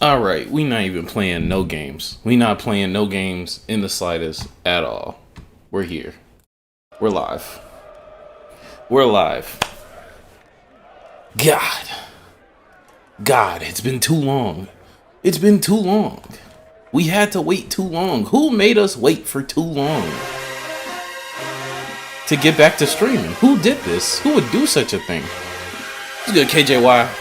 Alright, we not even playing no games. We not playing no games in the slightest at all. We're here. We're live. We're live. God, it's been too long. It's been too long. We had to wait too long. Who made us wait for too long to get back to streaming? Who did this? Who would do such a thing? It's good, KJY.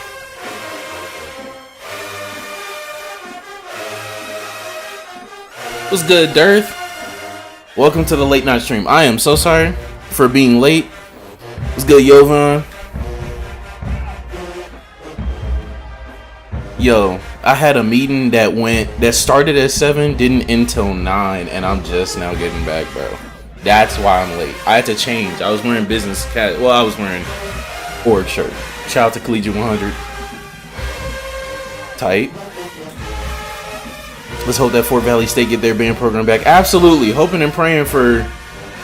What's good, Dirth? Welcome to the late night stream. I am so sorry for being late. What's good, Yovan? Yo, I had a meeting that started at 7, didn't end till 9, and I'm just now getting back, bro. That's why I'm late. I had to change. I was wearing business cat. Well, I was wearing org shirt. Shout out to Collegiate 100. Tight. Let's hope that Fort Valley State get their band program back. Absolutely. Hoping and praying for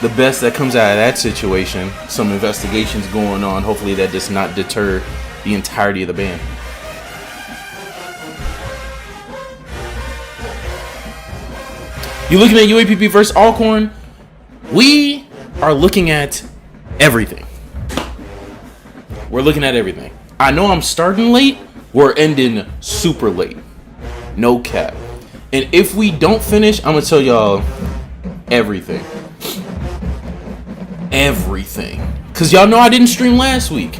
the best that comes out of that situation. Some investigations going on. Hopefully that does not deter the entirety of the band. You looking at UAPP versus Alcorn? We are looking at everything. We're looking at everything. I know I'm starting late. We're ending super late. No cap. And if we don't finish, I'm going to tell y'all everything. Everything. Because y'all know I didn't stream last week.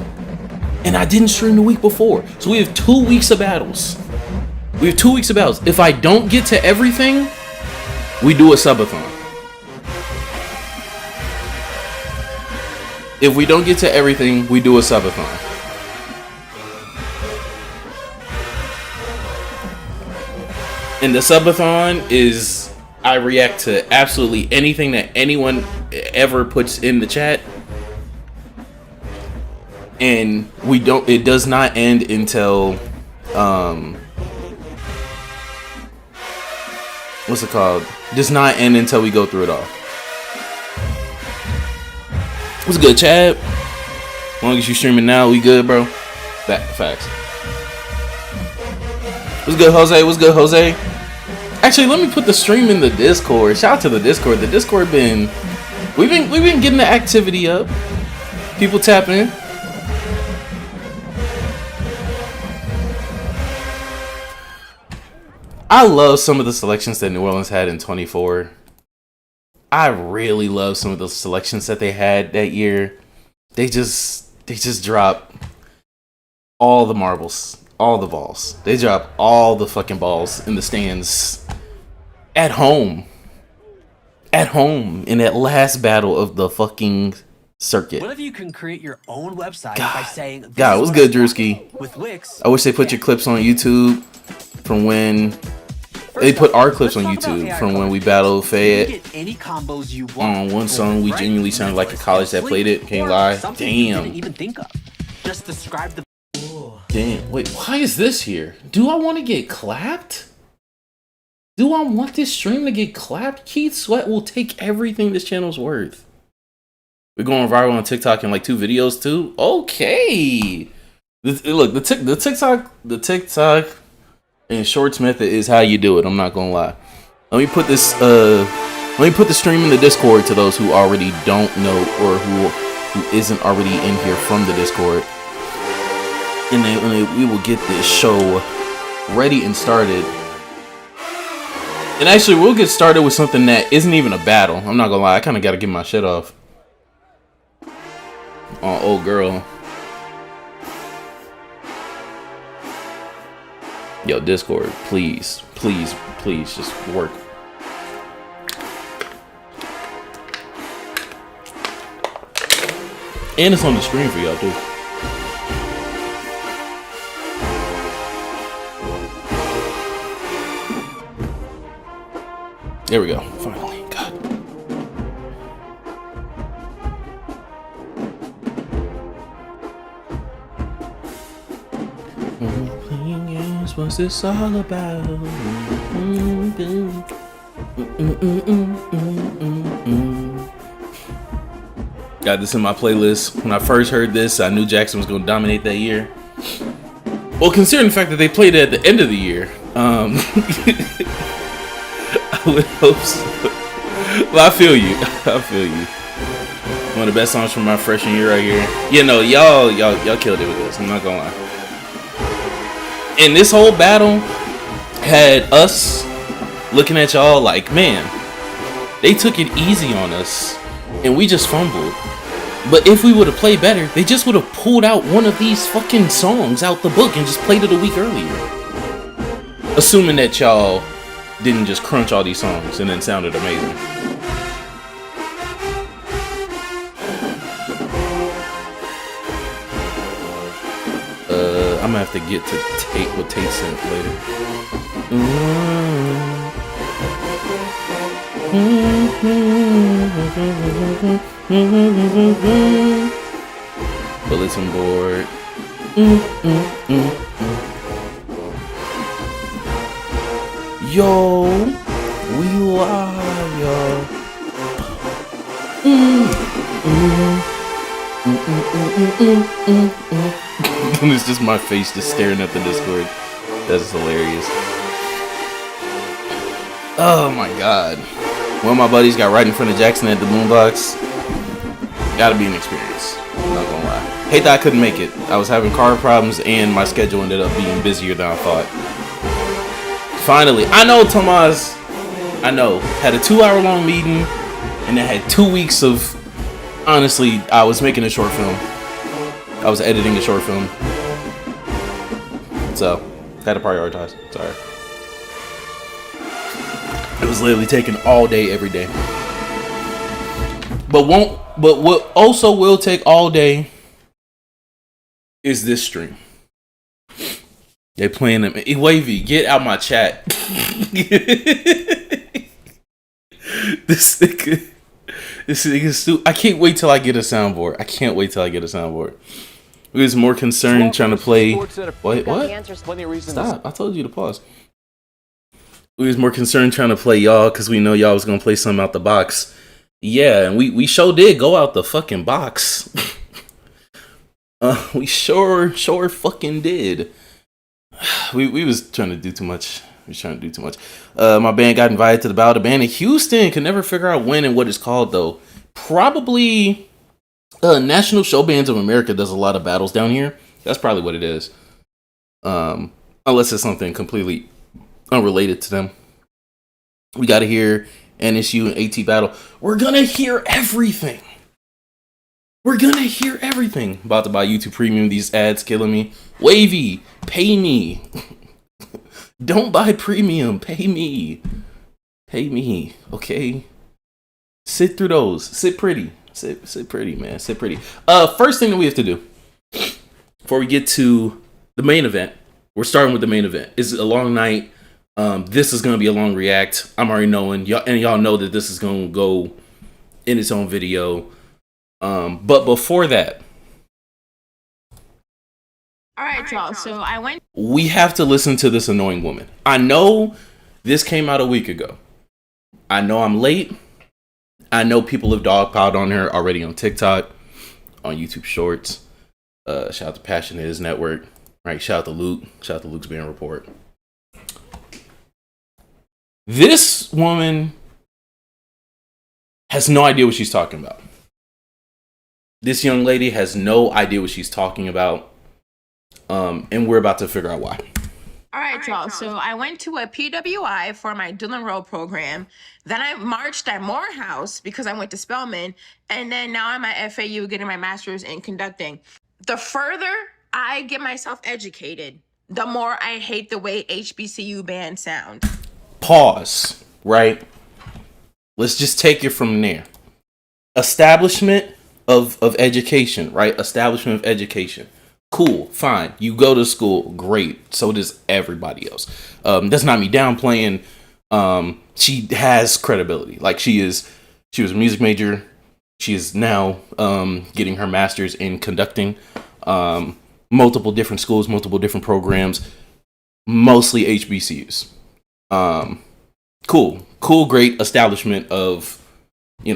And I didn't stream the week before. So we have 2 weeks of battles. We have 2 weeks of battles. If I don't get to everything, we do a subathon. If we don't get to everything, we do a subathon. And the subathon is I react to absolutely anything that anyone ever puts in the chat. And it does not end until what's it called? Does not end until we go through it all. What's good, Chad? As long as you streaming now, we good, bro. Facts. What's good, Jose? What's good, Jose? Actually, let me put the stream in the Discord. Shout out to the Discord. The Discord we've been getting the activity up. People tap in. I love some of the selections that New Orleans had in 24. I really love some of the selections that they had that year. They just drop all the marbles, all the balls. They drop all the fucking balls in the stands at home. At home in that last battle of the fucking circuit. What if you can create your own website by saying, God, what's good, Drewski? With Wix. I wish they put your clips on YouTube from when they put our clips on YouTube from when we battled Fayette. Any combos you want. On one song, we genuinely sounded like a college that played it. Can't lie. Damn. Didn't even think of. Just describe the. Damn. Wait, why is this here? Do I want to get clapped? Do I want this stream to get clapped? Keith Sweat will take everything this channel's worth. We're going viral on TikTok in like 2 videos too. Okay. Look, the TikTok and shorts method is how you do it. I'm not gonna lie. Let me put the stream in the Discord to those who already don't know or who isn't already in here from the Discord. And then we will get this show ready and started. And actually, we'll get started with something that isn't even a battle. I'm not gonna lie. I kind of got to get my shit off. Oh, old girl. Yo, Discord, please, just work. And it's on the screen for y'all too. There we go. Finally, God. What's this all about? Got this in my playlist. When I first heard this, I knew Jackson was going to dominate that year. Well, considering the fact that they played it at the end of the year, I would hope so. Well, I feel you. I feel you. One of the best songs from my freshman year right here. You know, y'all killed it with this. I'm not gonna lie. And this whole battle had us looking at y'all like, man, they took it easy on us, and we just fumbled. But if we would have played better, they just would have pulled out one of these fucking songs out the book and just played it a week earlier. Assuming that y'all didn't just crunch all these songs and then sounded amazing. I'm gonna have to get to Tate what Tate sent later. Bulletin board. Yo, we are yo. And it's just my face just staring at the Discord. That's hilarious. Oh my god. One of my buddies got right in front of Jackson at the BoomBox. Gotta be an experience. I'm not gonna lie. Hate that I couldn't make it. I was having car problems and my schedule ended up being busier than I thought. Finally, I know Tomas. I know. Had a 2-hour long meeting and then had 2 weeks of. Honestly, I was making a short film. I was editing a short film. So, had to prioritize. Sorry. It was literally taking all day, every day. But what also will take all day is this stream. They playing them. Wavy, get out my chat. This nigga, I can't wait till I get a soundboard. We was more concerned trying to play. What? Stop! I told you to pause. We was more concerned trying to play y'all because we know y'all was gonna play something out the box. Yeah, and we sure did go out the fucking box. We sure fucking did. We was trying to do too much. My band got invited to the battle. The band in Houston can never figure out when and what it's called though. Probably National Show Bands of America does a lot of battles down here. That's probably what it is. Unless it's something completely unrelated to them. We gotta hear NSU and AT battle. We're gonna hear everything. About to buy YouTube Premium. These ads killing me. Wavy, pay me. Don't buy premium. Pay me. Okay. Sit through those. Sit pretty. Sit pretty, man. Sit pretty. First thing that we have to do before we get to the main event. We're starting with the main event. It's a long night. This is gonna be a long react. I'm already knowing y'all know that this is gonna go in its own video. But before that, all right, y'all. So we have to listen to this annoying woman. I know this came out a week ago. I know I'm late. I know people have dogpiled on her already on TikTok, on YouTube Shorts. Shout out to Passion Is Network. Right, shout out to Luke. Shout out to Luke's Band Report. This woman has no idea what she's talking about. This young lady has no idea what she's talking about. And we're about to figure out why. All right, y'all. So I went to a PWI for my Dylan Rowe program. Then I marched at Morehouse because I went to Spelman. And then now I'm at FAU getting my master's in conducting. The further I get myself educated, the more I hate the way HBCU bands sound. Pause, right? Let's just take it from there. Establishment of education, right? Establishment of education. Cool, fine. You go to school, great. So does everybody else. That's not me downplaying. She has credibility. Like she was a music major. She is now getting her master's in conducting. Multiple different schools, multiple different programs, mostly HBCUs. Cool, great establishment of,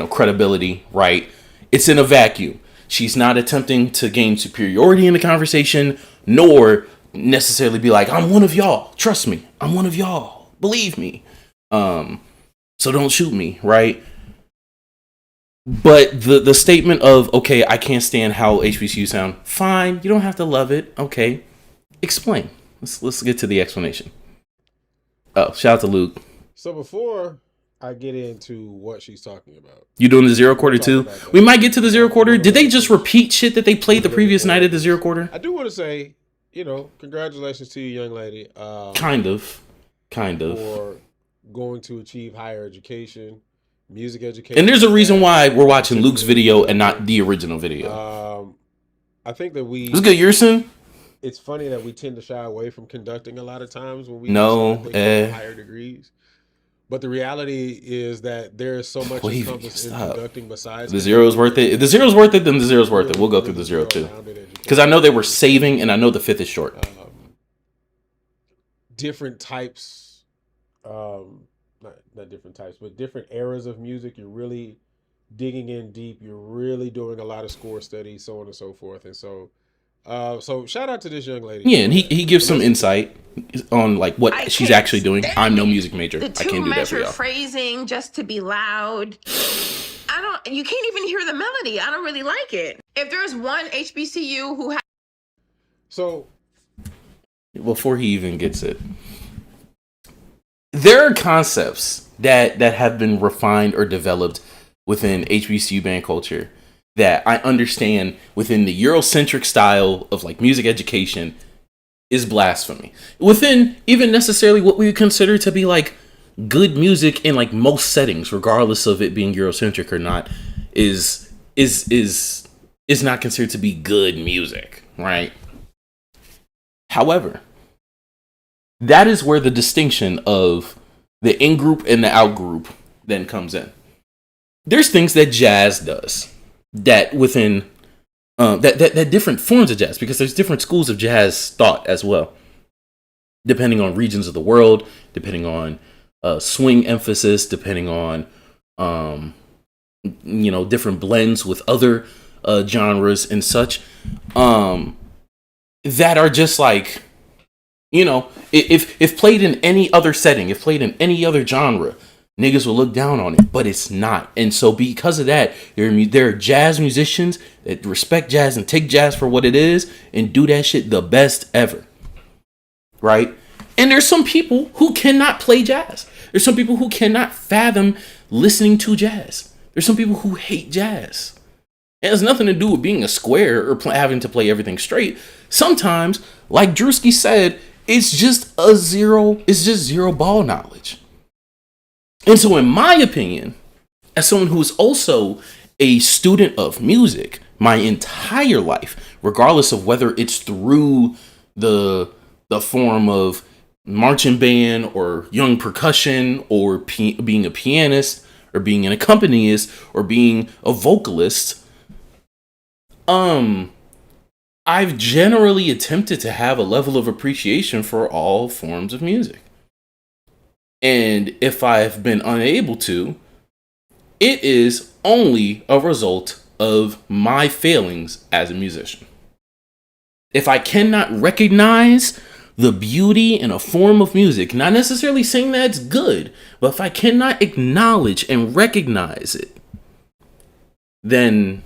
credibility, right? It's in a vacuum. She's not attempting to gain superiority in the conversation, nor necessarily be like, I'm one of y'all. Trust me, I'm one of y'all. Believe me. So don't shoot me, right? But the statement of, okay, I can't stand how HBCU sound. Fine, you don't have to love it. Okay, explain. Let's get to the explanation. Oh, shout out to Luke. So before I get into what she's talking about, You doing the zero quarter too? We might get to the zero quarter. Did they just repeat shit that they played the previous night at the zero quarter? I do want to say, congratulations to you, young lady. Kind of. For going to achieve higher education, music education. And there's a reason why we're watching Luke's video and not the original video. I think that It's good, Yerson. It's funny that we tend to shy away from conducting a lot of times when we higher degrees. But the reality is that there is so much encompassed in conducting besides the zero is worth it. If the zero is worth it, then the zero is worth it. We'll go through the zero too, because I know they were saving, and I know the fifth is short. Different types, not different types, but different eras of music. You're really digging in deep. You're really doing a lot of score studies, so on and so forth. And so shout out to this young lady. Yeah, and he gives some insight on like what she's actually doing. I'm no music major. I can't do that for y'all. Phrasing just to be loud. You can't even hear the melody. I don't really like it. If there's one HBCU who has. So before he even gets it, there are concepts that have been refined or developed within HBCU band culture that I understand within the Eurocentric style of like music education is blasphemy. Within even necessarily what we would consider to be like good music in like most settings, regardless of it being Eurocentric or not, is not considered to be good music, right? However, that is where the distinction of the in-group and the out-group then comes in. There's things that jazz does that within that different forms of jazz, because there's different schools of jazz thought as well, depending on regions of the world, depending on swing emphasis, depending on different blends with other genres and such, that are just like, if played in any other setting, if played in any other genre, niggas will look down on it, but it's not. And so because of that, there are jazz musicians that respect jazz and take jazz for what it is and do that shit the best ever. Right? And there's some people who cannot play jazz. There's some people who cannot fathom listening to jazz. There's some people who hate jazz. It has nothing to do with being a square or having to play everything straight. Sometimes, like Drewski said, it's just zero ball knowledge. And so in my opinion, as someone who is also a student of music my entire life, regardless of whether it's through the form of marching band or young percussion or being a pianist or being an accompanist or being a vocalist, I've generally attempted to have a level of appreciation for all forms of music. And if I've been unable to, it is only a result of my failings as a musician. If I cannot recognize the beauty in a form of music, not necessarily saying that it's good, but if I cannot acknowledge and recognize it, then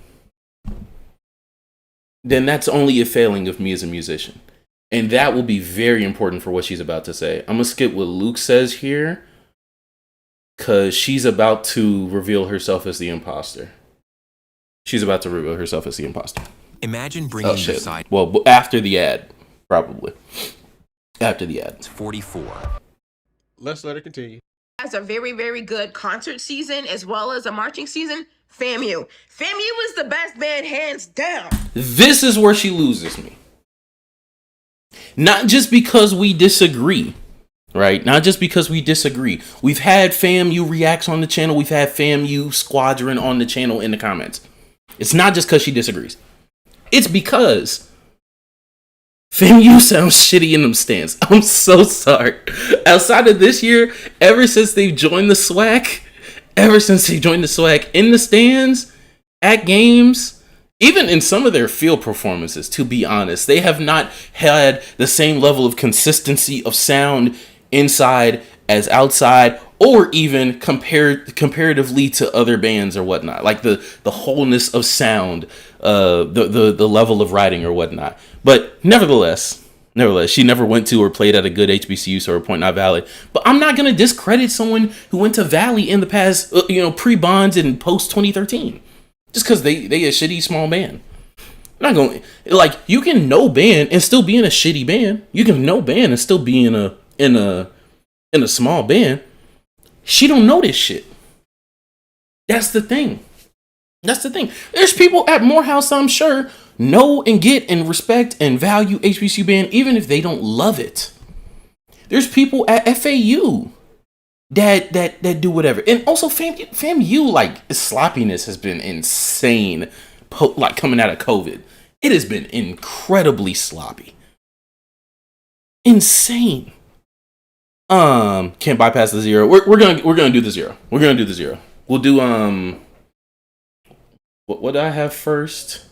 that's only a failing of me as a musician. And that will be very important for what she's about to say. I'm going to skip what Luke says here, because she's about to reveal herself as the imposter. She's about to reveal herself as the imposter. Imagine bringing the side. Well, after the ad, probably. After the ad. It's 44. Let's let her continue. Has a very, very good concert season as well as a marching season. FAMU. FAMU is the best band, hands down. This is where she loses me. Not just because we disagree, right? Not just because we disagree. We've had FAMU reacts on the channel. We've had FAMU Squadron on the channel in the comments. It's not just because she disagrees. It's because FAMU sounds shitty in them stands. I'm so sorry. Outside of this year, ever since they've joined the SWAC, in the stands, at games, Even in some of their field performances, to be honest, they have not had the same level of consistency of sound inside as outside, or even comparatively to other bands or whatnot. Like the wholeness of sound, the level of writing or whatnot. But nevertheless, she never went to or played at a good HBCU, or Point Not Valley. But I'm not gonna discredit someone who went to Valley in the past, pre-Bonds and post 2013. Just because they a shitty small band. I'm not going, like, you can know band and still be in a shitty band. You can know band and still be in a small band. She don't know this shit. That's the thing. There's people at Morehouse, I'm sure, know and get and respect and value HBCU band even if they don't love it. There's people at FAU that do whatever. And also FAMU, like, sloppiness has been insane, like, coming out of COVID. It has been incredibly sloppy. Insane. Can't bypass the zero. We're gonna do the zero. We'll do what do I have first?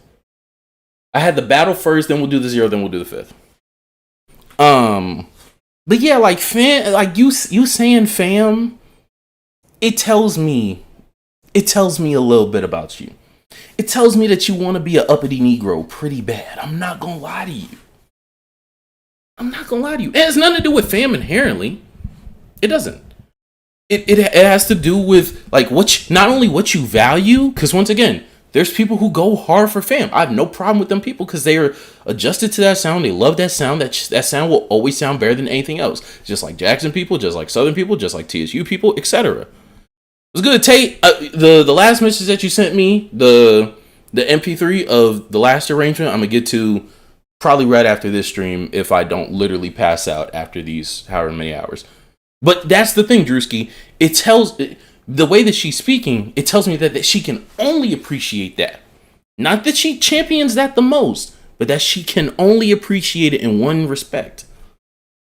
I had the battle first, then we'll do the zero, then we'll do the fifth. But yeah, like you saying fam, it tells me a little bit about you. It tells me that you want to be an uppity Negro pretty bad. I'm not gonna lie to you. It has nothing to do with fam inherently. It doesn't. It has to do with, like, not only what you value, because once again, there's people who go hard for fam. I have no problem with them people because they are adjusted to that sound. They love that sound. That sound will always sound better than anything else. Just like Jackson people, just like Southern people, just like TSU people, etc. It was good. Tate, the last message that you sent me, the MP3 of the last arrangement, I'm gonna get to probably right after this stream if I don't literally pass out after these however many hours. But that's the thing, Drewski. It tells, the way that she's speaking, it tells me that she can only appreciate that. Not that she champions that the most, but that she can only appreciate it in one respect,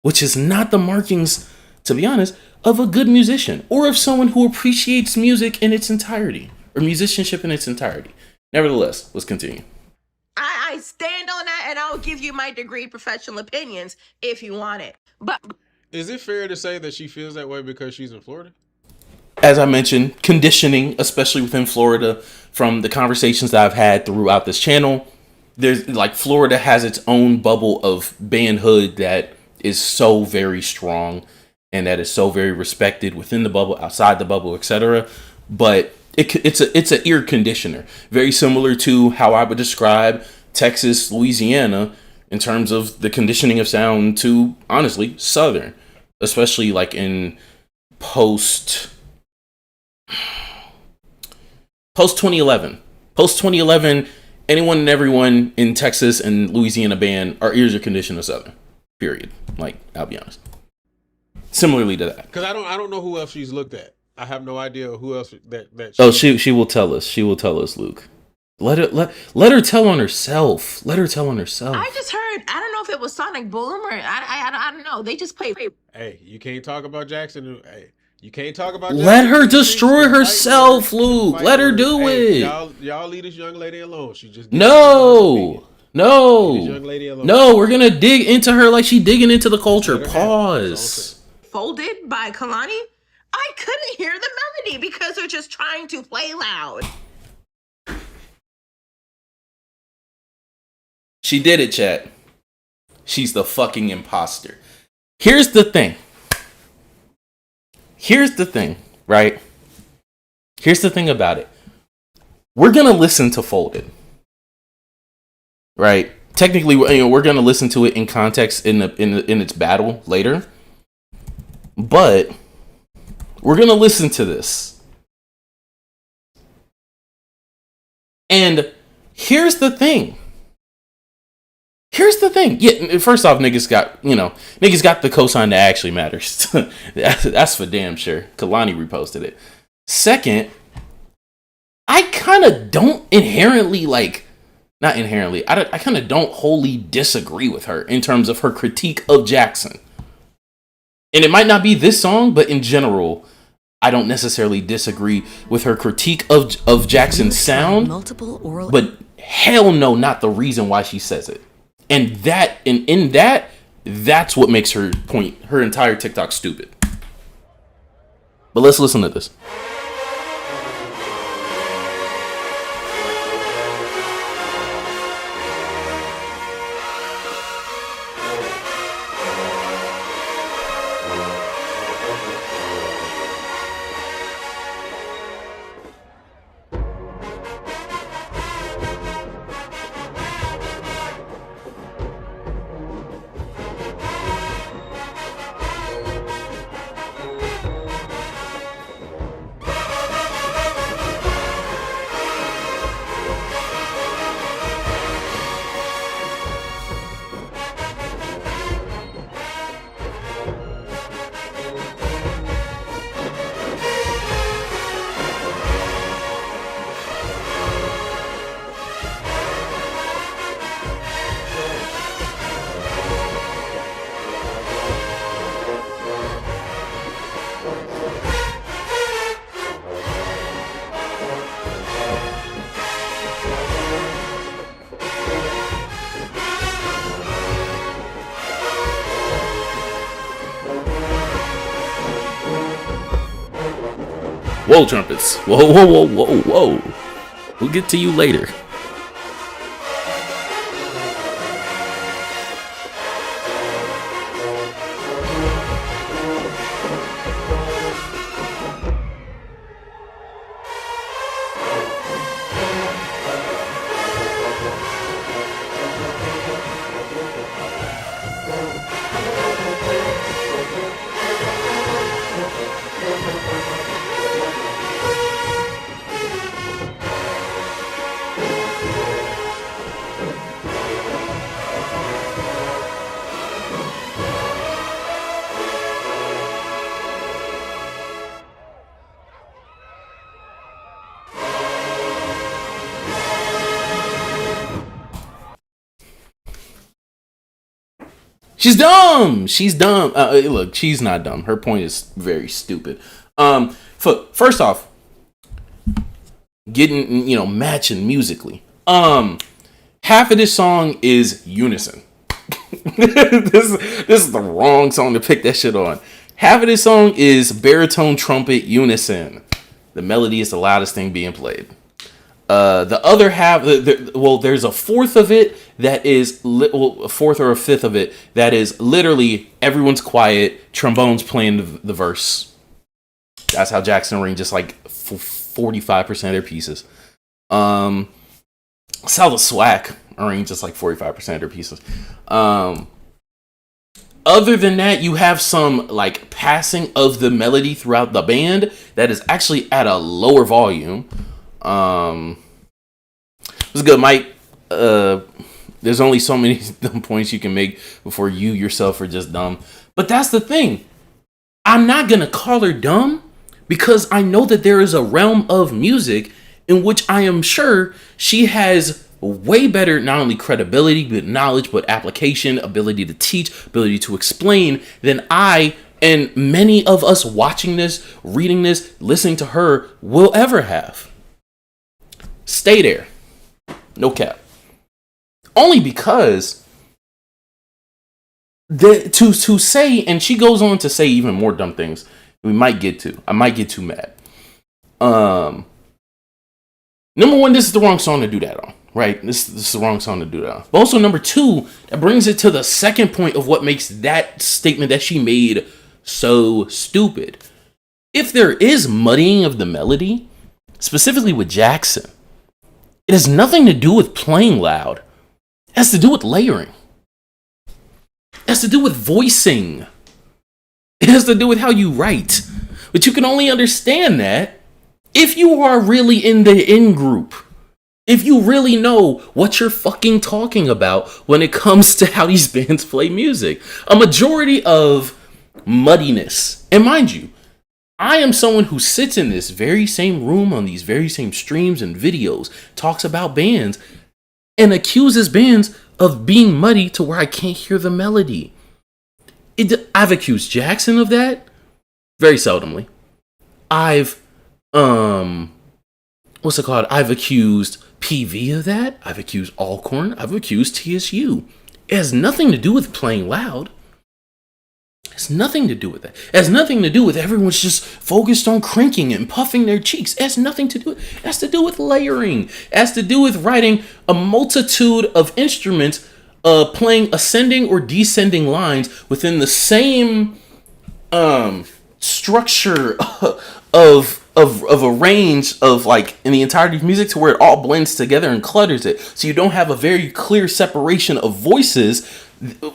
which is not the markings, to be honest, of a good musician or of someone who appreciates music in its entirety or musicianship in its entirety. Nevertheless, let's continue. I stand on that, and I'll give you my degree professional opinions if you want it. But is it fair to say that she feels that way because she's in Florida? As I mentioned, conditioning, especially within Florida, from the conversations that I've had throughout this channel, there's, like, Florida has its own bubble of bandhood that is so very strong and that is so very respected within the bubble, outside the bubble, etc. But it's an ear conditioner, very similar to how I would describe Texas, Louisiana, in terms of the conditioning of sound to, honestly, Southern, especially like in post 2011. Post 2011, anyone and everyone in Texas and Louisiana band, our ears are conditioned to Southern. Period. Like, I'll be honest. Similarly to that, because I don't know who else she's looked at. I have no idea who else she will tell us. She will tell us, Luke. Let her tell on herself. Let her tell on herself. I just heard, I don't know if it was Sonic Boom or I don't know. They just played. Hey, you can't talk about Jackson. Hey, you can't talk about Let Jackson. her destroy herself, Luke. Let her do it. Y'all leave this young lady alone. She just No. Leave this young lady alone. No, we're gonna dig into her like she digging into the culture. Pause. Folded by Kalani. I couldn't hear the melody because they're just trying to play loud. She did it, chat. She's the fucking imposter. Here's the thing, right? Here's the thing about it. We're gonna listen to Folded, right? Technically, we're gonna listen to it in context in its battle later, but we're gonna listen to this. And here's the thing. Yeah, first off, niggas got the cosign that actually matters. That's for damn sure. Kalani reposted it. Second, I kind of don't I kind of don't wholly disagree with her in terms of her critique of Jackson. And it might not be this song, but in general, I don't necessarily disagree with her critique of Jackson's sound. But hell no, not the reason why she says it. And that's what makes her entire TikTok stupid. But let's listen to this. Whoa, trumpets. Whoa, whoa, whoa, whoa, whoa. We'll get to you later. She's dumb. She's dumb. Look, she's not dumb. Her point is very stupid. First off, getting matching musically. Half of this song is unison. this is the wrong song to pick that shit on. Half of this song is baritone trumpet unison. The melody is the loudest thing being played. The other half, there's a fourth of it that is, a fourth or a fifth of it that is literally everyone's quiet, trombones playing the verse. That's how Jackson arranges like 45% of their pieces. That's how the SWAC arranges like 45% of their pieces. Other than that, you have some like passing of the melody throughout the band that is actually at a lower volume. It's good, Mike. There's only so many dumb points you can make before you yourself are just dumb. But that's the thing. I'm not gonna call her dumb because I know that there is a realm of music in which I am sure she has way better not only credibility but knowledge, but application, ability to teach, ability to explain than I and many of us watching this, reading this, listening to her will ever have. Stay there. No cap. Only because to say, and she goes on to say even more dumb things I might get too mad. Number one, this is the wrong song to do that on, right? This is the wrong song to do that on. But also number two, that brings it to the second point of what makes that statement that she made so stupid. If there is muddying of the melody, specifically with Jackson, it has nothing to do with playing loud. It has to do with layering. It has to do with voicing. It has to do with how you write. But you can only understand that if you are really in the in-group. If you really know what you're fucking talking about when it comes to how these bands play music. A majority of muddiness. And mind you, I am someone who sits in this very same room on these very same streams and videos, talks about bands, and accuses bands of being muddy to where I can't hear the melody. I've accused Jackson of that very seldomly. I've accused PV of that. I've accused Alcorn. I've accused TSU. It has nothing to do with playing loud. It has nothing to do with that. It has nothing to do with everyone's just focused on cranking and puffing their cheeks. It has nothing to do with it. It has to do with layering. It has to do with writing a multitude of instruments playing ascending or descending lines within the same structure of a range of like in the entirety of music to where it all blends together and clutters it, so you don't have a very clear separation of voices,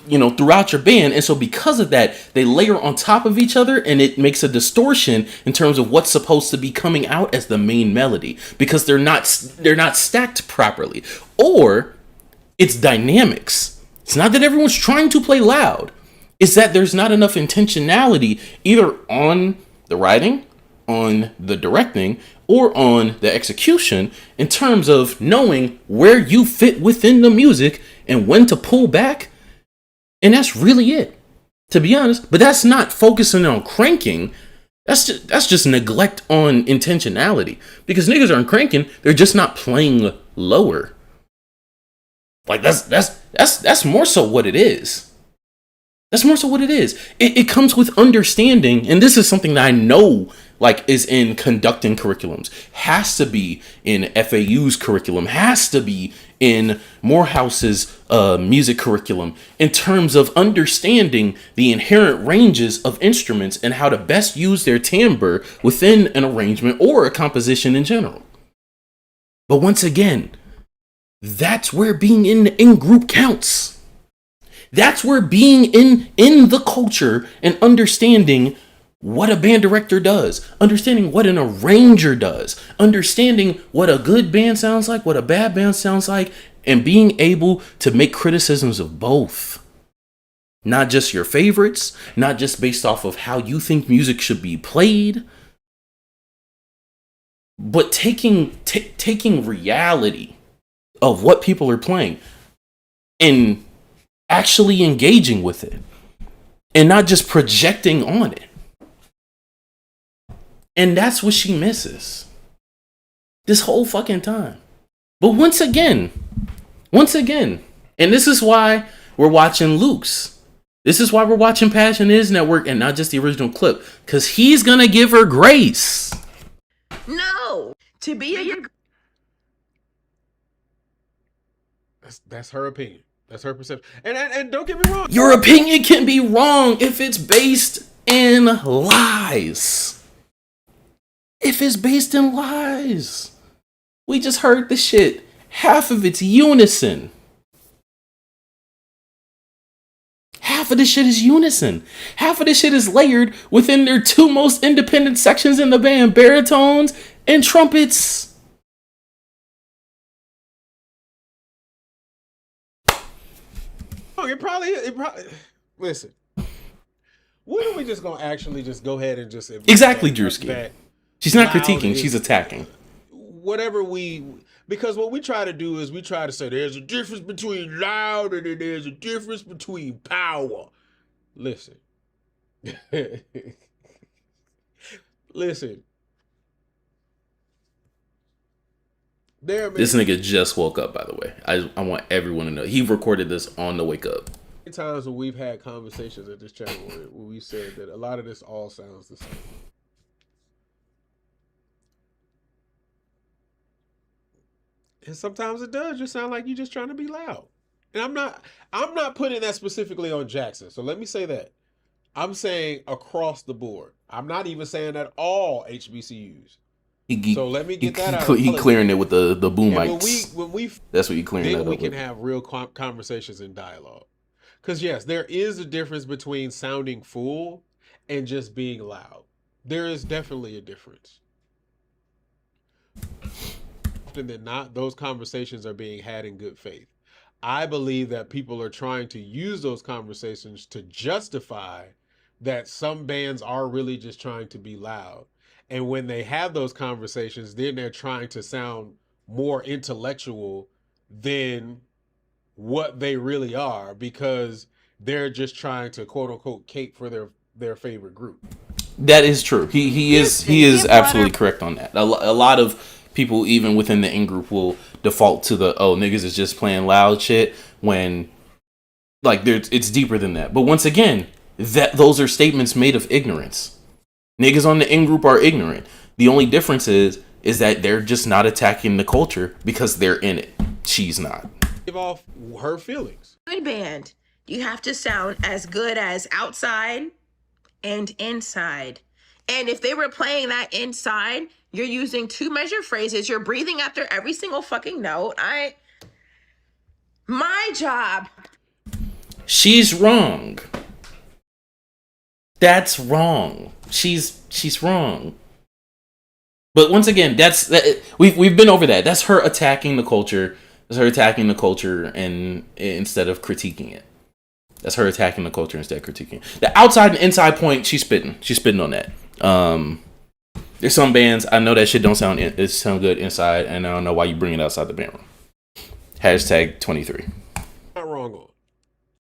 you know, throughout your band. And so because of that, they layer on top of each other, and it makes a distortion in terms of what's supposed to be coming out as the main melody, because they're not stacked properly. Or it's dynamics. It's not that everyone's trying to play loud. It's that there's not enough intentionality either on the writing, on the directing, or on the execution in terms of knowing where you fit within the music and when to pull back. And that's really it, to be honest. But that's not focusing on cranking. That's just neglect on intentionality, because niggas aren't cranking. They're just not playing lower. Like that's more so what it is. That's more so what it is. It comes with understanding, and this is something that I know like is in conducting curriculums, has to be in FAU's curriculum, has to be in Morehouse's music curriculum, in terms of understanding the inherent ranges of instruments and how to best use their timbre within an arrangement or a composition in general. But once again, that's where being in the in-group counts. That's where being in the culture and understanding what a band director does, understanding what an arranger does, understanding what a good band sounds like, what a bad band sounds like, and being able to make criticisms of both. Not just your favorites, not just based off of how you think music should be played, but taking reality of what people are playing and actually engaging with it, and not just projecting on it. And that's what she misses this whole fucking time. But once again, and this is why we're watching Luke's. This is why we're watching Passion Is Network and not just the original clip, because he's gonna give her grace. No, to be a That's her opinion. That's her perception. And don't get me wrong. Your opinion can be wrong if it's based in lies. If it's based in lies. We just heard the shit. Half of it's unison. Half of the shit is unison. Half of the shit is layered within their two most independent sections in the band, baritones and trumpets. It probably listen. When are we just gonna actually just go ahead and just exactly, Drewski? She's not critiquing, she's attacking. Because what we try to do is we try to say there's a difference between loud and there's a difference between power. Listen. Listen. This nigga just woke up, by the way. I want everyone to know. He recorded this on the wake up. Times when we've had conversations at this channel where we said that a lot of this all sounds the same. And sometimes it does just sound like you're just trying to be loud. And I'm not putting that specifically on Jackson. So let me say that. I'm saying across the board. I'm not even saying that all HBCUs. So let me get that out. He clearing it with the boom mics. When we that's what you clearing that up with. We can have real conversations and dialogue. Because yes, there is a difference between sounding full and just being loud. There is definitely a difference. Often than not, those conversations are being had in good faith. I believe that people are trying to use those conversations to justify that some bands are really just trying to be loud. And when they have those conversations, then they're trying to sound more intellectual than what they really are, because they're just trying to quote unquote cape for their favorite group. That is true. He is absolutely correct on that. A lot of people even within the in-group will default to the, oh, niggas is just playing loud shit, when like it's deeper than that. But once again, those are statements made of ignorance. Niggas on the in-group are ignorant. The only difference is that they're just not attacking the culture because they're in it. She's not. Give off her feelings. Good band. You have to sound as good as outside and inside. And if they were playing that inside, you're using 2 measure phrases. You're breathing after every single fucking note. My job. She's wrong. That's wrong. She's wrong. But once again, we've been over that. That's her attacking the culture. That's her attacking the culture, and instead of critiquing it. That's her attacking the culture instead of critiquing it. The outside and inside point, she's spitting. She's spitting on that. There's some bands, I know that shit don't sound good inside, and I don't know why you bring it outside the band room. Hashtag 23. Not wrong on.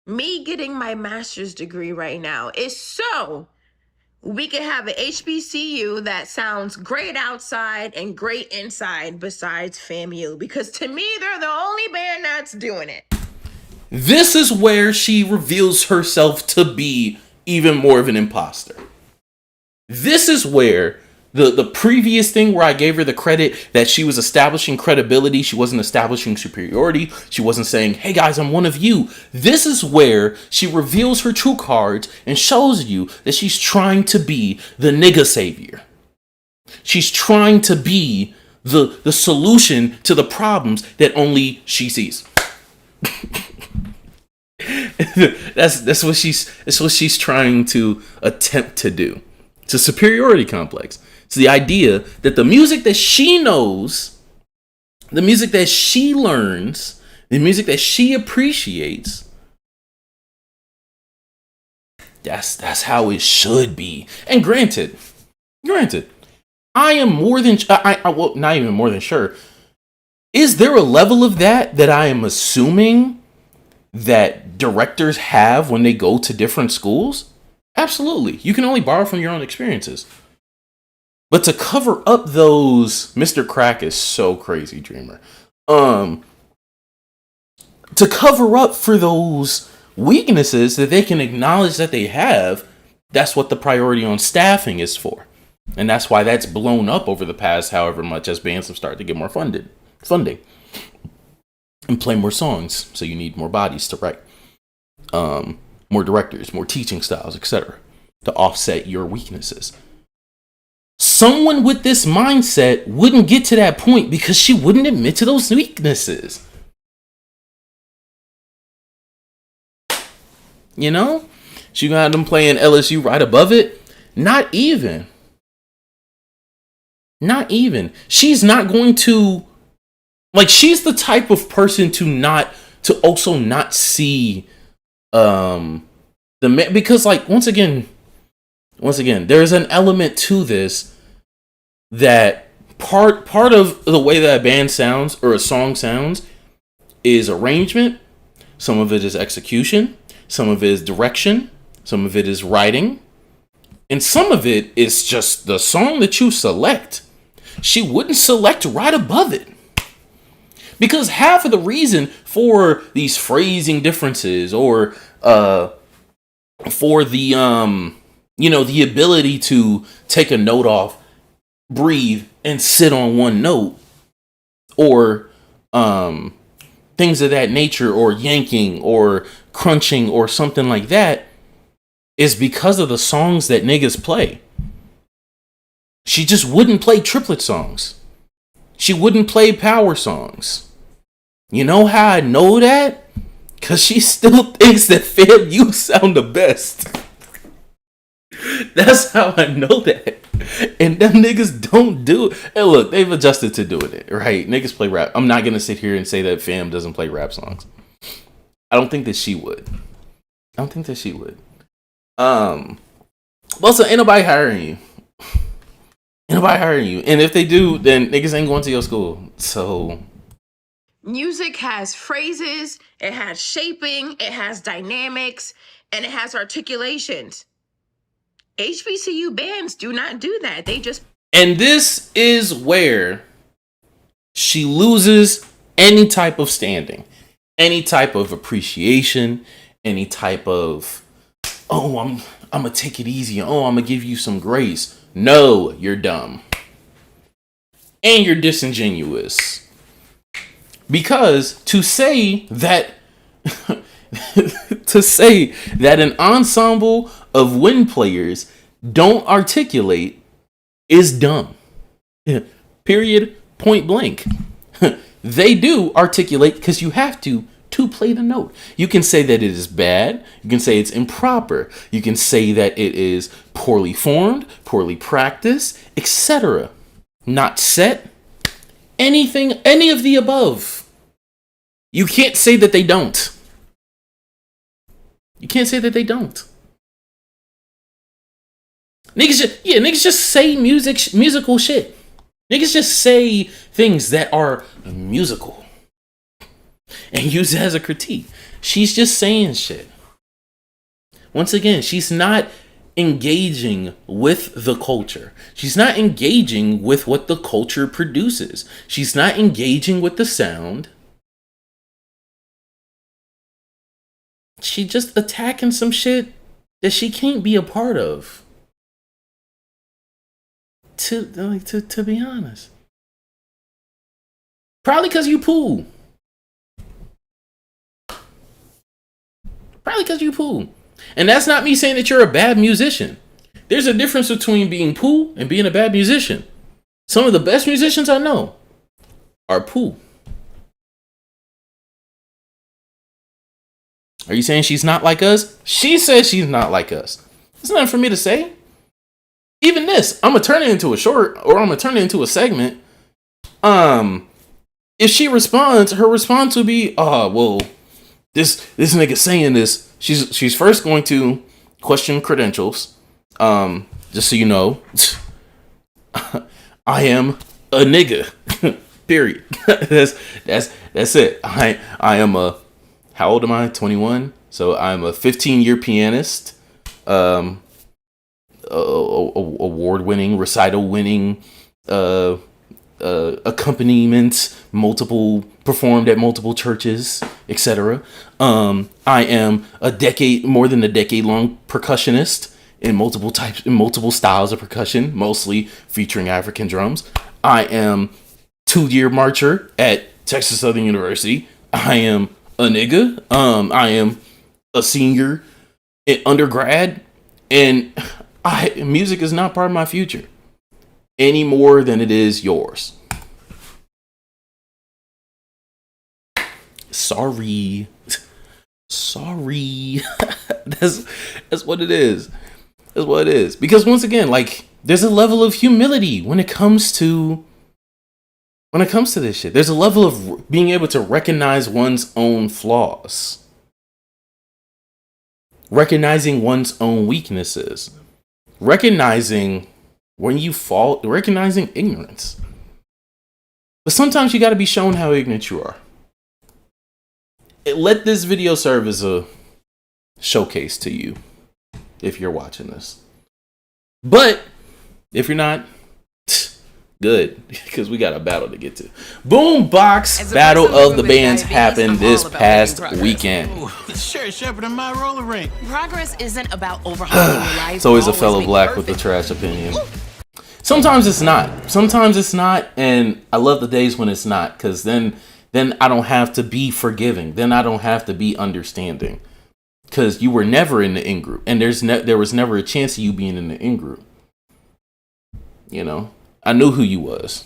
Me getting my master's degree right now is so we can have an HBCU that sounds great outside and great inside besides FAMU, because to me, they're the only band that's doing it. This is where she reveals herself to be even more of an imposter. This is where the previous thing where I gave her the credit that she was establishing credibility, she wasn't establishing superiority, she wasn't saying, hey guys, I'm one of you. This is where she reveals her true cards and shows you that she's trying to be the nigga savior. She's trying to be the solution to the problems that only she sees. That's what she's trying to attempt to do. It's a superiority complex. It's the idea that the music that she knows, the music that she learns, the music that she appreciates, that's how it should be. And granted, I am more than well, not even more than sure. Is there a level of that I am assuming that directors have when they go to different schools? Absolutely. You can only borrow from your own experiences. But to cover up those, Mr. Crack is so crazy, Dreamer. To cover up for those weaknesses that they can acknowledge that they have, that's what the priority on staffing is for. And that's why that's blown up over the past however much as bands have started to get more funding and play more songs. So you need more bodies to write, more directors, more teaching styles, etc., to offset your weaknesses. Someone with this mindset wouldn't get to that point because she wouldn't admit to those weaknesses. You know? She got them playing LSU right above it. Not even. She's not going to, like, she's the type of person to also not see because, like, once again, there's an element to this that part of the way that a band sounds or a song sounds is arrangement. Some of it is execution. Some of it is direction. Some of it is writing. And some of it is just the song that you select. She wouldn't select right above it. Because half of the reason for these phrasing differences or for the the ability to take a note off, breathe, and sit on one note, or things of that nature, or yanking or crunching or something like that, is because of the songs that niggas play. She just wouldn't play triplet songs. She wouldn't play power songs. You know how I know that? Because she still thinks that FAMU sound the best. That's how I know that. And them niggas don't do it. And look, they've adjusted to doing it, right? Niggas play rap. I'm not going to sit here and say that Fam doesn't play rap songs. I don't think that she would. Well, so ain't nobody hiring you. And if they do, then niggas ain't going to your school. So Music has phrases, it has shaping, it has dynamics, and it has articulations. HBCU bands do not do that. They just... And this is where she loses any type of standing, any type of appreciation, any type of, oh, I'm gonna take it easy. Oh, I'm gonna give you some grace. No, you're dumb. And you're disingenuous. Because to say that an ensemble of wind players don't articulate is dumb. Period. Point blank. They do articulate because you have to play the note. You can say that it is bad. You can say it's improper. You can say that it is poorly formed, poorly practiced, etc. Not set. Anything, any of the above. You can't say that they don't. You can't say that they don't. Niggas just say musical shit. Niggas just say things that are musical and use it as a critique. She's just saying shit. Once again, she's not engaging with the culture. She's not engaging with what the culture produces. She's not engaging with the sound. She's just attacking some shit that she can't be a part of. To be honest. Probably because you poo. Probably because you poo. And that's not me saying that you're a bad musician. There's a difference between being poo and being a bad musician. Some of the best musicians I know are poo. Are you saying she's not like us? She says she's not like us. It's nothing for me to say. Even this, I'm gonna turn it into a short, or I'm gonna turn it into a segment. If she responds, her response will be, "Oh, well, this nigga saying this." She's first going to question credentials. Just so you know, I am a nigga. Period. that's it. I am a. How old am I? 21. So I'm a 15-year pianist. Award-winning, recital-winning, accompaniment, performed at multiple churches, etc. I am more than a decade-long percussionist in multiple styles of percussion, mostly featuring African drums. I am 2-year marcher at Texas Southern University. I am a nigga. I am a senior in undergrad, and music is not part of my future any more than it is yours. Sorry. That's what it is. That's what it is. Because once again, like, there's a level of humility when it comes to this shit. There's a level of being able to recognize one's own flaws. Recognizing one's own weaknesses. Recognizing when you fall, recognizing ignorance. But sometimes you got to be shown how ignorant you are. Let this video serve as a showcase to you if you're watching this. But if you're not, good, because we got a battle to get to. BoomBox Battle of the Bands happened this past weekend. Sure, sharper than my roller rink. Progress isn't about overhauling your life. It's always a fellow black with a trash opinion. Sometimes it's not. Sometimes it's not, and I love the days when it's not, because then I don't have to be forgiving. Then I don't have to be understanding, because you were never in the in group, and there was never a chance of you being in the in group. You know, I knew who you was.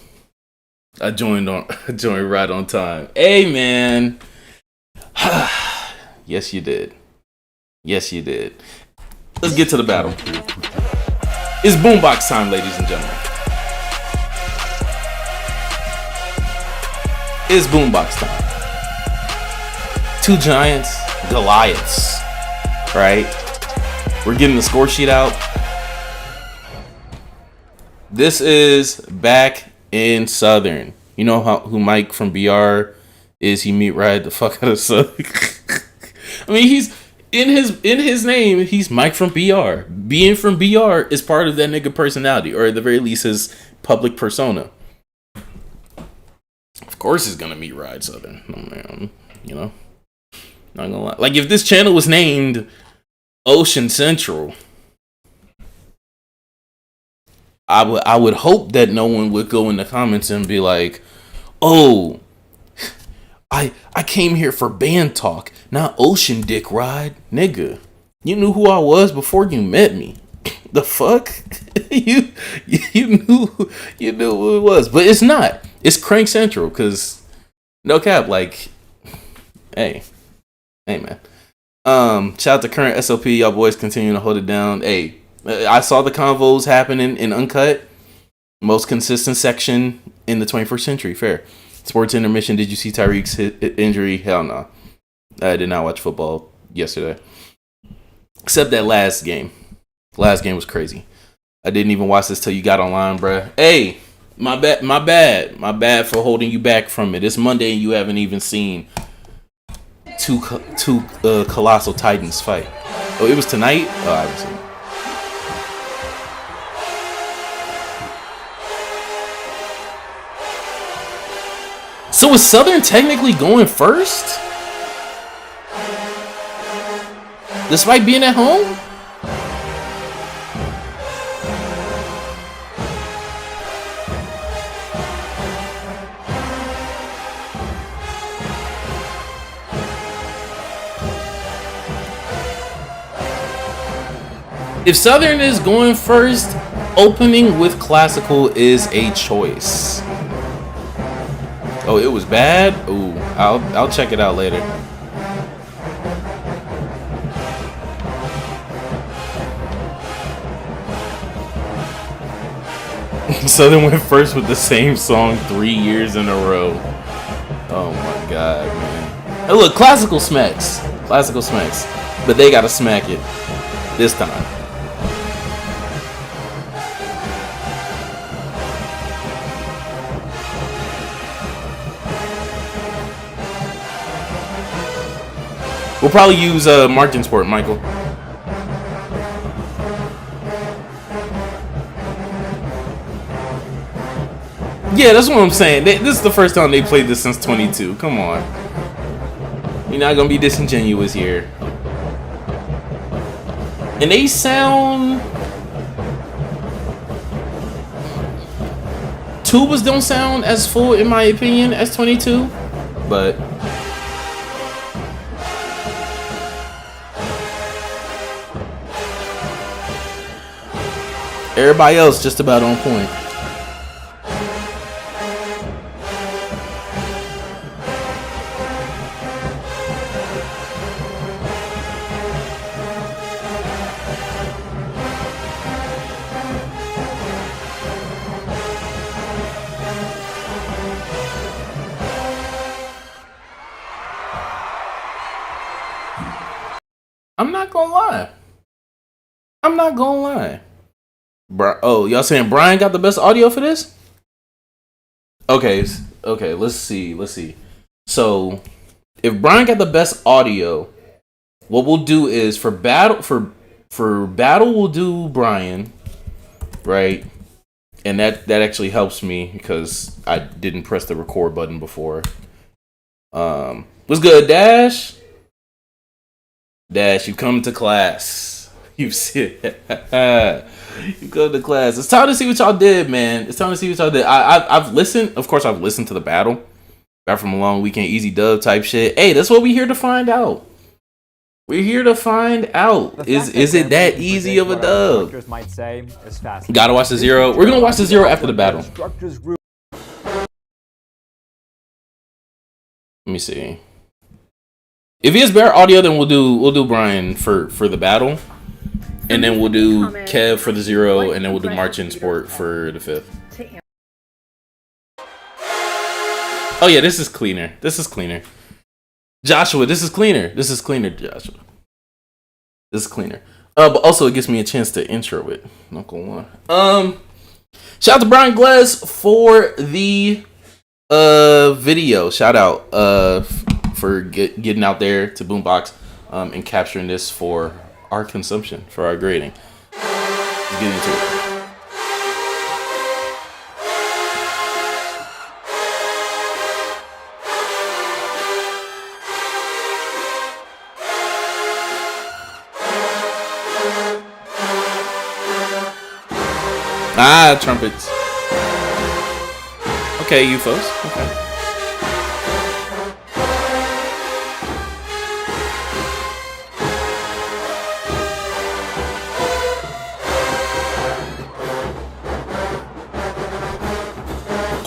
I joined right on time. Hey, man. Yes, you did. Yes, you did. Let's get to the battle. It's BoomBox time, ladies and gentlemen. It's BoomBox time. Two giants, Goliaths. Right? We're getting the score sheet out. This is back in Southern. You know who Mike from BR is? He meet right the fuck out of Southern. I mean, he's in his name. He's Mike from BR. Being from BR is part of that nigga personality, or at the very least his public persona. course it's gonna meet Ride Southern. Oh, man, you know, not gonna lie. Like if this channel was named Ocean Central, I would hope that no one would go in the comments and be like, "Oh, I came here for band talk, not Ocean Dick Ride, nigga. You knew who I was before you met me. The fuck? you knew who it was, but it's not. It's Crank Central, cause no cap, like, hey man. Shout out to current SOP, y'all boys continuing to hold it down. Hey, I saw the convos happening in Uncut. Most consistent section in the 21st century. Fair. Sports intermission. Did you see Tyreek's injury? Hell no. I did not watch football yesterday. Except that last game. Last game was crazy. I didn't even watch this till you got online, bruh. Hey, my bad for holding you back from it. It's Monday and you haven't even seen two colossal titans fight. Oh, it was tonight? Oh, I haven't seen it. So is Southern technically going first? Despite being at home? If Southern is going first, opening with classical is a choice. Oh, it was bad? Ooh, I'll check it out later. Southern went first with the same song 3 years in a row. Oh my god, man. Hey, look, classical smacks. Classical smacks. But they gotta smack it this time. We'll probably use Margin Sport, Michael. Yeah, that's what I'm saying. This is the first time they played this since 22. Come on. You're not going to be disingenuous here. And they sound... Tubas don't sound as full, in my opinion, as 22. But... everybody else just about on point. I'm not gonna lie. I'm not gonna lie. Oh, y'all saying Brian got the best audio for this? Okay, let's see. So, if Brian got the best audio, what we'll do is for battle we'll do Brian, right? And that actually helps me because I didn't press the record button before. What's good, Dash? Dash, you come to class. You see you go to class. It's time to see what y'all did, man. It's time to see what y'all did. I've listened. Of course, I've listened to the battle. Back from a long weekend, easy dub type shit. Hey, that's what we're here to find out. We're here to find out. Is it that easy of a dub? Might say is fast. Gotta watch the zero. We're gonna watch the zero after the battle. Let me see. If he has better audio, then we'll do Brian for the battle. And then we'll do Kev for the zero, and then we'll do Marchin Sport for the fifth. Oh yeah, this is cleaner. Joshua, this is cleaner. Joshua. This is cleaner. But also it gives me a chance to intro it. Not gonna lie. Shout out to Brian Glez for the video. Shout out for getting out there to BoomBox and capturing this for our consumption, for our grading. Let's get into it. Ah, trumpets. Okay, UFOs. Okay.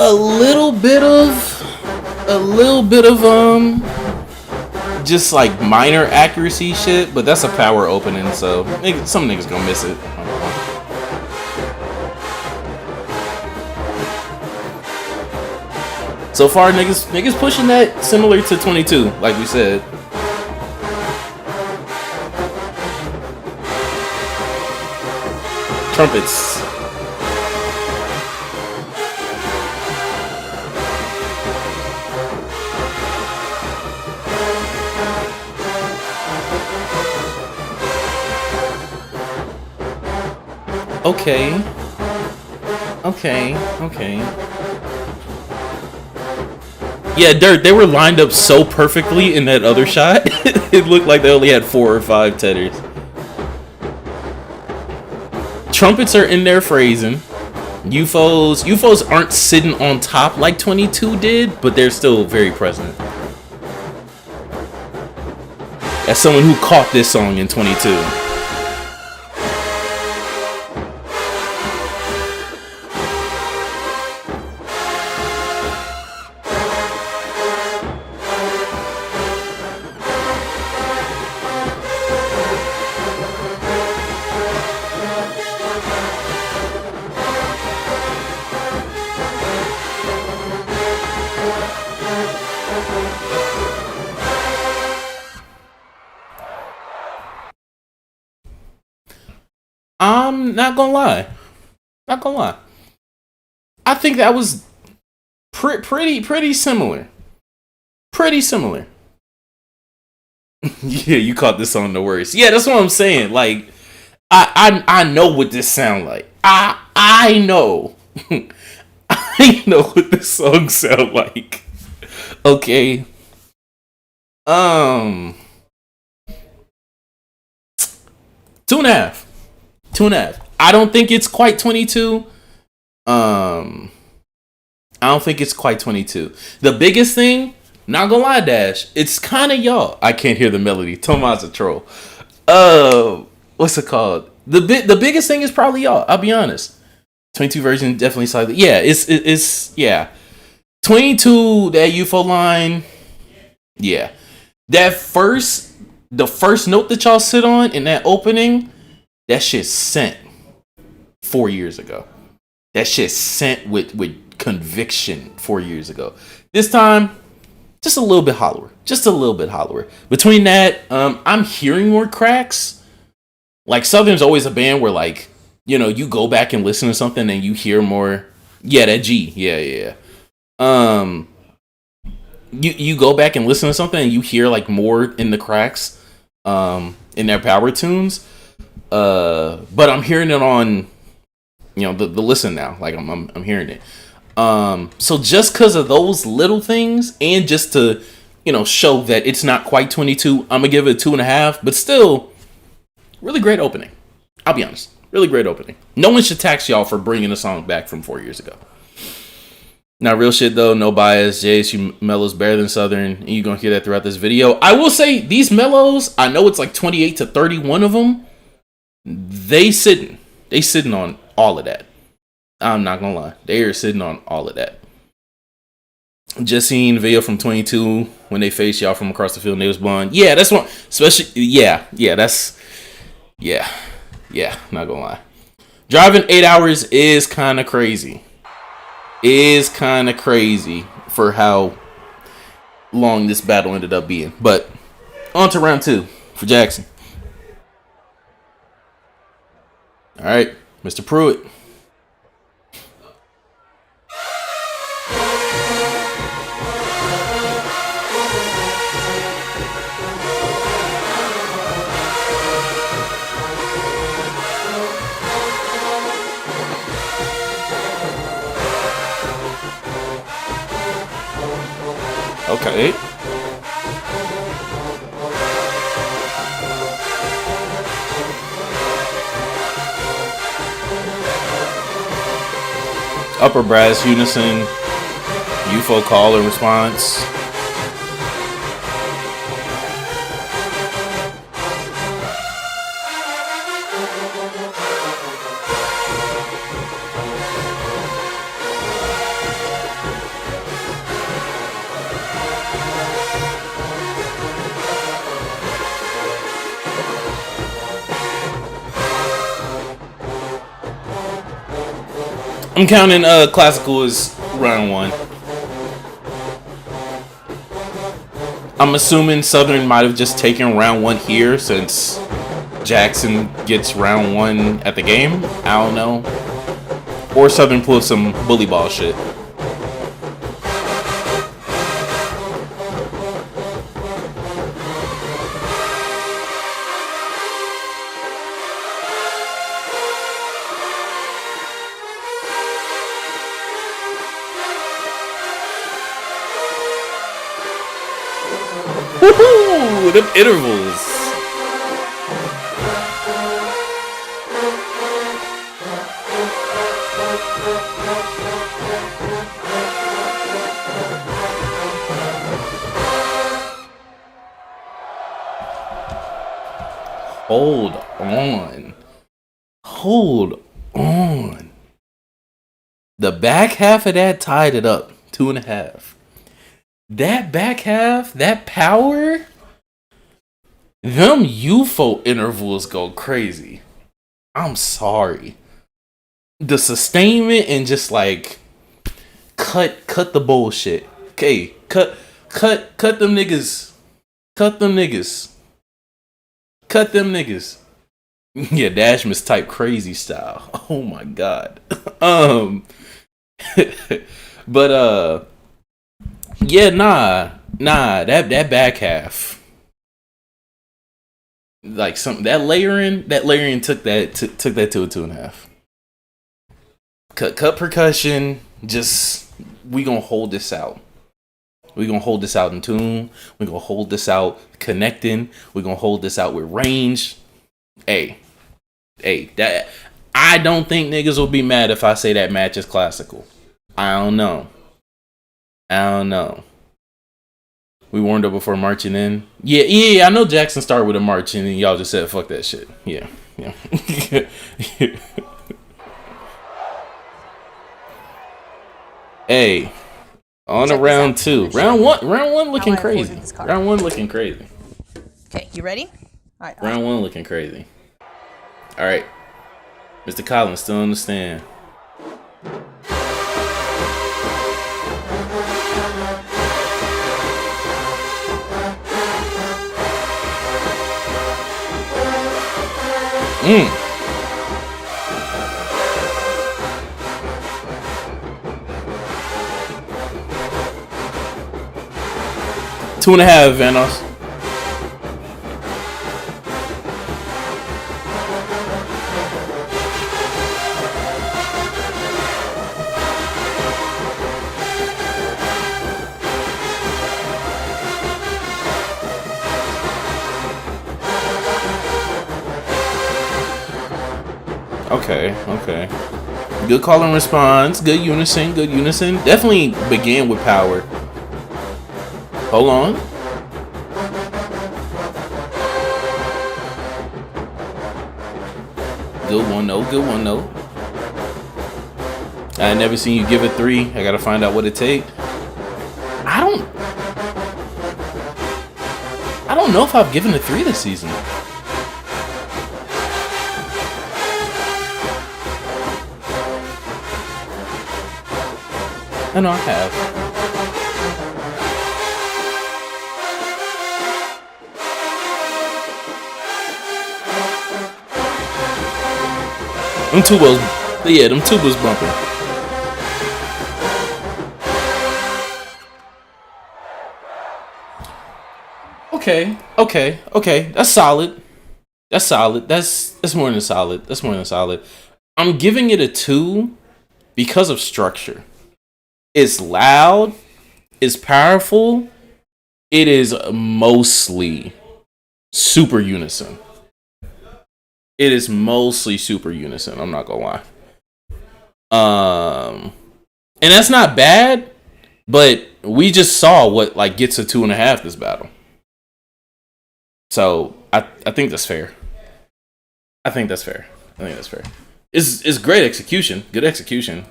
A little bit of just like minor accuracy shit, but that's a power opening, so some niggas gonna miss it. So far, niggas pushing that similar to 22, like we said. Trumpets. Okay. Yeah, Dirt, they were lined up so perfectly in that other shot. It looked like they only had 4 or 5 tethers. Trumpets are in there phrasing. UFOs aren't sitting on top like 22 did, but they're still very present. As someone who caught this song in 22. I'm not gonna lie. I think that was pretty similar. Pretty similar. Yeah, you caught this on the worst. Yeah, that's what I'm saying. Like, I know what this sound like. I know. I know what this song sound like. Okay. 2.5. 2.5. I don't think it's quite 22. I don't think it's quite 22. The biggest thing, not gonna lie, Dash, it's kind of y'all. I can't hear the melody. Tomas a troll. What's it called? The biggest thing is probably y'all. I'll be honest. 22 version definitely slightly. Yeah, it's yeah. 22, that UFO line. Yeah, the first note that y'all sit on in that opening, that shit sent 4 years ago. That shit sent with conviction 4 years ago. This time, just a little bit hollower. Between that, I'm hearing more cracks. Like, Southern's always a band where, like, you know, you go back and listen to something and you hear more. Yeah, that G. Yeah. You go back and listen to something and you hear, like, more in the cracks, in their power tunes. But I'm hearing it on, you know, the listen now. Like, I'm hearing it. So just because of those little things, and just to, you know, show that it's not quite 22, I'm gonna give it a 2.5. But still, really great opening. I'll be honest, really great opening. No one should tax y'all for bringing a song back from 4 years ago. Now, real shit though, no bias. JSU mellows better than Southern, and you're gonna hear that throughout this video. I will say these mellows, I know it's like 28 to 31 of them. They sitting on all of that. I'm not gonna lie, they are sitting on all of that. Just seen video from 22 when they faced y'all from across the field and they was blonde. Yeah, that's one. Especially, yeah, not gonna lie. Driving 8 hours is kind of crazy. For how long this battle ended up being. But on to round 2 for Jackson. All right, Mr. Pruitt. Okay. Upper brass unison, UFO call and response. I'm counting classical as round 1. I'm assuming Southern might have just taken round 1 here since Jackson gets round 1 at the game. I don't know. Or Southern pulled some bully ball shit. Woohoo! Them intervals. Hold on. Hold on. The back half of that tied it up. 2.5. That back half, that power, them UFO intervals go crazy. I'm sorry. The sustainment and just like cut the bullshit. Okay, cut them niggas. Cut them niggas. Cut them niggas. Yeah, Dashmas type crazy style. Oh my god. But yeah, nah, that back half, like something that layering took that to a 2.5. Cut percussion, just we gonna hold this out. We gonna hold this out in tune. We gonna hold this out connecting. We gonna hold this out with range. Hey, that I don't think niggas will be mad if I say that match is classical. I don't know. We warmed up before marching in. Yeah. I know Jackson started with a march and then y'all just said fuck that shit. Yeah. Hey, on to round 2. Round one looking crazy. Round 1 looking crazy. Okay, you ready? All right. Round 1 looking crazy. All right, Mr. Collins still on the stand. Mm. Two and a half, Vanos. Okay. Good call and response. Good unison. Definitely began with power. Hold on. Good one though. I never seen you give it 3. I gotta find out what it take. I don't know if I've given a 3 this season. I know I have. Them tubas bumping. Okay. That's solid. That's more than solid. I'm giving it a 2 because of structure. It's loud. It's powerful. It is mostly super unison. I'm not gonna lie. And that's not bad, but we just saw what like gets a 2.5 this battle. So I think that's fair. I think that's fair. It's great execution, good execution,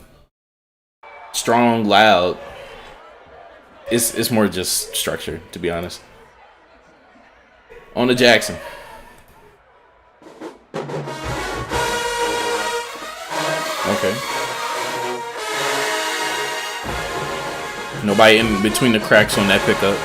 strong, loud. It's more just structure, to be honest. On to Jackson. Okay. Nobody in between the cracks on that pickup.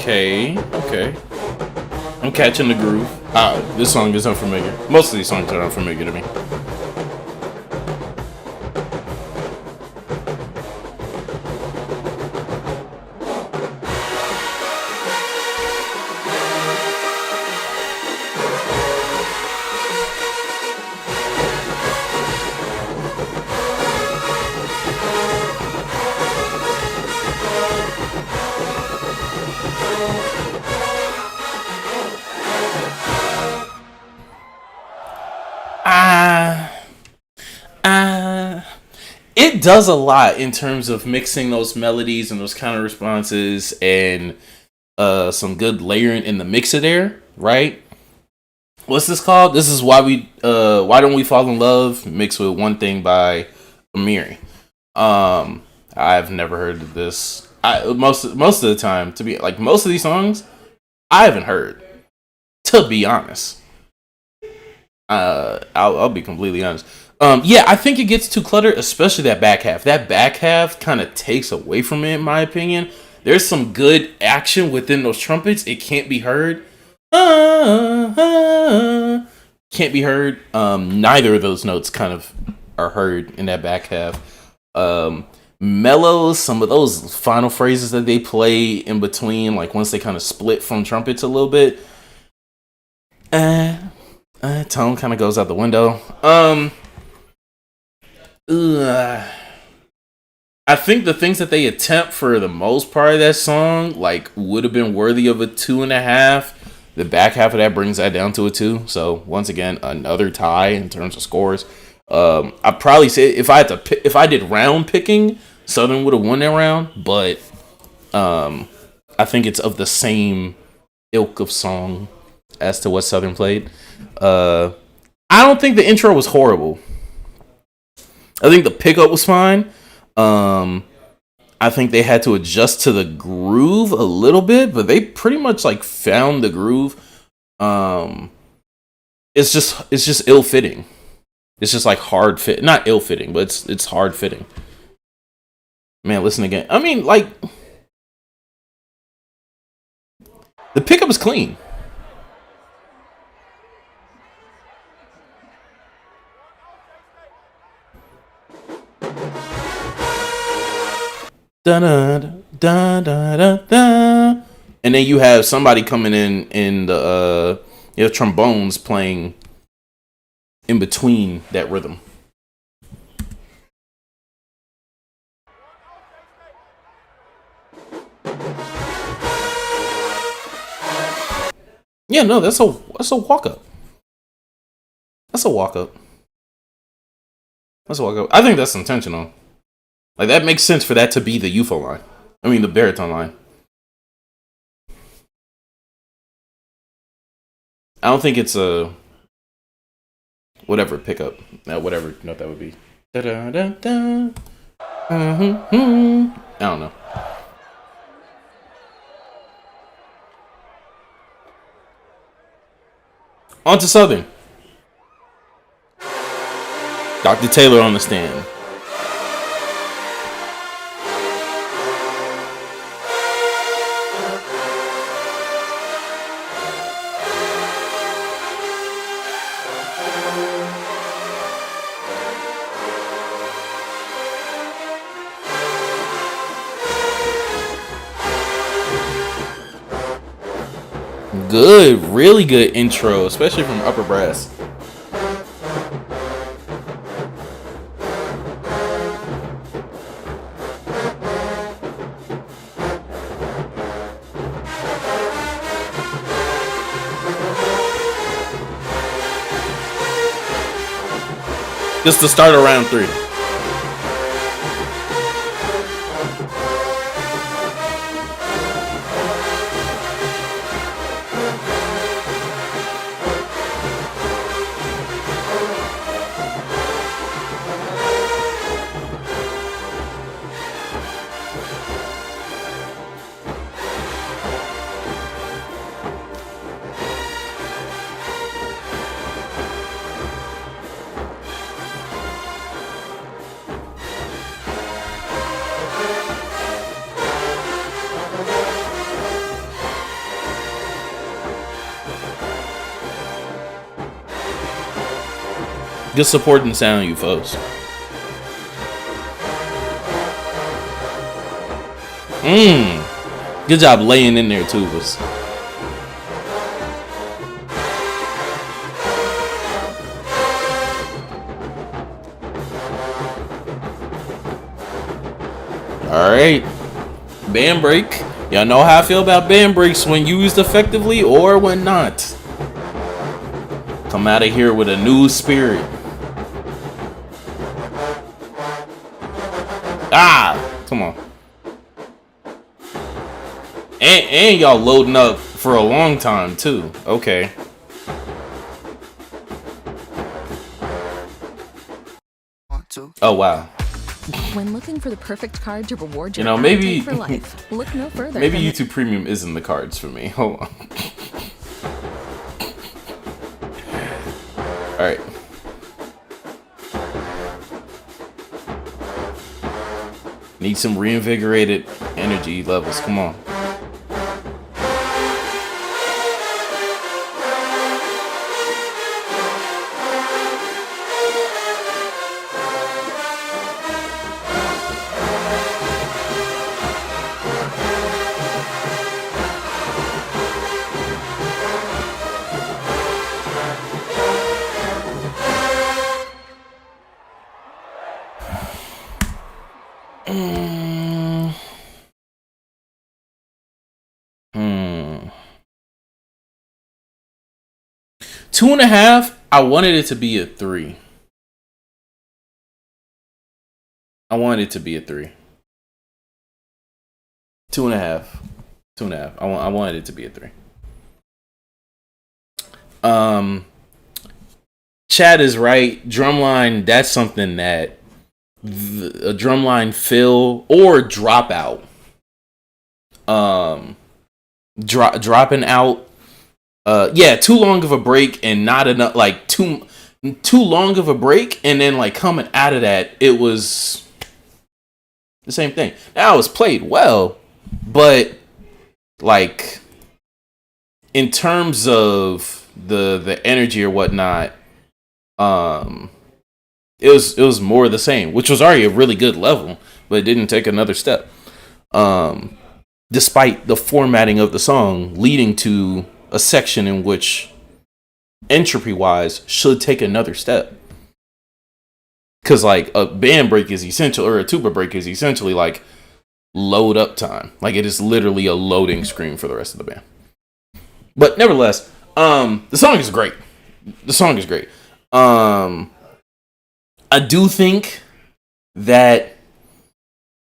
Okay. I'm catching the groove. This song is unfamiliar. Most of these songs are unfamiliar to me. It does a lot in terms of mixing those melodies and those counter responses and some good layering in the mix of there, right? What's this called? This is why don't we fall in love mixed with One Thing by Amiri. I've never heard of this. Most of the time, to be like most of these songs, I haven't heard. To be honest, I'll be completely honest. Yeah, I think it gets too cluttered, especially that back half. That back half kind of takes away from it, in my opinion. There's some good action within those trumpets. It can't be heard. Can't be heard. Neither of those notes kind of are heard in that back half. Mellows, some of those final phrases that they play in between, like once they kind of split from trumpets a little bit. Tone kind of goes out the window. I think the things that they attempt for the most part of that song, like, would have been worthy of a 2.5. The back half of that brings that down to a 2. So once again, another tie in terms of scores. I'd probably say if I did round picking, Southern would have won that round, but I think it's of the same ilk of song as to what Southern played. I don't think the intro was horrible. I think the pickup was fine. I think they had to adjust to the groove a little bit, but they pretty much like found the groove. It's just ill fitting. It's just like hard fit, not ill fitting, but it's hard fitting. Man, listen again. I mean, like the pickup is clean. Da da da da da da. And then you have somebody coming in the trombones playing in between that rhythm. Yeah, no, that's a walk up. That's a walk up. I think that's intentional. Like, that makes sense for that to be the UFO line. I mean, the baritone line. I don't think it's a whatever pickup. Whatever note that would be. Da da da da. I don't know. On to Southern. Dr. Taylor on the stand. good, really good intro, especially from upper brass. Just to start around 3. Good supporting sound, you folks. Good job laying in there, tubas. Alright. Band break. Y'all know how I feel about band breaks when used effectively or when not. Come out of here with a new spirit. Come on. And y'all loading up for a long time too. Okay. Oh wow. When looking for the perfect card to reward your maybe for life, look no further. Maybe YouTube Premium isn't the cards for me. Hold on. All right. Need some reinvigorated energy levels. Come on. Two and a half, I wanted it to be a 3. I wanted it to be a 3. 2.5. 2.5. I wanted it to be a 3. Chad is right. Drumline, that's something that a drumline fill or dropout. Dropping out. Too long of a break and not enough, like too long of a break, and then like coming out of that, it was the same thing. Now it was played well, but like in terms of the energy or whatnot, it was more of the same, which was already a really good level, but it didn't take another step. Despite the formatting of the song leading to a section in which entropy-wise should take another step. Because like a band break is essential, or a tuba break is essentially like load up time. Like it is literally a loading screen for the rest of the band. But nevertheless, the song is great. The song is great. I do think that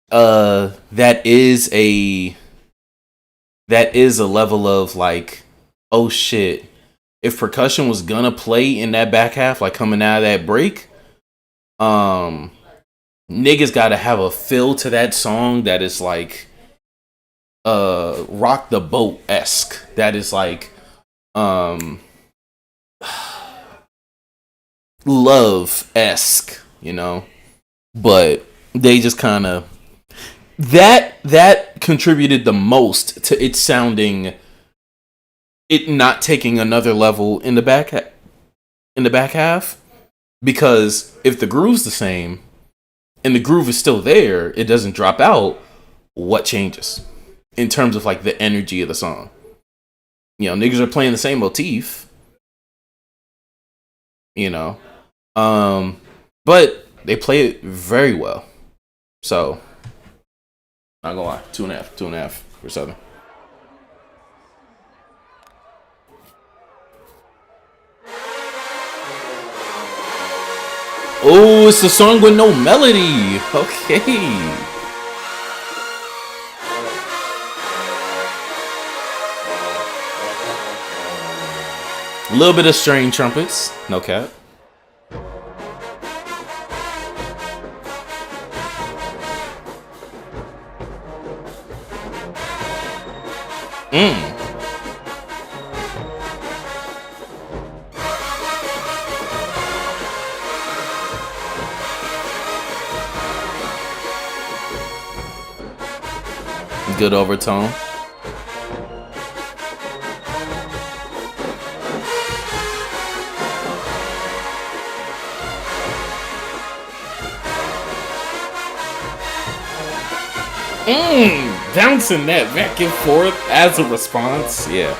that is a level of like, oh shit, if percussion was gonna play in that back half, like coming out of that break, niggas gotta have a feel to that song that is like Rock the Boat-esque. That is like Love-esque, you know? But they just kind of that contributed the most to it sounding, it not taking another level in the back half, because if the groove's the same and the groove is still there, it doesn't drop out. What changes in terms of like the energy of the song? You know, niggas are playing the same motif. You know, but they play it very well. So, not gonna lie, 2.5 for Southern. Oh, it's a song with no melody. Okay. A little bit of string trumpets, no cap. Good overtone. Bouncing that back and forth as a response. Yeah.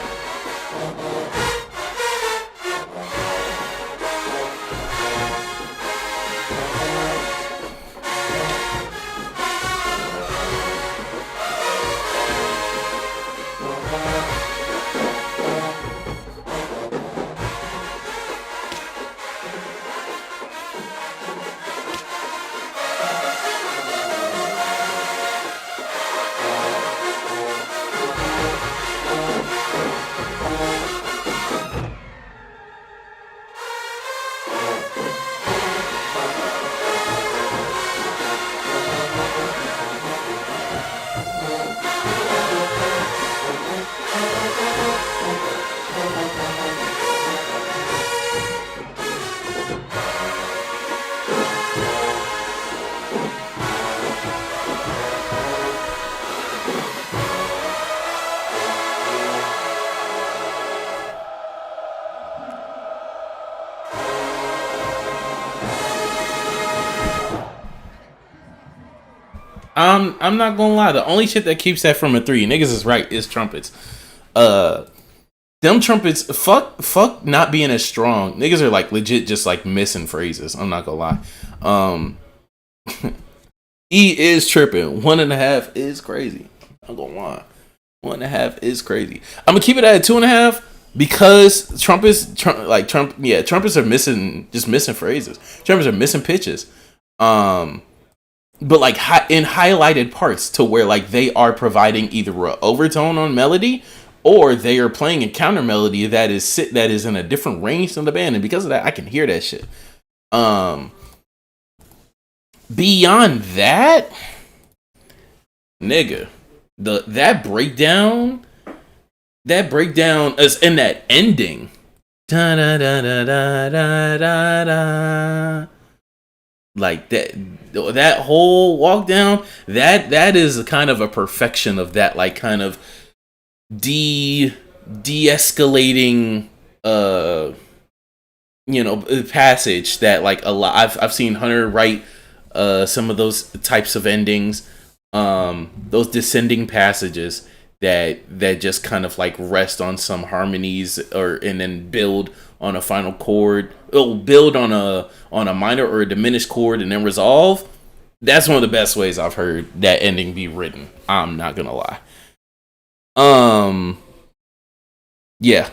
I'm not gonna lie. The only shit that keeps that from a 3, niggas is right, is trumpets. Them trumpets, fuck not being as strong. Niggas are like legit just like missing phrases. I'm not gonna lie. E is tripping. 1.5 is crazy. I'm gonna lie. 1.5 is crazy. I'm gonna keep it at 2.5 because trumpets are missing phrases. Trumpets are missing pitches. But like in highlighted parts to where like they are providing either an overtone on melody or they are playing a counter melody that is in a different range than the band, and because of that I can hear that shit. Beyond that, nigga, that breakdown is in that ending. Da, da, da, da, da, da, da. Like that whole walk down, that is kind of a perfection of that, like kind of de-escalating passage that like a lot I've seen Hunter write some of those types of endings, those descending passages that just kind of like rest on some harmonies and then build on a final chord. It'll build on a minor or a diminished chord and then resolve. That's one of the best ways I've heard that ending be written. I'm not gonna lie. Yeah.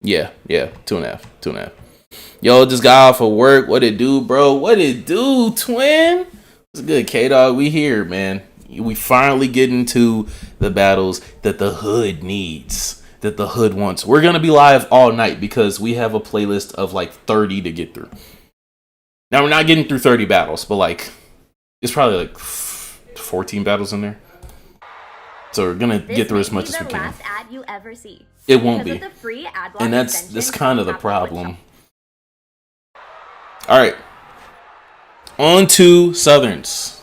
2.5. Yo, just got off of work. What it do, bro? What it do, twin? What's good, K-Dog? We here, man. We finally get into the battles that the hood needs, that the hood wants. We're going to be live all night because we have a playlist of like 30 to get through. Now, we're not getting through 30 battles, but like, it's probably like 14 battles in there. So we're going to get through as much as we can. Last ad you ever see. It won't be. And that's kind of the problem. All right. On to Southerns.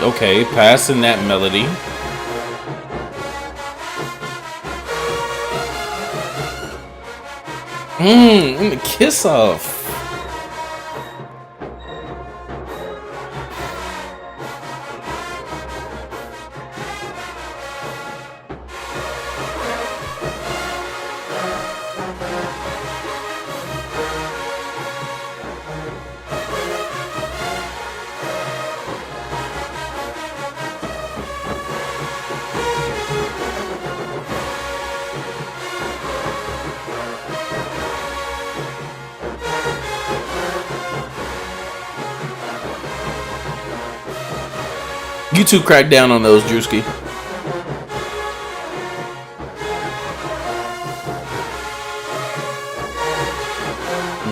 Okay, passing that melody. And the kiss off. You two crack down on those, Drewski.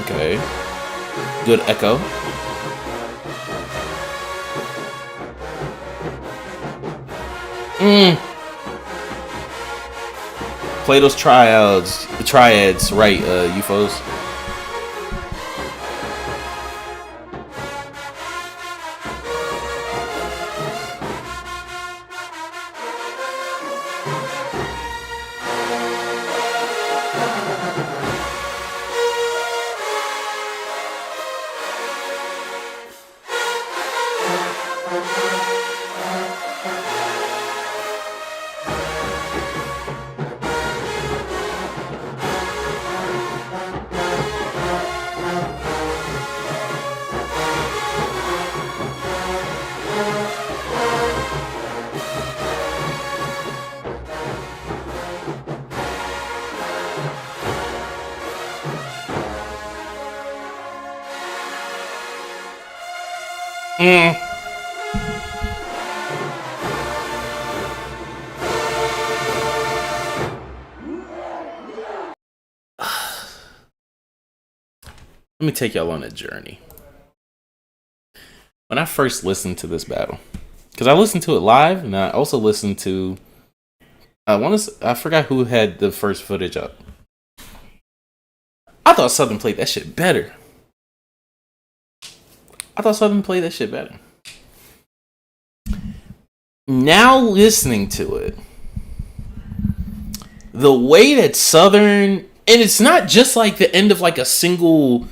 Okay. Good echo. Play those triads right, UFOs. Let me take y'all on a journey. When I first listened to this battle, because I listened to it live, and I also listened to, I forgot who had the first footage up. I thought Southern played that shit better. Now listening to it, the way that Southern, and it's not just like the end of like a single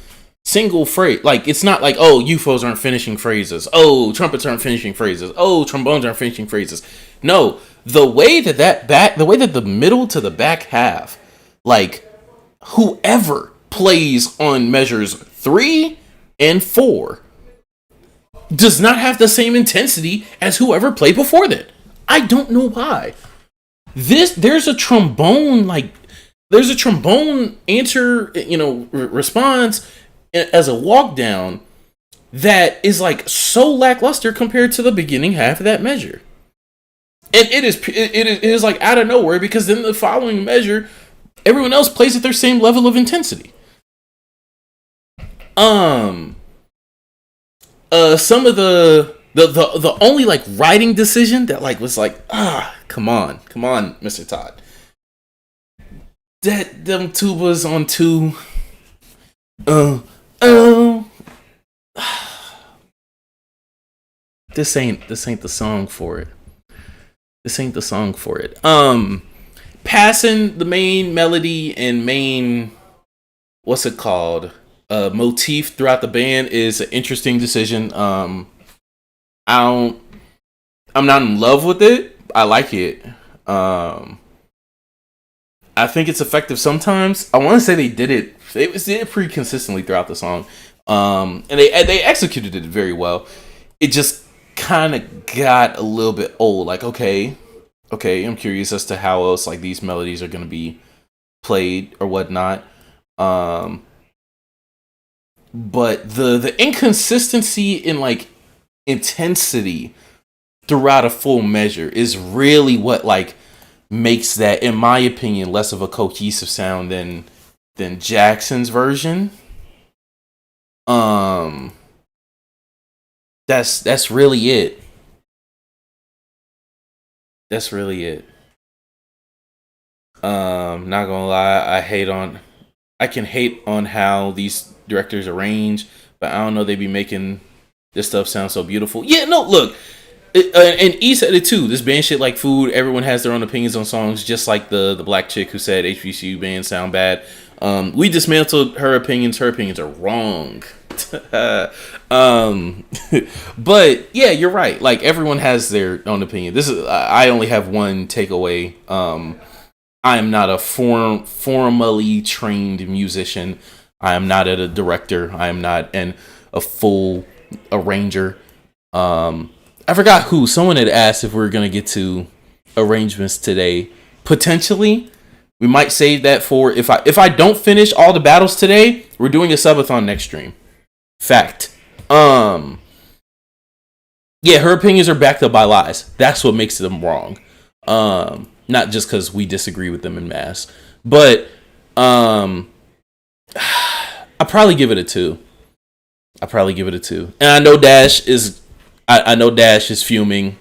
phrase. Like, it's not like, oh, UFOs aren't finishing phrases. Oh, trumpets aren't finishing phrases. Oh, trombones aren't finishing phrases. No, the way that the middle to the back half, like, whoever plays on measures 3 and 4 does not have the same intensity as whoever played before that. I don't know why. There's a trombone answer, response as a walk down that is like so lackluster compared to the beginning half of that measure. And it is like out of nowhere, because then the following measure, everyone else plays at their same level of intensity. Some of the only like writing decision that like was like, come on, Mr. Todd. That them tubas on 2. This ain't the song for it. Passing the main melody and main, what's it called, motif throughout the band is an interesting decision. I'm not in love with it. I like it. I think it's effective sometimes. I want to say they did it pretty consistently throughout the song. And they executed it very well. It just kind of got a little bit old. Like, okay, I'm curious as to how else like these melodies are going to be played or whatnot. But the inconsistency in like intensity throughout a full measure is really what like makes that, in my opinion, less of a cohesive sound than Jackson's version. That's really it. Not gonna lie, I can hate on how these directors arrange, but I don't know, they be making this stuff sound so beautiful. Yeah, no, look, And E said it too. This band shit like food. Everyone has their own opinions on songs, just like the black chick who said HBCU bands sound bad. We dismantled her opinions. Her opinions are wrong. But yeah, you're right. Like everyone has their own opinion. I only have one takeaway. I am not a formally trained musician. I am not a director. I am not a full arranger. I forgot who. Someone had asked if we were gonna get to arrangements today. Potentially, we might save that for if I don't finish all the battles today. We're doing a subathon next stream. Fact. Yeah, her opinions are backed up by lies. That's what makes them wrong. Not just because we disagree with them in mass, but I probably give it a 2. And I know Dash is fuming.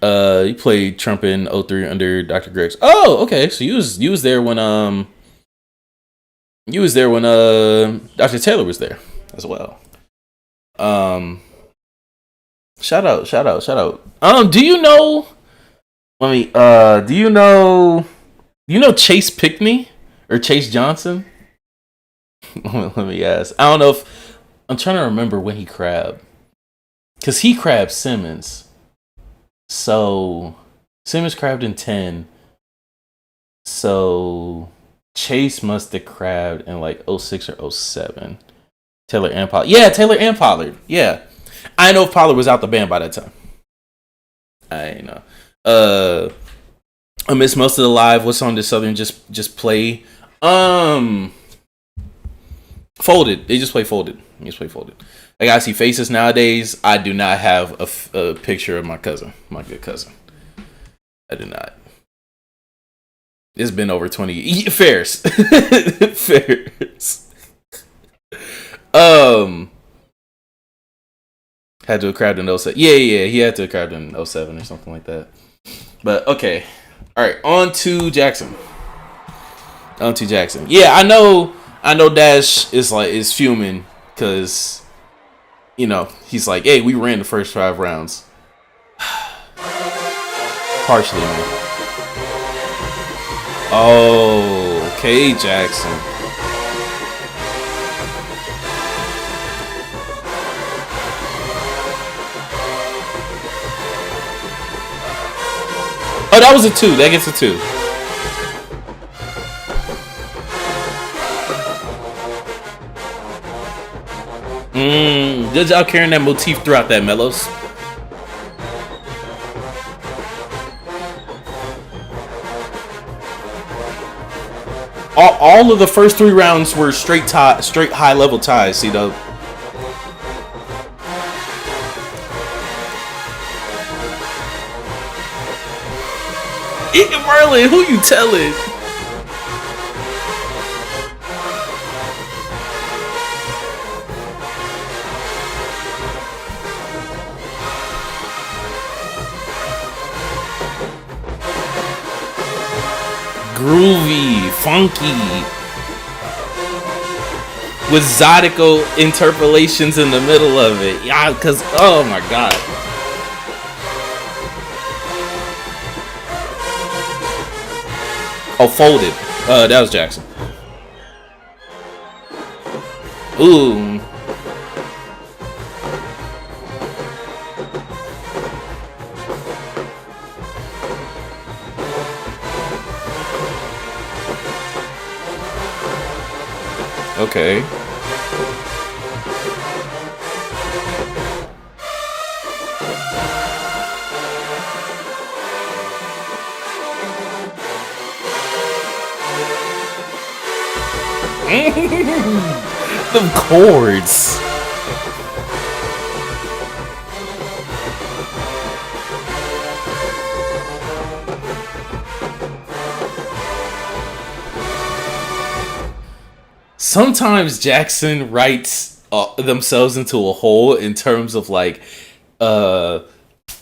He played trumpet in 03 under Dr. Greg's. Oh, okay. So you was there when Dr. Taylor was there as well. Shout out. Do you know Chase Pickney or Chase Johnson? Let me ask. I don't know if I'm trying to remember when he crabbed. Cause he crabbed Simmons. So Simmons crabbed in 10. So Chase must have crabbed in like 06 or 07. Taylor and Pollard. Yeah, Taylor and Pollard. Yeah. I know if Pollard was out the band by that time. I know. I missed most of the live. What song did Southern just play? Folded. They just play Folded. Like I see faces nowadays. I do not have a picture of my good cousin. I do not. It's been over 20 fairs. Fairs. Had to have crabbed in 07. Yeah, he had to have crabbed in 07 or something like that. But okay. All right, on to Jackson. Yeah, I know Dash is fuming because he's like, hey, we ran the first 5 rounds. Partially, man. Oh, okay, Jackson. Oh, that was a 2. That gets a 2. Good job carrying that motif throughout that, Mellows. All of the first 3 rounds were straight high level ties, C-Dub. Merlin, who you telling? Groovy, funky, with Zydeco interpolations in the middle of it. Yeah, because, oh my god. Oh, Folded. That was Jackson. Ooh. Okay. The chords. Sometimes Jackson writes themselves into a hole in terms of like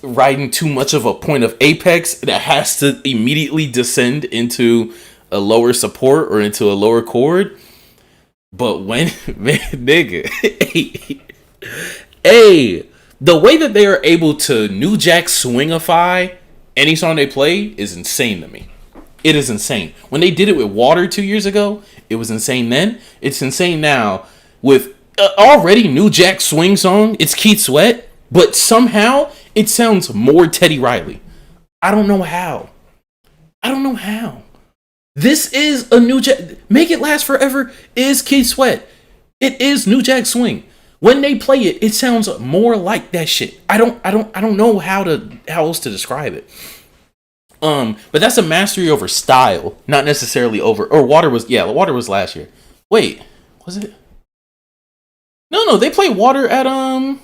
writing too much of a point of apex that has to immediately descend into a lower support or into a lower chord. But when, man, nigga, hey, The way that they are able to New Jack swingify any song they play is insane to me. It is insane. When they did it with Water 2 years ago, it was insane then. It's insane now with already New Jack swing song. It's Keith Sweat, but somehow it sounds more Teddy Riley. I don't know how. This is a New Jack. Make It Last Forever is Keith Sweat. It is New Jack Swing. When they play it, it sounds more like that shit. I don't know how else to describe it. But that's a mastery over style, not necessarily over. Or Water was last year. Wait, was it? No, they played Water at I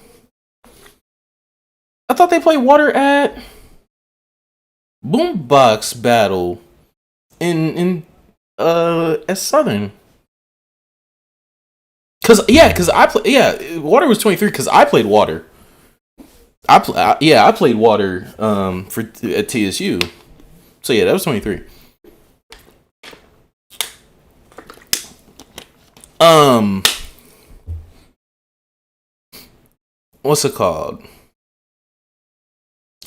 thought they played Water at BoomBox Battle at Southern. Cause I play Water was 23 because I played Water. I played Water at TSU. So yeah, that was 23. What's it called?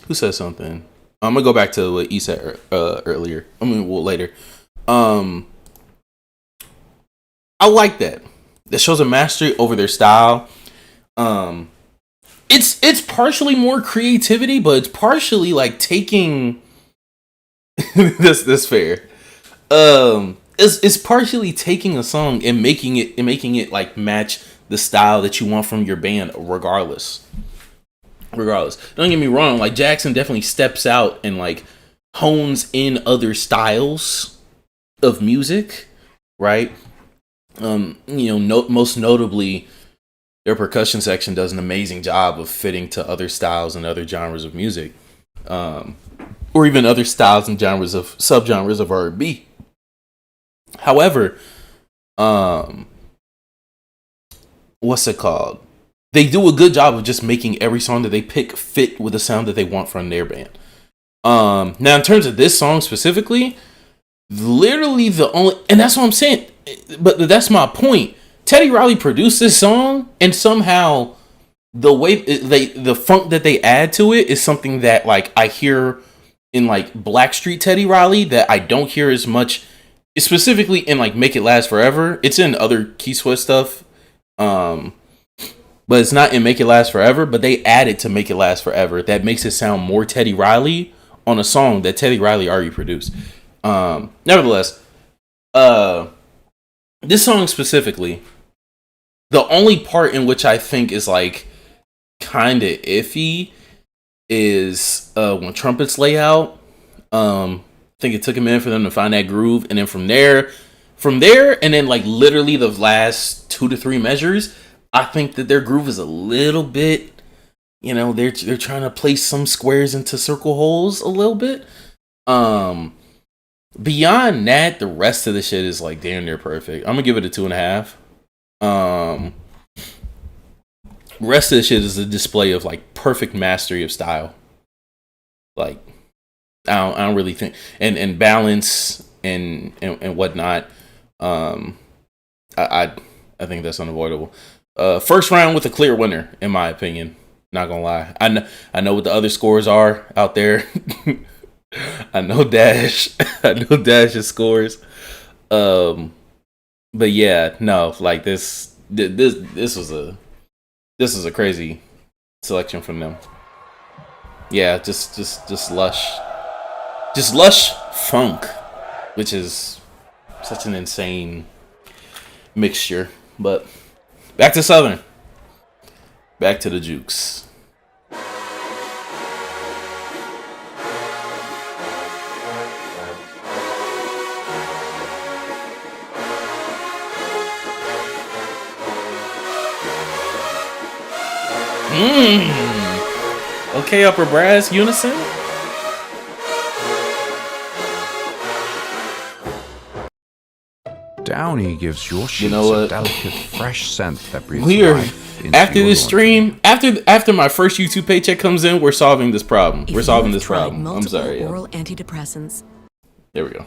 Who said something? I'm gonna go back to what E said earlier. Later. I like that. That shows a mastery over their style. It's partially more creativity, but it's partially like taking this fair. It's partially taking a song and making it like match the style that you want from your band, regardless. Don't get me wrong, like Jackson definitely steps out and like hones in other styles of music, right? Most notably, their percussion section does an amazing job of fitting to other styles and other genres of music, or even other styles and genres of subgenres of R&B. However, what's it called? They do a good job of just making every song that they pick fit with the sound that they want from their band. Now, in terms of this song specifically, literally the only, and that's what I'm saying. But that's my point. Teddy Riley produced this song, and somehow the way the funk that they add to it is something that like I hear in like Blackstreet Teddy Riley that I don't hear as much, specifically in like Make It Last Forever. It's in other Keith Sweat stuff, but it's not in Make It Last Forever. But they added to Make It Last Forever that makes it sound more Teddy Riley on a song that Teddy Riley already produced. Nevertheless, this song specifically, the only part in which I think is like kind of iffy is when trumpets lay out. I think it took a minute for them to find that groove, and then from there, and then like literally the last 2 to 3 measures, I think that their groove is a little bit, they're trying to place some squares into circle holes a little bit. Beyond that, the rest of the shit is like damn near perfect. I'm gonna give it a 2.5. Rest of the shit is a display of like perfect mastery of style. Like I don't really think and balance and whatnot. I think that's unavoidable. First round with a clear winner, in my opinion. Not gonna lie. I know what the other scores are out there. I know Dash's scores. But yeah, no, like this was a crazy selection from them. Yeah, just lush funk, which is such an insane mixture. But back to Southern. Back to the Jukes. Okay, upper brass unison. Downy gives your sheets what? a delicate, fresh scent that breathes We're life into after your this laundry. stream, after my first YouTube paycheck comes in, we're solving this problem. If We're you solving have this tried problem. I'm multiple sorry. Oral antidepressants. There we go.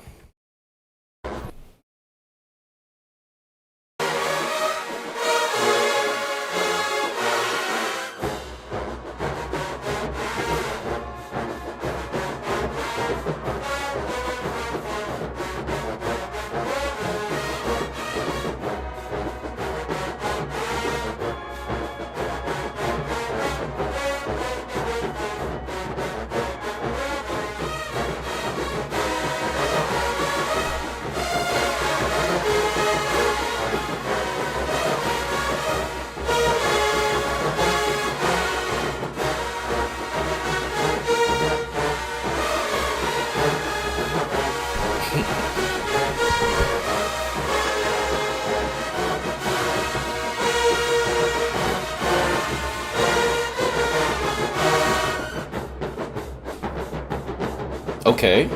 Okay.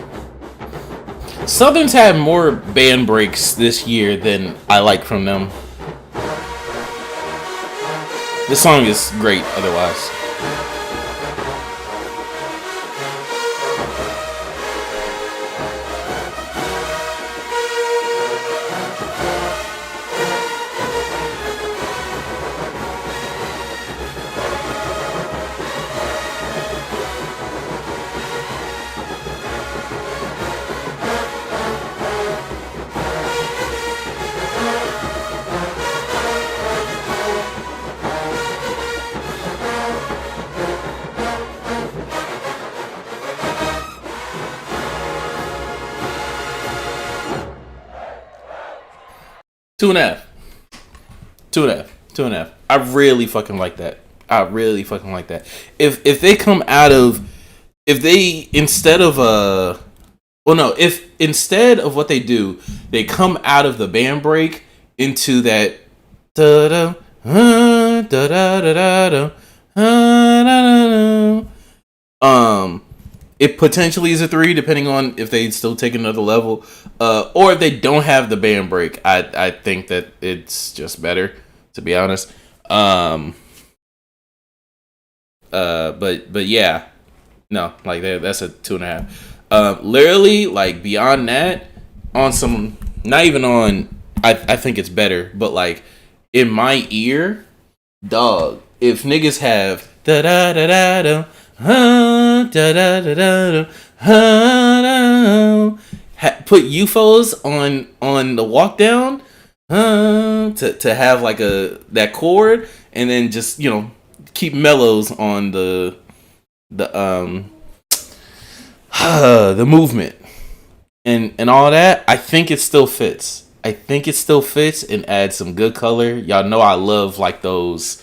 Southern's had more band breaks this year than I like from them. This song is great otherwise. Two and a half. I really fucking like that. If they come out of, if instead of what they do, they come out of the band break into that da da da da da da da. It potentially is a 3, depending on if they still take another level, or if they don't have the band break. I think that it's just better, to be honest. But yeah, no, like that's a 2.5. Literally, like beyond that, on some, not even on. I think it's better, but like in my ear, dog. If niggas have da da da da da. Da, da, da, da, da, put UFOs on the walk down to have like that chord, and then just keep mellows on the movement and all that. I think it still fits. And adds some good color. Y'all know I love like those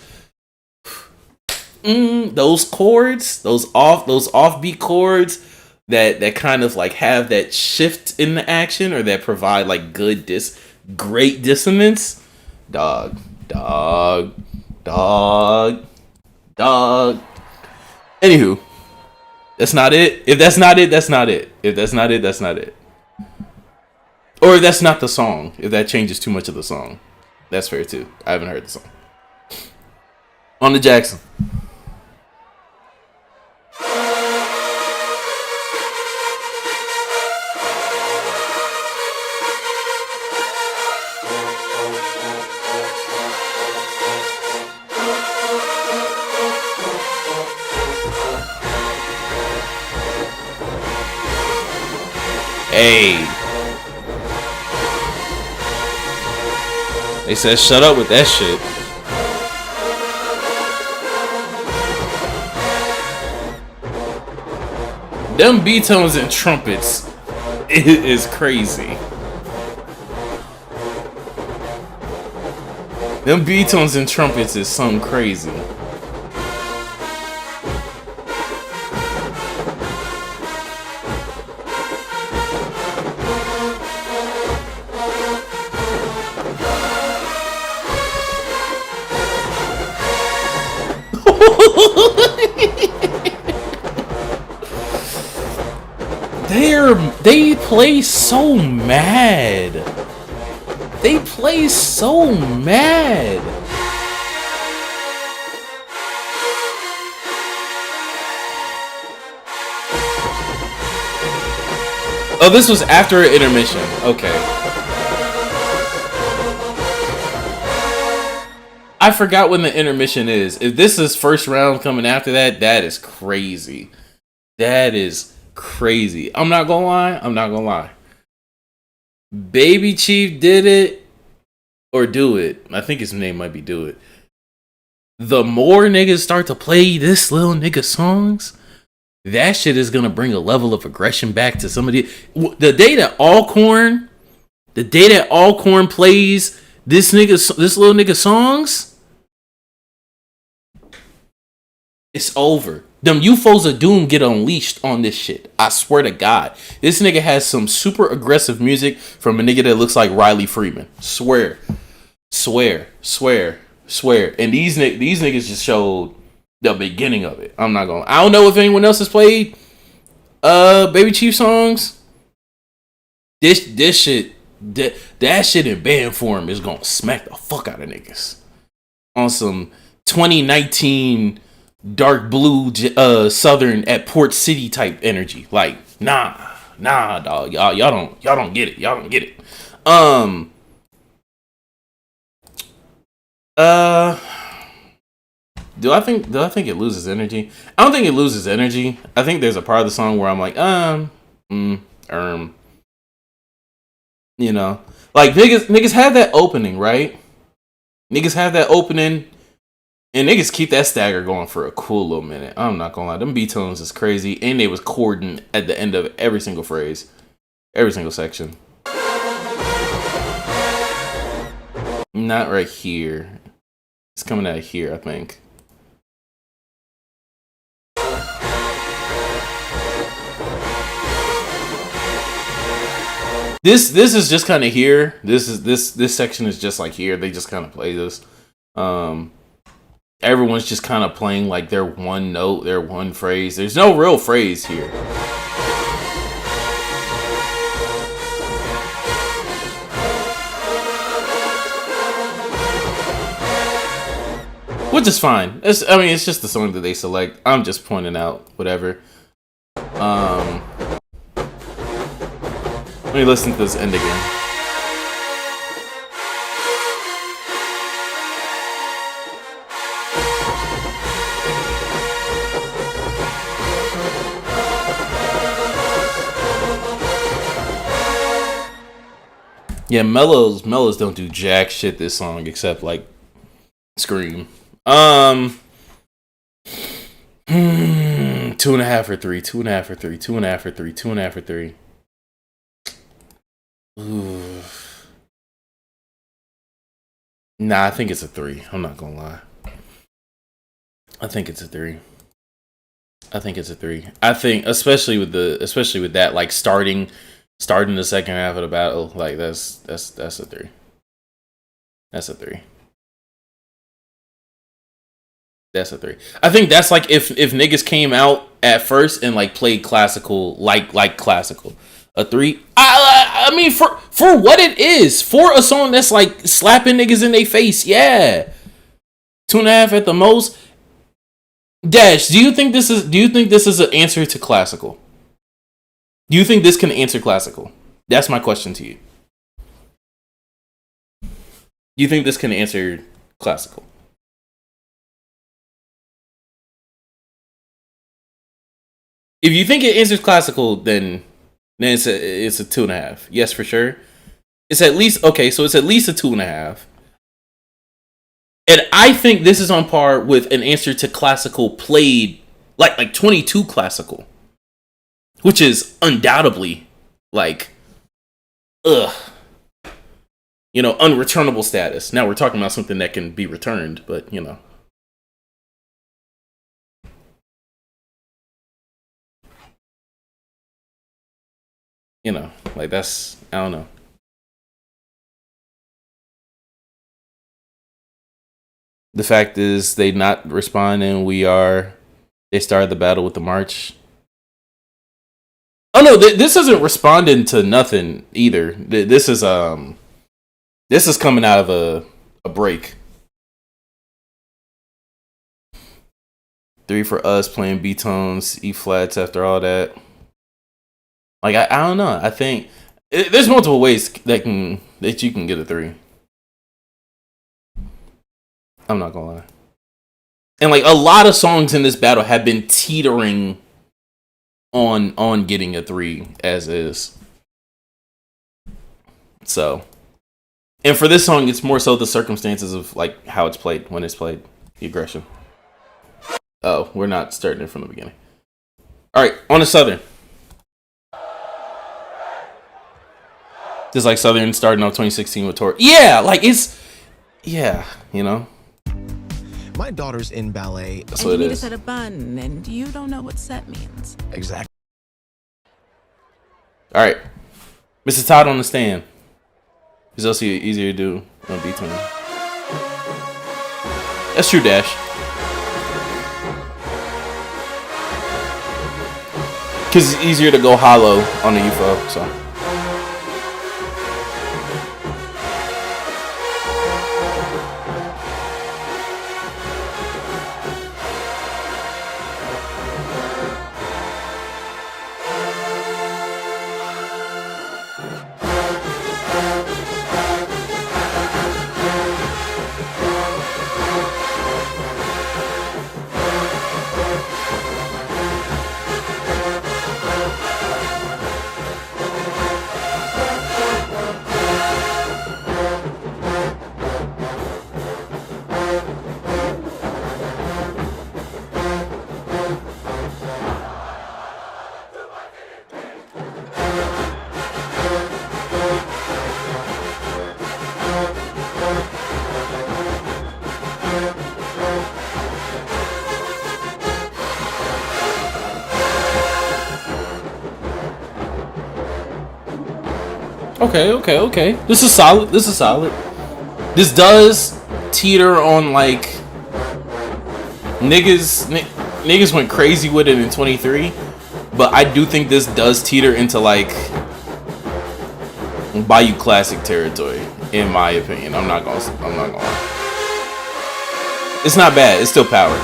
chords, those offbeat chords that kind of like have that shift in the action, or that provide like great dissonance. Dog. Anywho, that's not it. If that's not it, that's not it. If that's not it, that's not it. Or if that's not the song. If that changes too much of the song, that's fair too. I haven't heard the song. On to Jackson. Hey. They said shut up with that shit. Them B-tones and trumpets is crazy. Them B-tones and trumpets is something crazy. They play so mad. Oh, this was after an intermission. Okay. I forgot when the intermission is. If this is first round coming after that, that is crazy. I'm not gonna lie. Baby Chief did it, or Do It. I think his name might be Do It. The more niggas start to play this little nigga songs, that shit is gonna bring a level of aggression back to somebody. The day that Alcorn plays this little nigga songs, it's over. Them UFOs of Doom get unleashed on this shit. I swear to God. This nigga has some super aggressive music from a nigga that looks like Riley Freeman. Swear. And these niggas just showed the beginning of it. I don't know if anyone else has played Baby Chief songs. This shit, that shit in band form is gonna smack the fuck out of niggas on some 2019 dark blue southern at Port City type energy. Like, nah, dog. Y'all don't get it. Y'all don't get it. Do I think it loses energy? I don't think it loses energy. I think there's a part of the song where I'm like, you know, like niggas have that opening, right? Niggas have that opening, and niggas keep that stagger going for a cool little minute. I'm not gonna lie, them beat tones is crazy, and they was chording at the end of every single phrase, every single section. Not right here. It's coming out of here, I think. This is just kind of here. This section is just like here. They just kind of play this. Everyone's just kind of playing like their one note, their one phrase. There's no real phrase here. Which is fine. It's just the song that they select. I'm just pointing out whatever. Let me listen to this end again. Yeah, mellows don't do jack shit this song except like scream. 2.5 or 3, 2.5 or 3, 2.5 or 3, 2.5 or 3. Ooh. Nah, I think it's a 3. I'm not gonna lie. I think it's a 3. I think especially with that, like starting the second half of the battle, like that's a 3. That's a 3. That's a 3. I think that's like if niggas came out at first and like played classical, like classical. A 3. I mean, for what it is, for a song that's like slapping niggas in their face, yeah. 2.5 at the most. Dash, do you think this is an answer to classical? Do you think this can answer classical? That's my question to you. Do you think this can answer classical? If you think it answers classical, then it's a 2.5. Yes, for sure. It's at least okay. So it's at least a 2.5. And I think this is on par with an answer to classical played like 22 classical, which is undoubtedly like, unreturnable status. Now we're talking about something that can be returned, but like that's, I don't know. The fact is they not responding. They started the battle with the march. Oh no, this isn't responding to nothing either. This is coming out of a break. 3 for us, playing B tones, E flats after all that. Like I don't know. I think there's multiple ways that you can get a 3. I'm not gonna lie. And like a lot of songs in this battle have been teetering on getting a 3 as is. So, and for this song, it's more so the circumstances of like how it's played, when it's played, the aggression. Oh, we're not starting it from the beginning. All right, on to Southern. Just like Southern starting off 2016 with Tori. Yeah, like it's, yeah, My daughter's in ballet. That's what it is. You need to set a bun, and you don't know what set means. Exactly. All right, Mr. Todd on the stand. It's also easier to do on B-turn. That's true, Dash. Because it's easier to go hollow on the UFO, so. Okay. This is solid. This does teeter on like niggas went crazy with it in 23, but I do think this does teeter into like Bayou Classic territory, in my opinion. I'm not gonna lie. It's not bad. It's still power.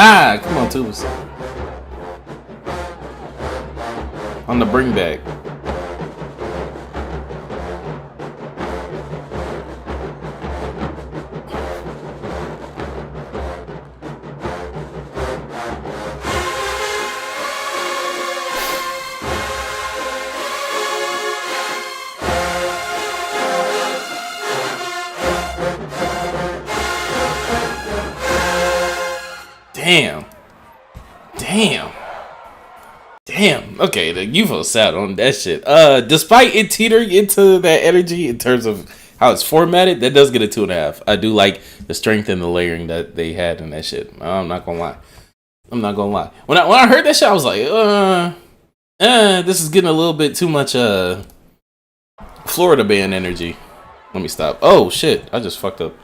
Ah, come on, Tubas. On the bring back. Damn. Okay, the UFO sat on that shit. Despite it teetering into that energy in terms of how it's formatted, that does get a 2.5. I do like the strength and the layering that they had in that shit. I'm not gonna lie. When I heard that shit, I was like, this is getting a little bit too much Florida band energy. Let me stop. Oh shit, I just fucked up.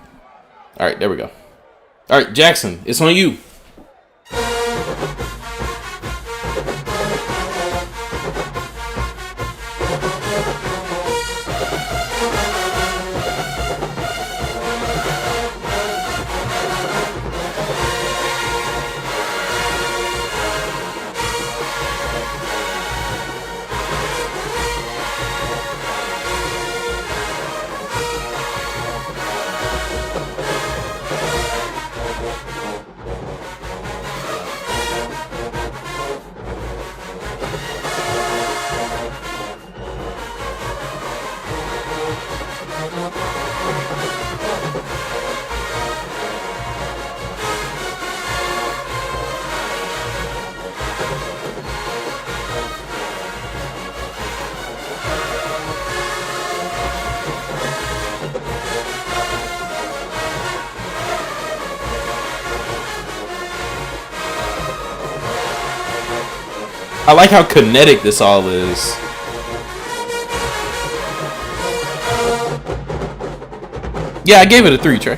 All right, there we go. All right, Jackson, it's on you. I like how kinetic this all is. Yeah, I gave it a 3, Trey.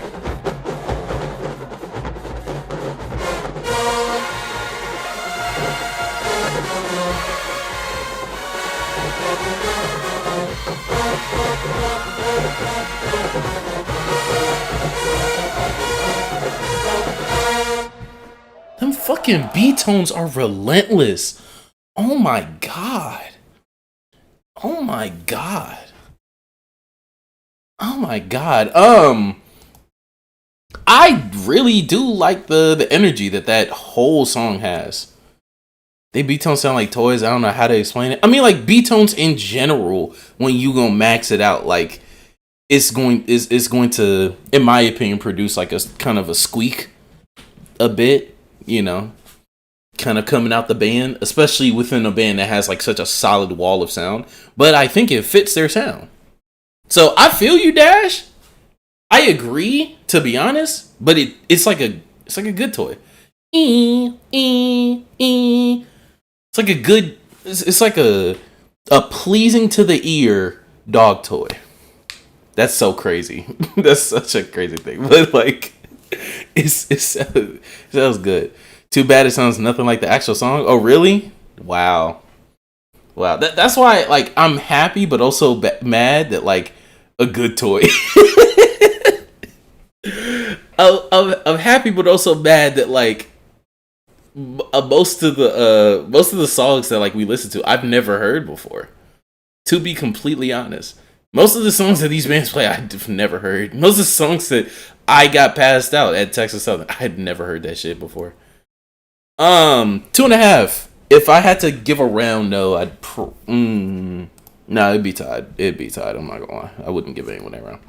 Them fucking B tones are relentless. Oh my god. Oh my god. Oh my god. I really do like the energy that whole song has. They B-tones sound like toys. I don't know how to explain it. I mean, like B-tones in general, when you gonna max it out, like it's going to, in my opinion, produce like a kind of a squeak a bit, you know, kind of coming out the band, especially within a band that has like such a solid wall of sound. But I think it fits their sound. So I feel you, Dash. I agree, to be honest, but it's like a good toy. It's like a good. It's like a pleasing to the ear dog toy. That's so crazy. That's such a crazy thing. But like, it sounds good. Too bad it sounds nothing like the actual song. Oh really? Wow. That's why like I'm happy, but also mad that like a good toy. I'm happy, but also mad that like most of the songs that like we listen to, I've never heard before. To be completely honest, most of the songs that these bands play, I've never heard. Most of the songs that I got passed out at Texas Southern, I had never heard that shit before. 2.5. If I had to give a round, no, it'd be tied. It'd be tied. I'm not gonna lie. I wouldn't give anyone that round.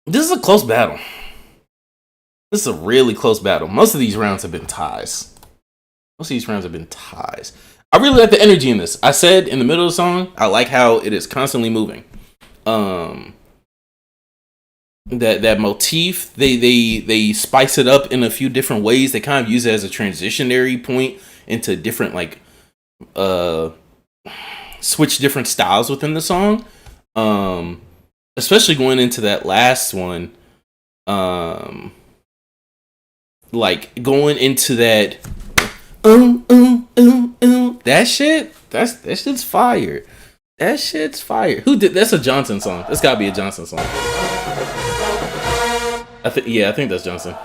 This is a close battle. This is a really close battle. Most of these rounds have been ties. I really like the energy in this. I said in the middle of the song, I like how it is constantly moving. That motif, they spice it up in a few different ways. They kind of use it as a transitionary point into different like switch different styles within the song. Especially going into that last one. Like going into that that shit's fire. That shit's fire. Who did that's a Johnson song. That's gotta be a Johnson song. I think that's Johnson. I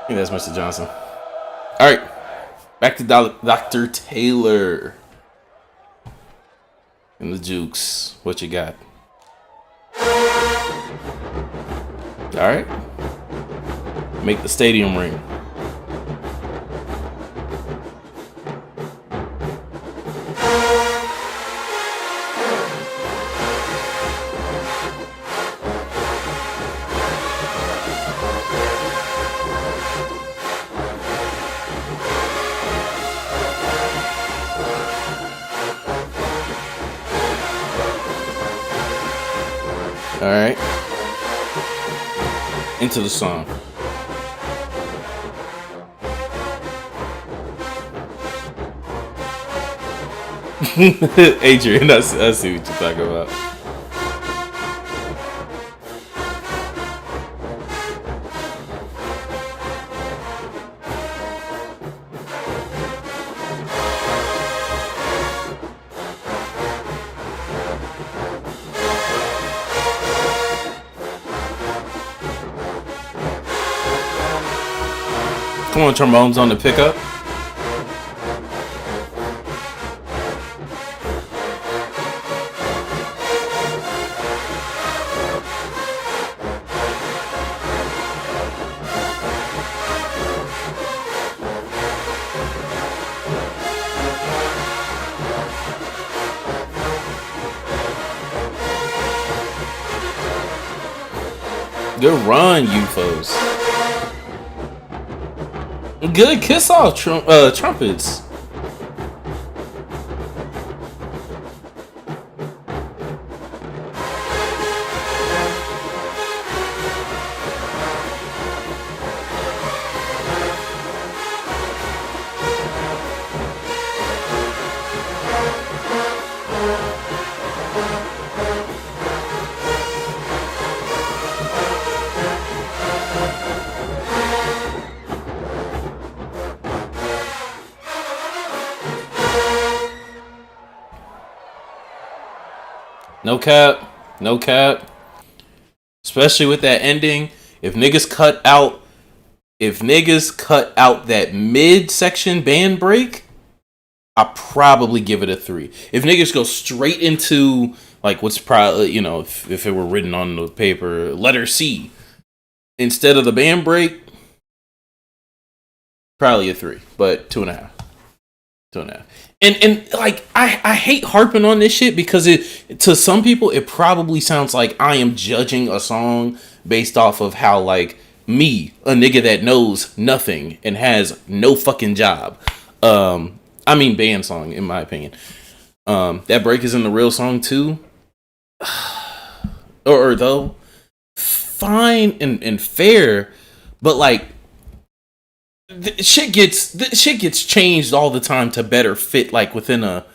think that's Mr. Johnson. Alright. Back to Dr. Taylor. And the Jukes. What you got? Alright. Make the stadium ring. Alright. Into the song. Adrian, I see what you're talking about. Come on, trombones on the pickup. Good run, UFOs. Good kiss off trumpets. No cap. Especially with that ending. If niggas cut out that mid-section band break, I'll probably give it a 3. If niggas go straight into like what's probably, if it were written on the paper, letter C, instead of the band break, probably a 3, but 2.5. 2.5. And like I hate harping on this shit because to some people it probably sounds like I am judging a song based off of how like me, a nigga that knows nothing and has no fucking job. I mean band song in my opinion. That break is in the real song too. or though fine and fair, But like, shit gets changed all the time to better fit like within a,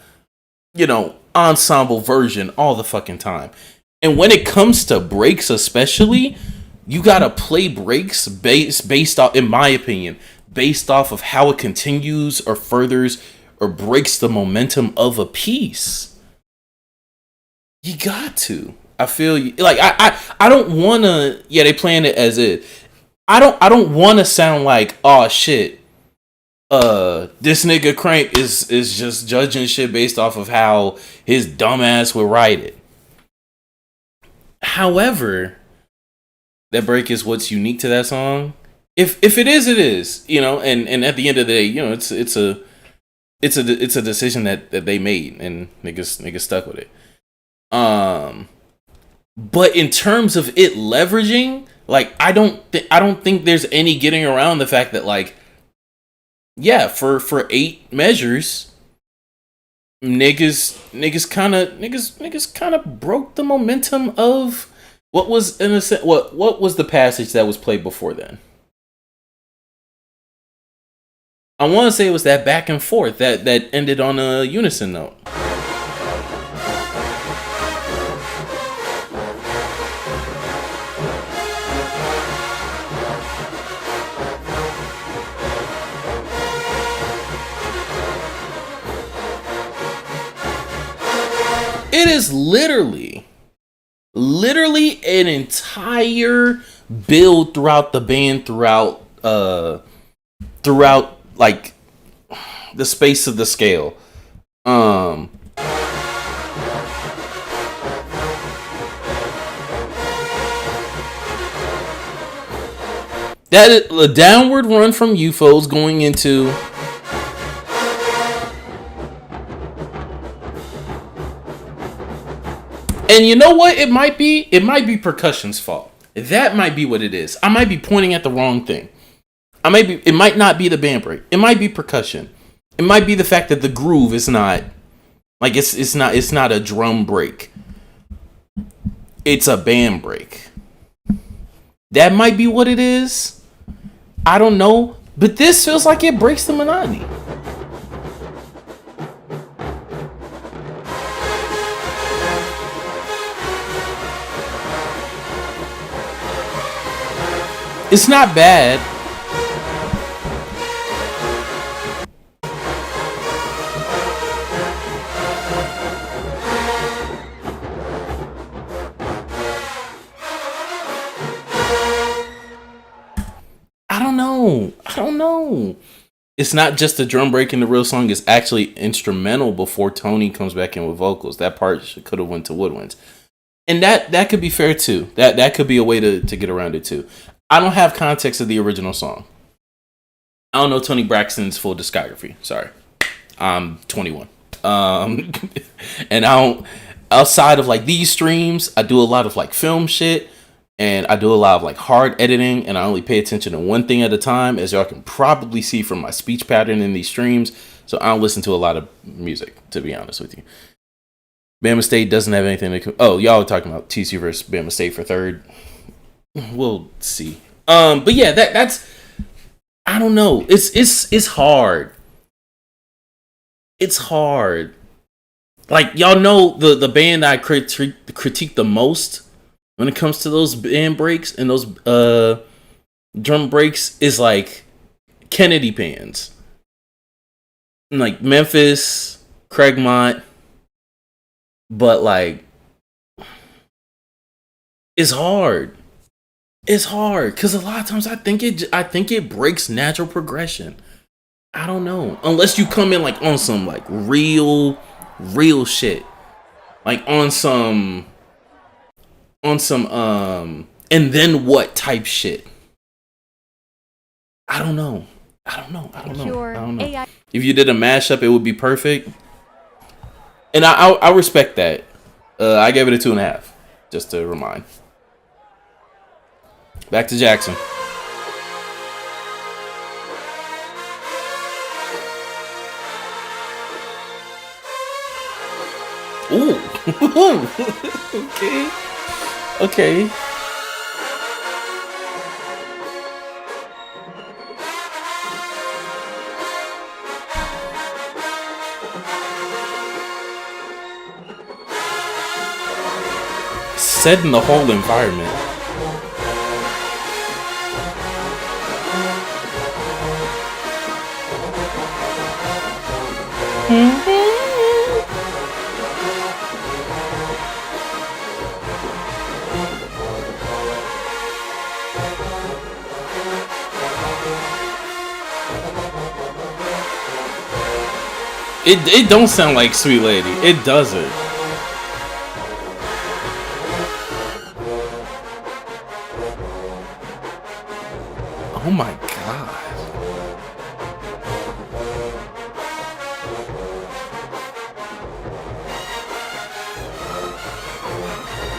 you know, ensemble version all the fucking time. And when it comes to breaks especially, you gotta play breaks based off, in my opinion, based off of how it continues or furthers or breaks the momentum of a piece. You got to. I feel you. Like I don't wanna. Yeah, they playing it as it. I don't wanna sound like, oh shit. This nigga Crank is just judging shit based off of how his dumbass would write it. However, that break is what's unique to that song. If it is, it is. You know, and at the end of the day, you know, it's a decision that they made, and niggas stuck with it. But in terms of it leveraging, like I don't think there's any getting around the fact that, like, yeah, for 8 measures, niggas kind of broke the momentum of what was in a sense, what was the passage that was played before then. I want to say it was that back and forth that ended on a unison note. It is literally an entire build throughout the band, throughout like the space of the scale. That a downward run from UFOs going into and you know what? It might be percussion's fault. That might be what it is. I might be pointing at the wrong thing. It might not be the band break. It might be percussion. It might be the fact that the groove is not like it's not a drum break. It's a band break. That might be what it is. I don't know, but this feels like it breaks the monotony. It's not bad. I don't know. It's not just the drum break in the real song. It's actually instrumental before Tony comes back in with vocals. That part could have went to woodwinds. And that could be fair too. That could be a way to get around it too. I don't have context of the original song. I don't know Tony Braxton's full discography. Sorry. I'm 21. And I don't, outside of like these streams, I do a lot of like film shit. And I do a lot of like hard editing, and I only pay attention to one thing at a time, as y'all can probably see from my speech pattern in these streams. So I don't listen to a lot of music, to be honest with you. Bama State doesn't have anything to... Oh, y'all were talking about TCU versus Bama State for third. We'll see. But yeah, that's... I don't know. It's hard. It's hard. Like, y'all know the band I critique the most when it comes to those band breaks and those drum breaks is like Kennedy Pans. And like Memphis, Craigmont, but like it's hard. It's hard because a lot of times I think it breaks natural progression. I don't know, unless you come in like on some like real shit, like on some and then what type shit. I don't know. If you did a mashup, it would be perfect. And I respect that. I gave it a 2.5, just to remind. Back to Jackson. Ooh. Okay. setting the whole environment. It don't sound like Sweet Lady. It doesn't. Oh my god.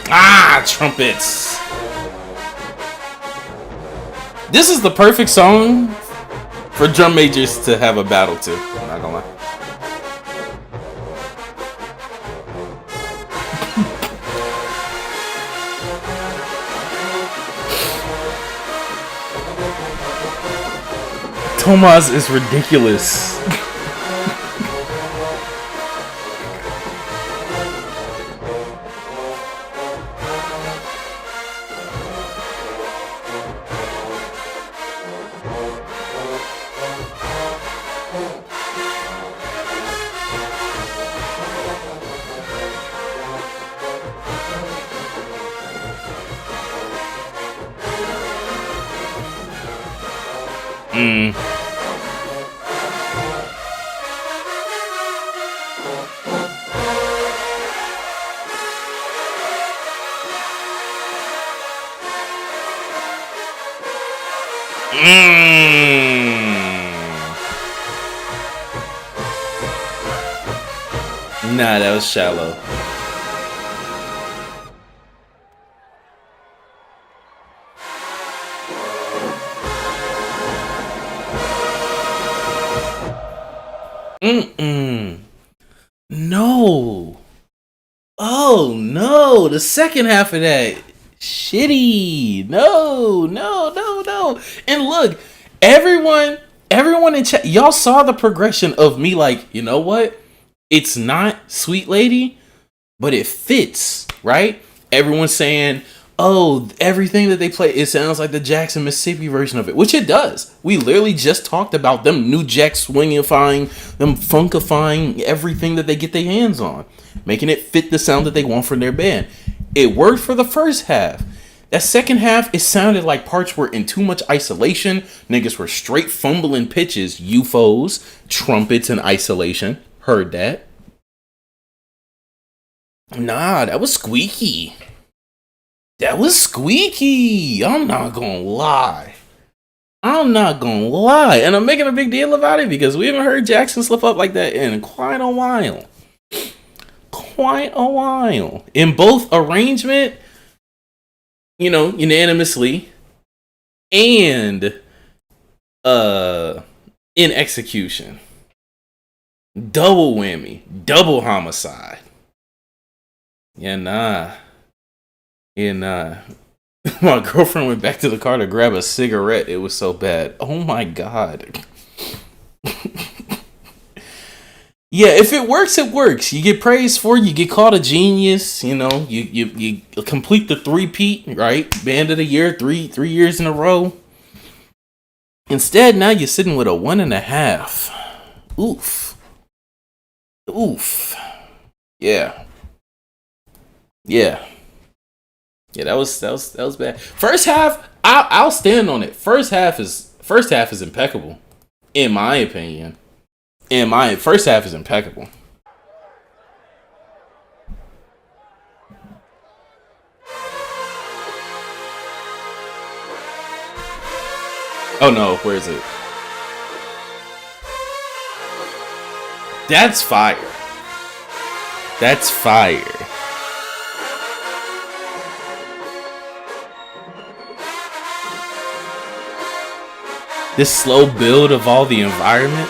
Ah, trumpets. This is the perfect song for drum majors to have a battle to. I'm not gonna lie. Tomas is ridiculous. Nah, that was shallow. No. Oh no, the second half of that shitty. No. And look, everyone in chat, y'all saw the progression of me like, you know what? It's not Sweet Lady, but it fits, right? Everyone's saying, oh, everything that they play, it sounds like the Jackson, Mississippi version of it, which it does. We literally just talked about them new jack swingifying, them funkifying everything that they get their hands on, making it fit the sound that they want from their band. It worked for the first half. That second half, it sounded like parts were in too much isolation. Niggas were straight fumbling pitches, UFOs, trumpets, and isolation. Heard that. Nah, that was squeaky. That was squeaky. I'm not gonna lie. And I'm making a big deal about it because we haven't heard Jackson slip up like that in quite a while. In both arrangement, you know, unanimously, and in execution. Double whammy. Double homicide. Yeah, nah. My girlfriend went back to the car to grab a cigarette. It was so bad. Oh my god. Yeah, if it works, it works. You get praised for it. You get called a genius. You know, you complete the three-peat, right? Band of the year, three years in a row. Instead, now you're sitting with a 1.5. Oof. Yeah, that was bad. First half, I'll stand on it. First half is impeccable, in my opinion. First half is impeccable. Oh no, where is it? That's fire. That's fire. This slow build of all the environment.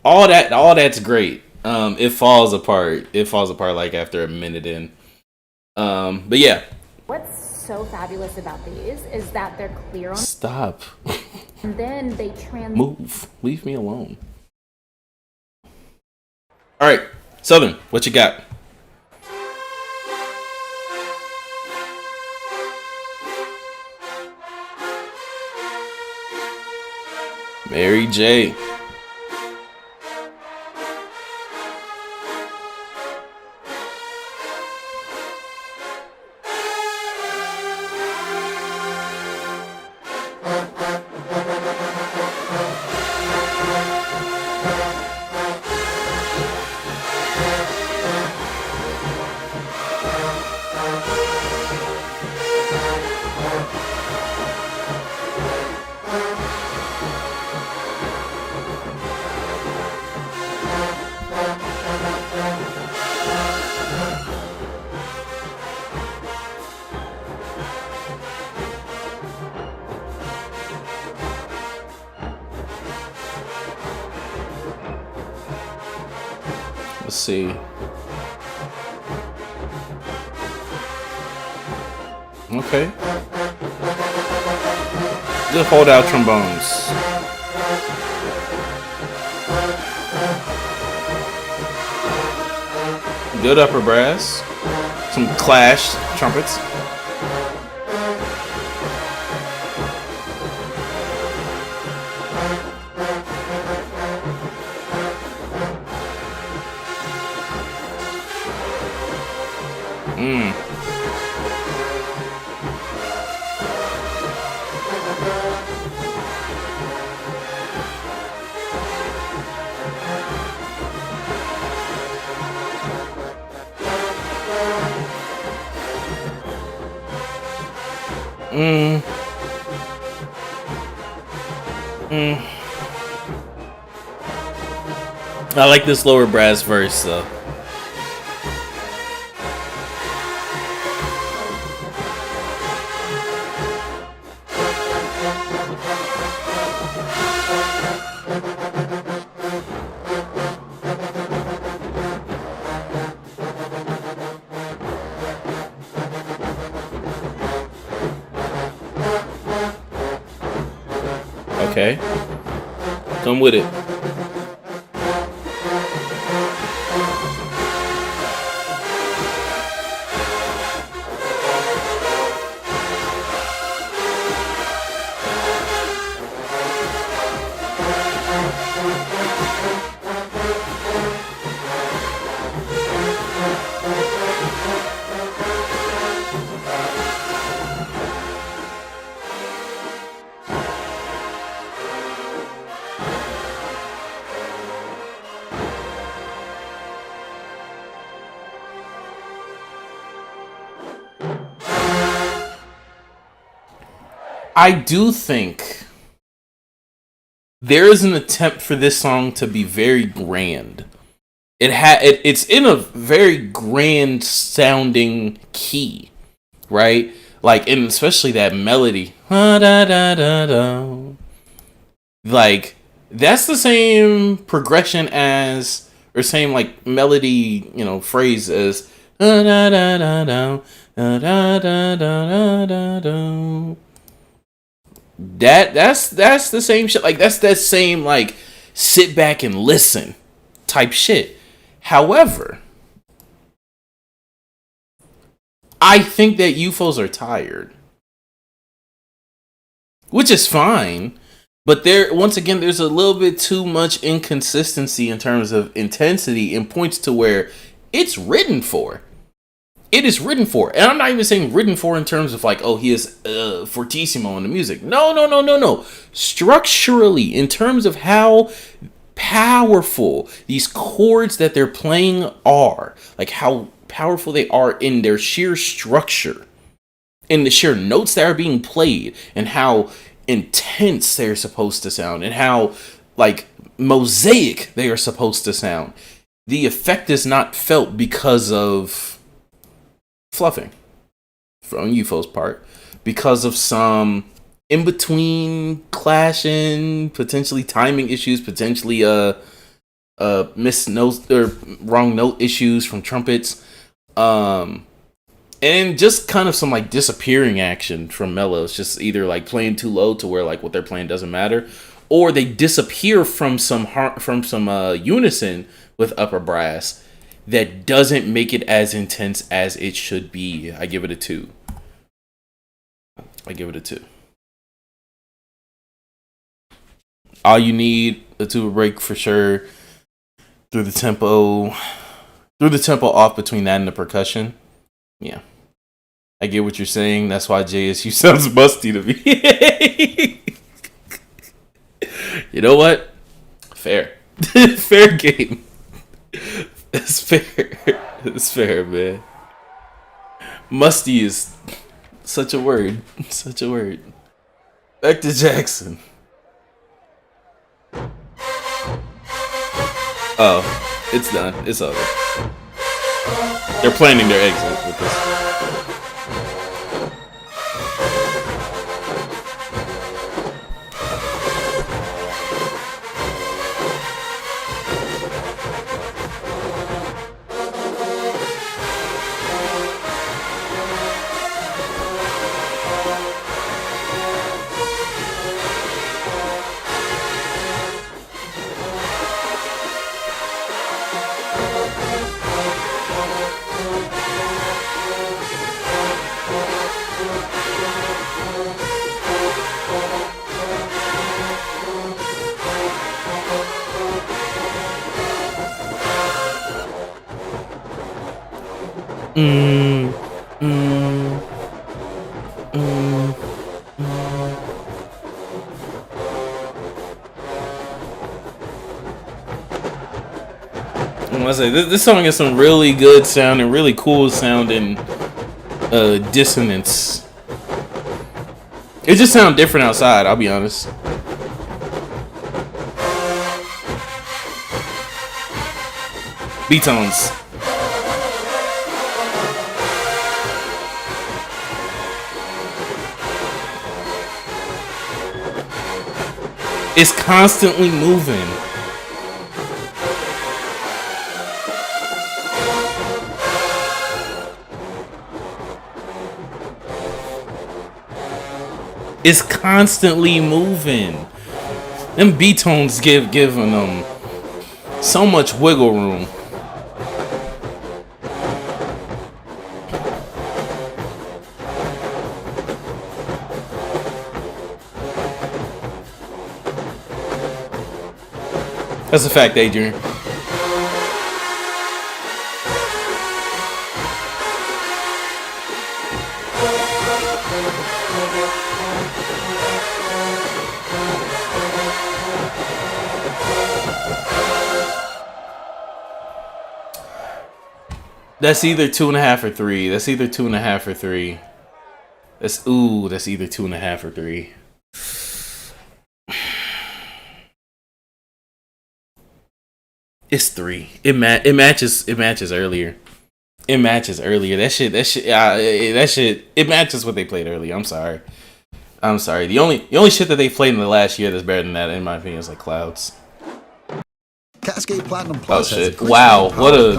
All that's great. It falls apart. Like after a minute in. But yeah. What's so fabulous about these is that they're clear on. Stop. And then they Move. Leave me alone. All right, Southern, what you got? Mary J. Let's see. Okay. Just hold out trombones. Good upper brass. Some Clash trumpets. I like this lower brass verse though. Okay. Come with it. I do think there is an attempt for this song to be very grand. It's in a very grand sounding key, right? Like, and especially that melody. Like, that's the same progression as, or same like melody, phrase as that's the same shit. Like, that's that same like sit back and listen type shit. However, I think that UFOs are tired, which is fine, but once again there's a little bit too much inconsistency in terms of intensity, and points to where it's written for. It is written for. And I'm not even saying written for in terms of like, oh, he is fortissimo in the music. No. Structurally, in terms of how powerful these chords that they're playing are. Like how powerful they are in their sheer structure. In the sheer notes that are being played. And how intense they're supposed to sound. And how, like, mosaic they are supposed to sound. The effect is not felt because of fluffing from UFO's part, because of some in between clashing, potentially timing issues, potentially missed notes or wrong note issues from trumpets, And just kind of some like disappearing action from mellow. It's just either like playing too low to where like what they're playing doesn't matter, or they disappear from some unison with upper brass that doesn't make it as intense as it should be. I give it a 2. I give it a 2. All you need a tuba break for sure. Through the tempo off between that and the percussion. Yeah. I get what you're saying. That's why JSU sounds musty to me. You know what? Fair. Fair game. It's fair. It's fair, man. Musty is such a word. Such a word. Back to Jackson. Oh, it's done. It's over. They're planning their exit with this. I say this song has some really good sound and really cool sounding dissonance. It just sounds different outside, I'll be honest. B-tones. It's constantly moving. It's constantly moving. Them B-tones giving them so much wiggle room. That's a fact, Adrian. That's either 2.5 or 3. That's either 2.5 or 3. That's either 2.5 or 3. It's 3. It matches earlier. It matches earlier. That shit. It matches what they played earlier. I'm sorry. The only shit that they played in the last year that's better than that, in my opinion, is like Clouds. Cascade Platinum Plus. Oh shit! Wow, what a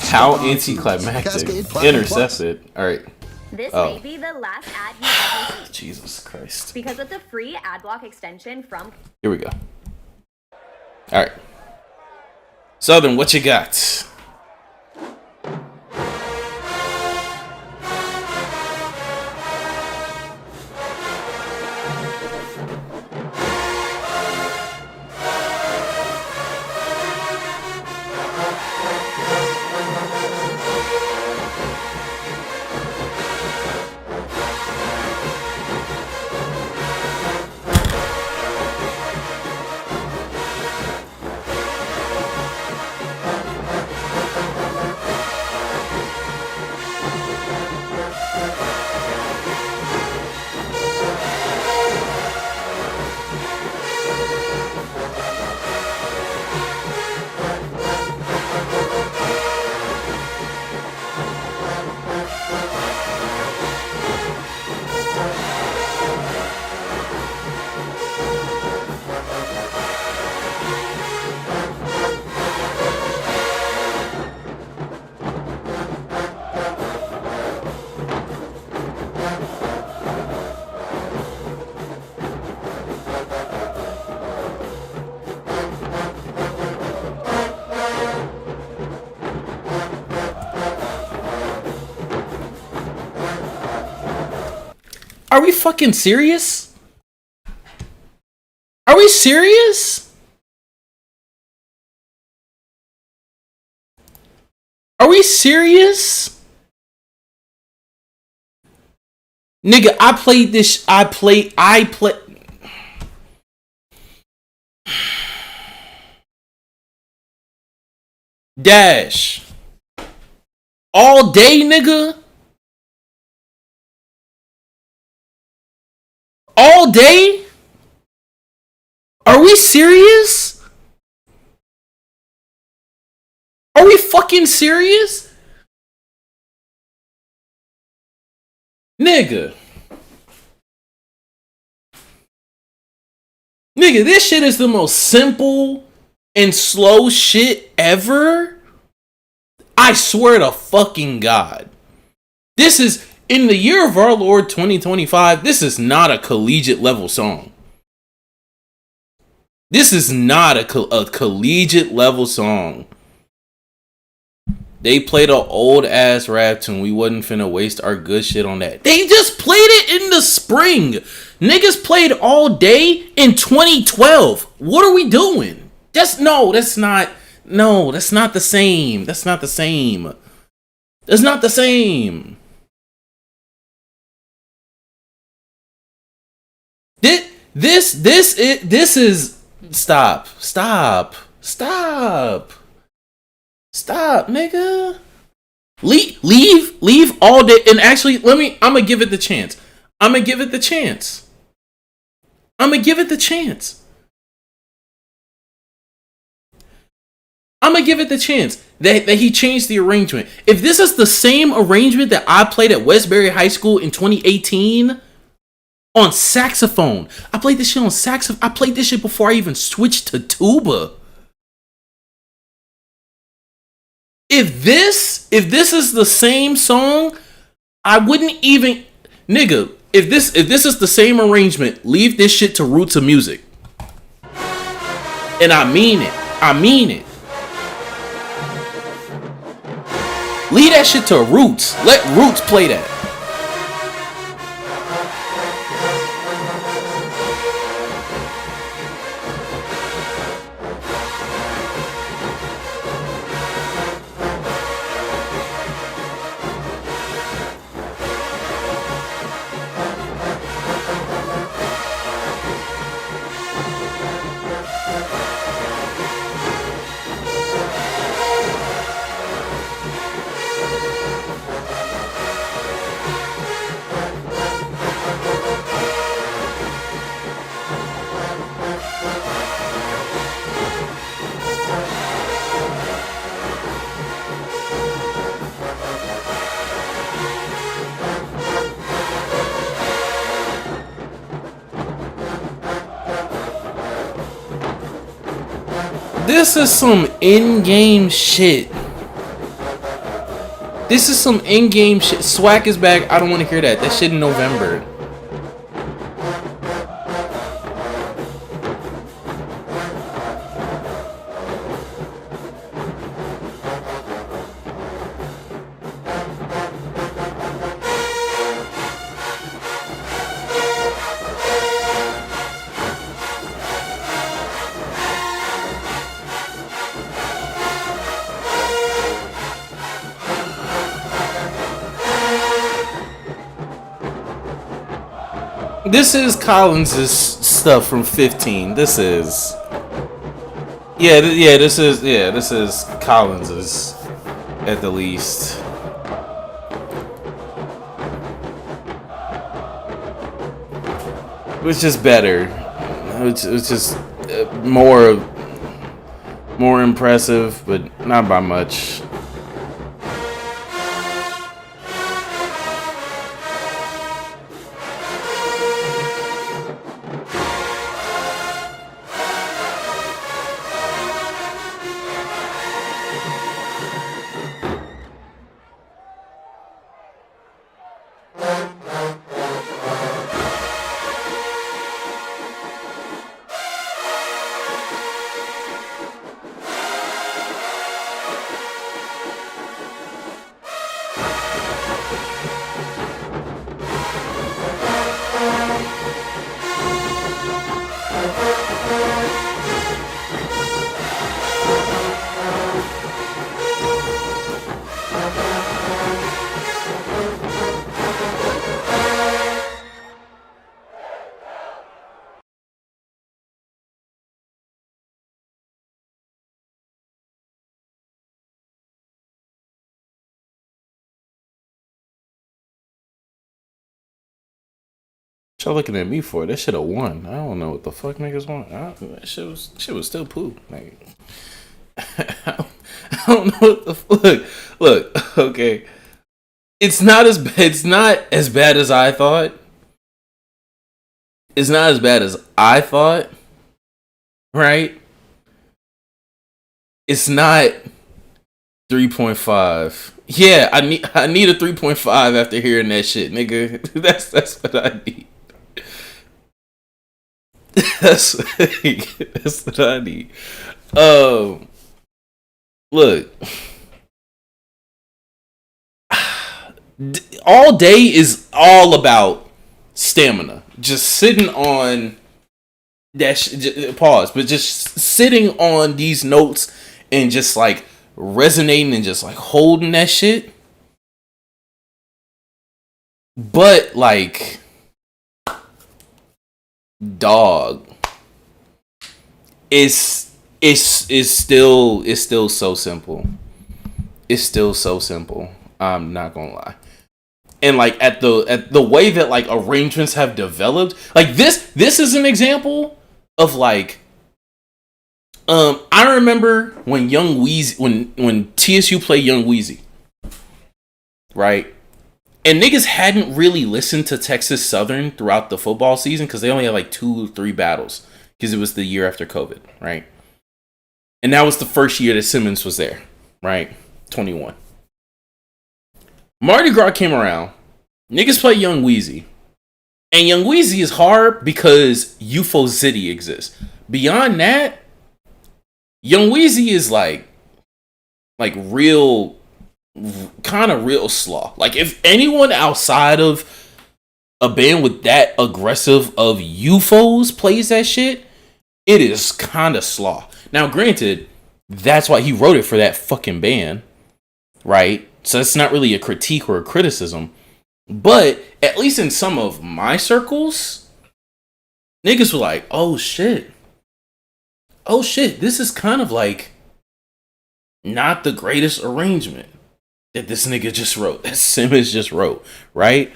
how anticlimactic. Intercepted. All right. This may be the last ad you ever see. Jesus Christ. Because with the free ad block extension from. Here we go. All right. Southern, what you got? Are we fucking serious? Are we serious? Are we serious? Nigga, I played this. I play. Dash. All day, nigga. All day? Are we serious? Are we fucking serious? Nigga. Nigga, this shit is the most simple and slow shit ever. I swear to fucking God. This is, in the year of our Lord 2025, this is not a collegiate level song. This is not a collegiate level song. They played an old ass rap tune. We wasn't finna waste our good shit on that. They just played it in the spring. Niggas played all day in 2012. What are we doing? That's not the same. That's not the same. That's not the same. This is stop, nigga. Leave all day. And actually, I'm gonna give it the chance. I'm gonna give it the chance that he changed the arrangement. If this is the same arrangement that I played at Westbury High School in 2018 on saxophone, I played this shit on saxophone. I played this shit before I even switched to tuba. If this is the same song, I wouldn't even, nigga. If this is the same arrangement, leave this shit to Roots of Music. And I mean it. Leave that shit to Roots. Let Roots play that. This is some in-game shit. Swag is back. I don't want to hear that. That shit in November. This is Collins' stuff from 15. This is Collins' at the least. Which is better. It's just more impressive, but not by much. y'all looking at me for? That should have won. I don't know what the fuck niggas want. That shit was still poo. Like, I don't know what the fuck. Look, okay. It's not as bad as I thought. It's not as bad as I thought. Right? It's not 3.5. Yeah, I need a 3.5 after hearing that shit, nigga. That's what I need. That's what I need. Look. All Day is all about stamina. Just sitting on that pause, but just sitting on these notes and just like resonating and just like holding that shit. But like, dog, it's still so simple. It's still so simple. I'm not gonna lie. And like at the way that like arrangements have developed, like this is an example of like, I remember when Young Weezy, when TSU played Young Weezy, right? And niggas hadn't really listened to Texas Southern throughout the football season because they only had like 2 or 3 battles because it was the year after COVID, right? And that was the first year that Simmons was there, right? 21. Mardi Gras came around. Niggas play Young Weezy. And Young Weezy is hard because UFO City exists. Beyond that, Young Weezy is like real, kind of real slaw. Like if anyone outside of a band with that aggressive of UFOs plays that shit, it is kind of slaw. Now, granted, that's why he wrote it for that fucking band, right? So it's not really a critique or a criticism. But at least in some of my circles, niggas were like, oh shit, this is kind of like not the greatest arrangement that this nigga just wrote, that Simmons just wrote, right?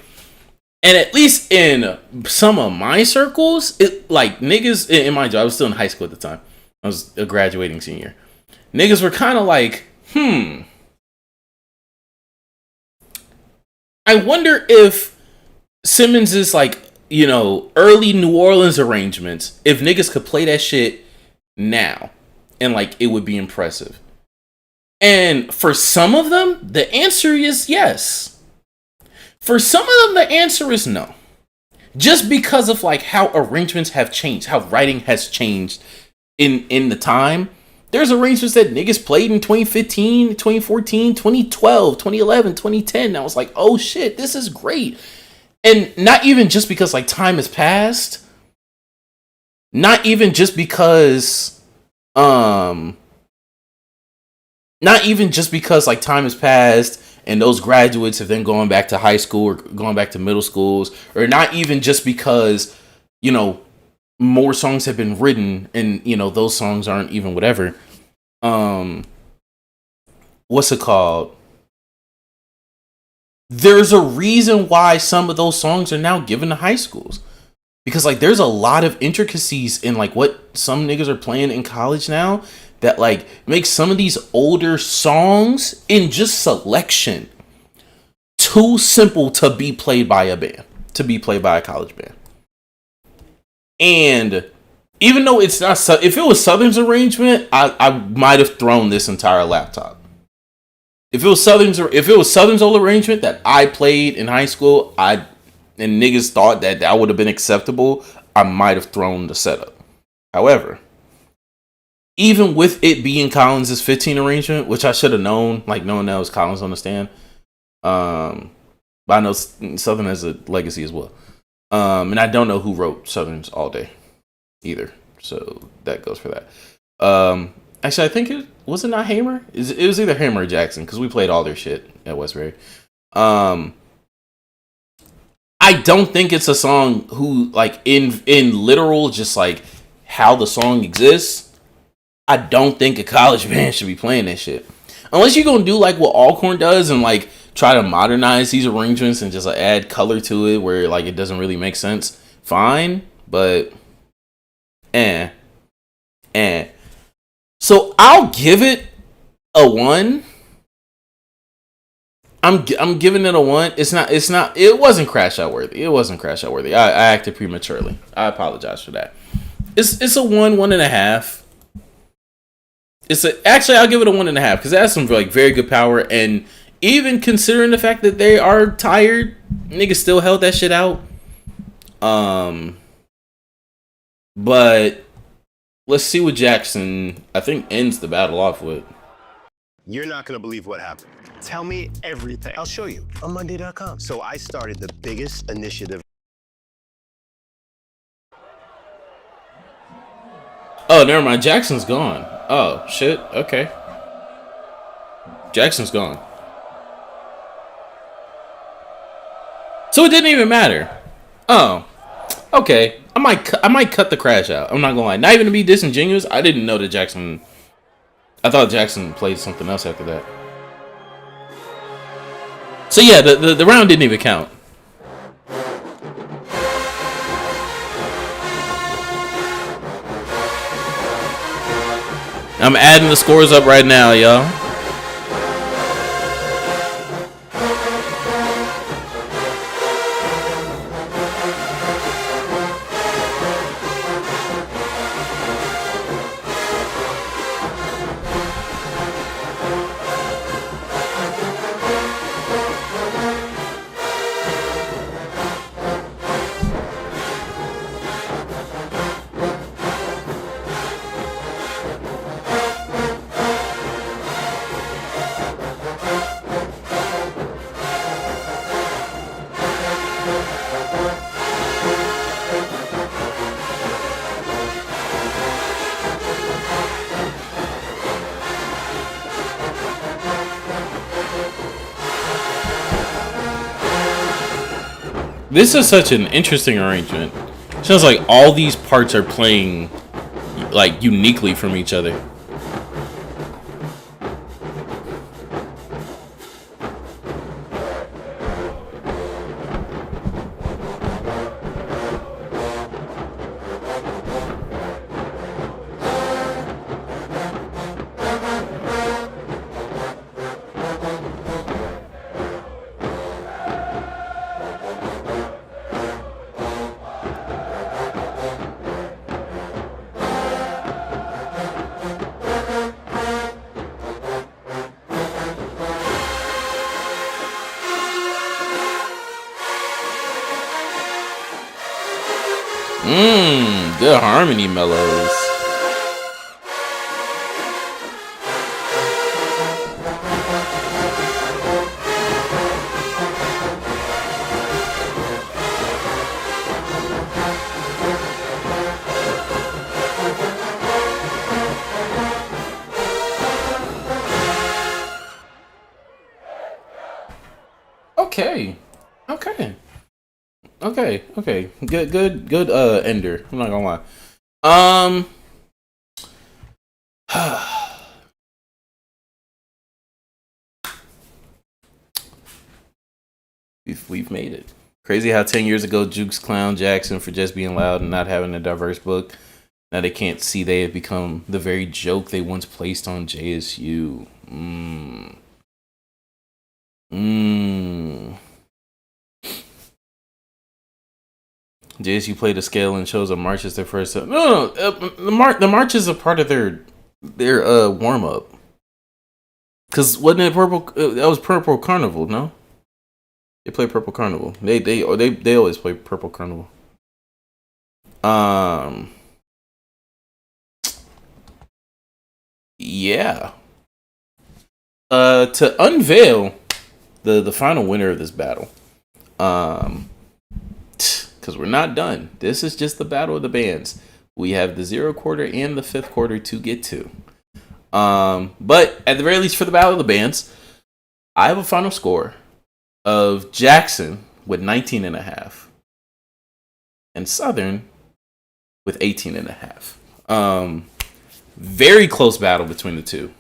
And at least in some of my circles, it like niggas, in my job, I was still in high school at the time. I was a graduating senior. Niggas were kind of like, I wonder if Simmons is like, you know, early New Orleans arrangements, if niggas could play that shit now and like it would be impressive. And for some of them, the answer is yes. For some of them, the answer is no. Just because of like how arrangements have changed, how writing has changed in the time. There's arrangements that niggas played in 2015, 2014, 2012, 2011, 2010. I was like, oh shit, this is great. And not even just because like time has passed. Not even just because like time has passed and those graduates have then gone back to high school or going back to middle schools, or not even just because, you know, more songs have been written and, you know, those songs aren't even whatever. What's it called? There's a reason why some of those songs are now given to high schools. Because like there's a lot of intricacies in like what some niggas are playing in college now that like makes some of these older songs in just selection too simple to be played by a band, to be played by a college band. And even though it's not, if it was Southern's arrangement, I might have thrown this entire laptop. If it was Southern's old arrangement that I played in high school, and niggas thought that would have been acceptable, I might have thrown the setup. However, even with it being Collins' 15 arrangement, which I should have known, like knowing that was Collins on the stand, but I know Southern has a legacy as well. And I don't know who wrote Southern's All Day either, so that goes for that. Actually, I think it was not Hamer. It was either Hamer or Jackson because we played all their shit at Westbury. I don't think it's a song who like in literal just like how the song exists. I don't think a college band should be playing that shit unless you're gonna do like what Alcorn does and like try to modernize these arrangements and just like, add color to it where like it doesn't really make sense. fine, but So I'll give it a 1. I'm giving it a 1. It wasn't crash out worthy. I acted prematurely. I apologize for that. It's a 1.5. Actually, I'll give it a 1.5 because it has some like very good power, and even considering the fact that they are tired, niggas still held that shit out. But let's see what Jackson, I think, ends the battle off with. You're not gonna believe what happened. Tell me everything. I'll show you on Monday.com. So I started the biggest initiative. Oh, never mind. Jackson's gone. Oh, shit. Okay. Jackson's gone. So it didn't even matter. Oh. Okay. I might cut the crash out. I'm not gonna lie. Not even to be disingenuous, I didn't know that Jackson... I thought Jackson played something else after that. So yeah, the round didn't even count. I'm adding the scores up right now, y'all. This is such an interesting arrangement. It sounds like all these parts are playing like uniquely from each other. Good harmony mellows. Okay. Good ender. I'm not gonna lie. We've made it. Crazy how 10 years ago Jukes clowned Jackson for just being loud and not having a diverse book. Now they can't see they have become the very joke they once placed on JSU. JSU played a scale and chose a march as their first. No. The march is a part of their warm up. Cause wasn't it purple? That was Purple Carnival, no? They play Purple Carnival. They always play Purple Carnival. Yeah. To unveil the final winner of this battle. Because we're not done. This is just the battle of the bands. We have the 0 quarter and the 5th quarter to get to. But at the very least for the battle of the bands, I have a final score of Jackson with 19.5 and Southern with 18.5. Very close battle between the two.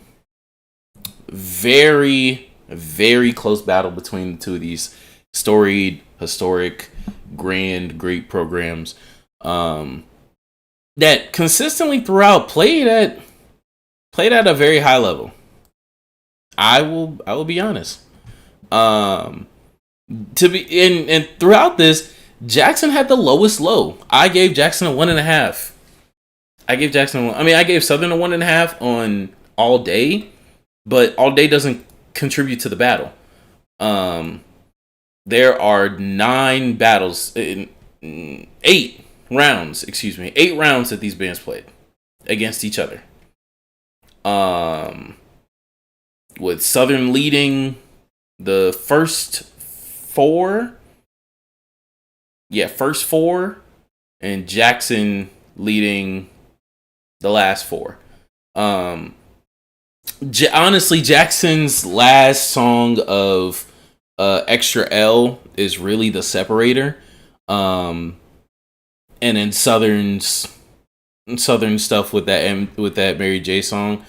Very, very close battle between the two of these storied, historic, great programs that consistently throughout played at a very high level. I will be honest. And throughout this, Jackson had the lowest low. I gave Jackson a 1.5. I gave Southern a 1.5 on All Day, but All Day doesn't contribute to the battle. There are 9 battles, 8 rounds that these bands played against each other. With Southern leading the first 4, and Jackson leading the last 4. Honestly, Jackson's last song of Extra L is really the separator. And then Southern stuff with that Mary J song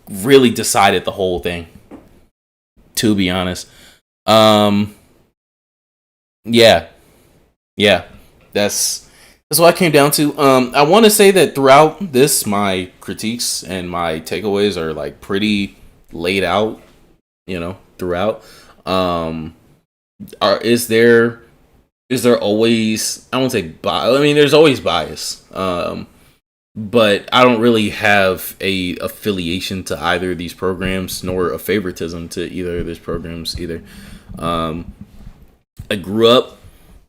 really decided the whole thing, to be honest. Yeah, that's what I came down to. I want to say that throughout this, my critiques and my takeaways are like pretty laid out, throughout. Is there always, I won't say bias. I mean, there's always bias. But I don't really have a affiliation to either of these programs, nor a favoritism to either of these programs either. I grew up,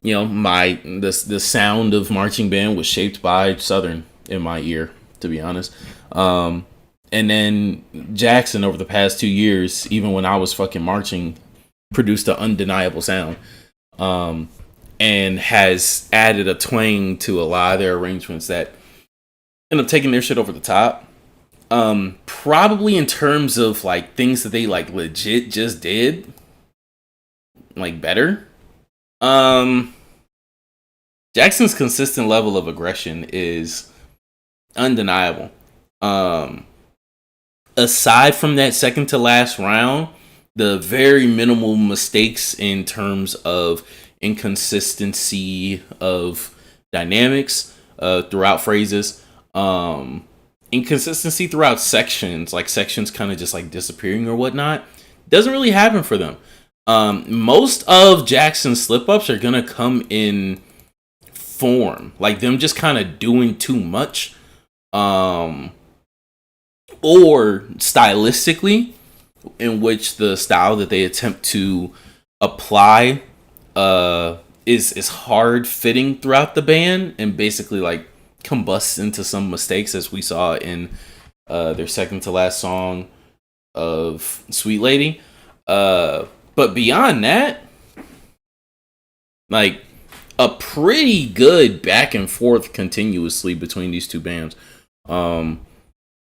the sound of marching band was shaped by Southern in my ear, to be honest. And then Jackson, over the past 2 years, even when I was fucking marching, produced an undeniable sound. And has added a twang to a lot of their arrangements that end up taking their shit over the top. Probably in terms of like things that they like legit just did, like better. Jackson's consistent level of aggression is undeniable. Aside from that second to last round, the very minimal mistakes in terms of inconsistency of dynamics throughout phrases, inconsistency throughout sections, like sections kind of just like disappearing or whatnot, doesn't really happen for them. Most of Jackson's slip-ups are gonna come in form, like them just kind of doing too much, or stylistically, in which the style that they attempt to apply is hard fitting throughout the band and basically like combusts into some mistakes, as we saw in their second to last song of Sweet Lady. But beyond that, like a pretty good back and forth continuously between these two bands.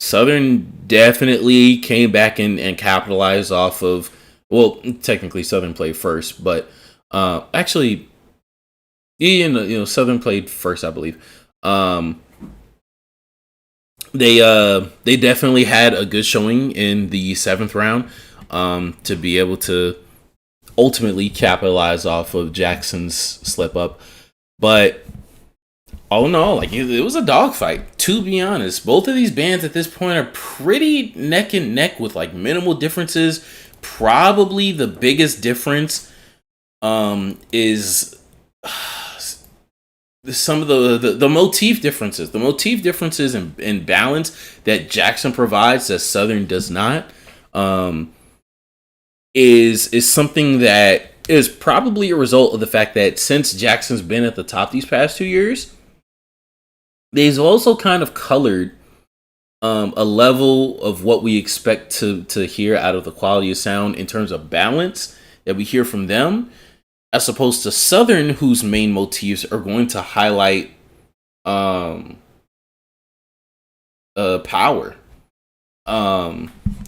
Southern definitely came back and capitalized off of, well, technically Southern played first, but actually, Southern played first, I believe. They definitely had a good showing in the 7th round to be able to ultimately capitalize off of Jackson's slip up. But all in all, like it was a dogfight, to be honest. Both of these bands at this point are pretty neck and neck with like minimal differences. Probably the biggest difference is some of the motif differences. The motif differences in balance that Jackson provides that Southern does not is something that is probably a result of the fact that since Jackson's been at the top these past 2 years, they've also kind of colored a level of what we expect to hear out of the quality of sound in terms of balance that we hear from them, as opposed to Southern, whose main motifs are going to highlight power.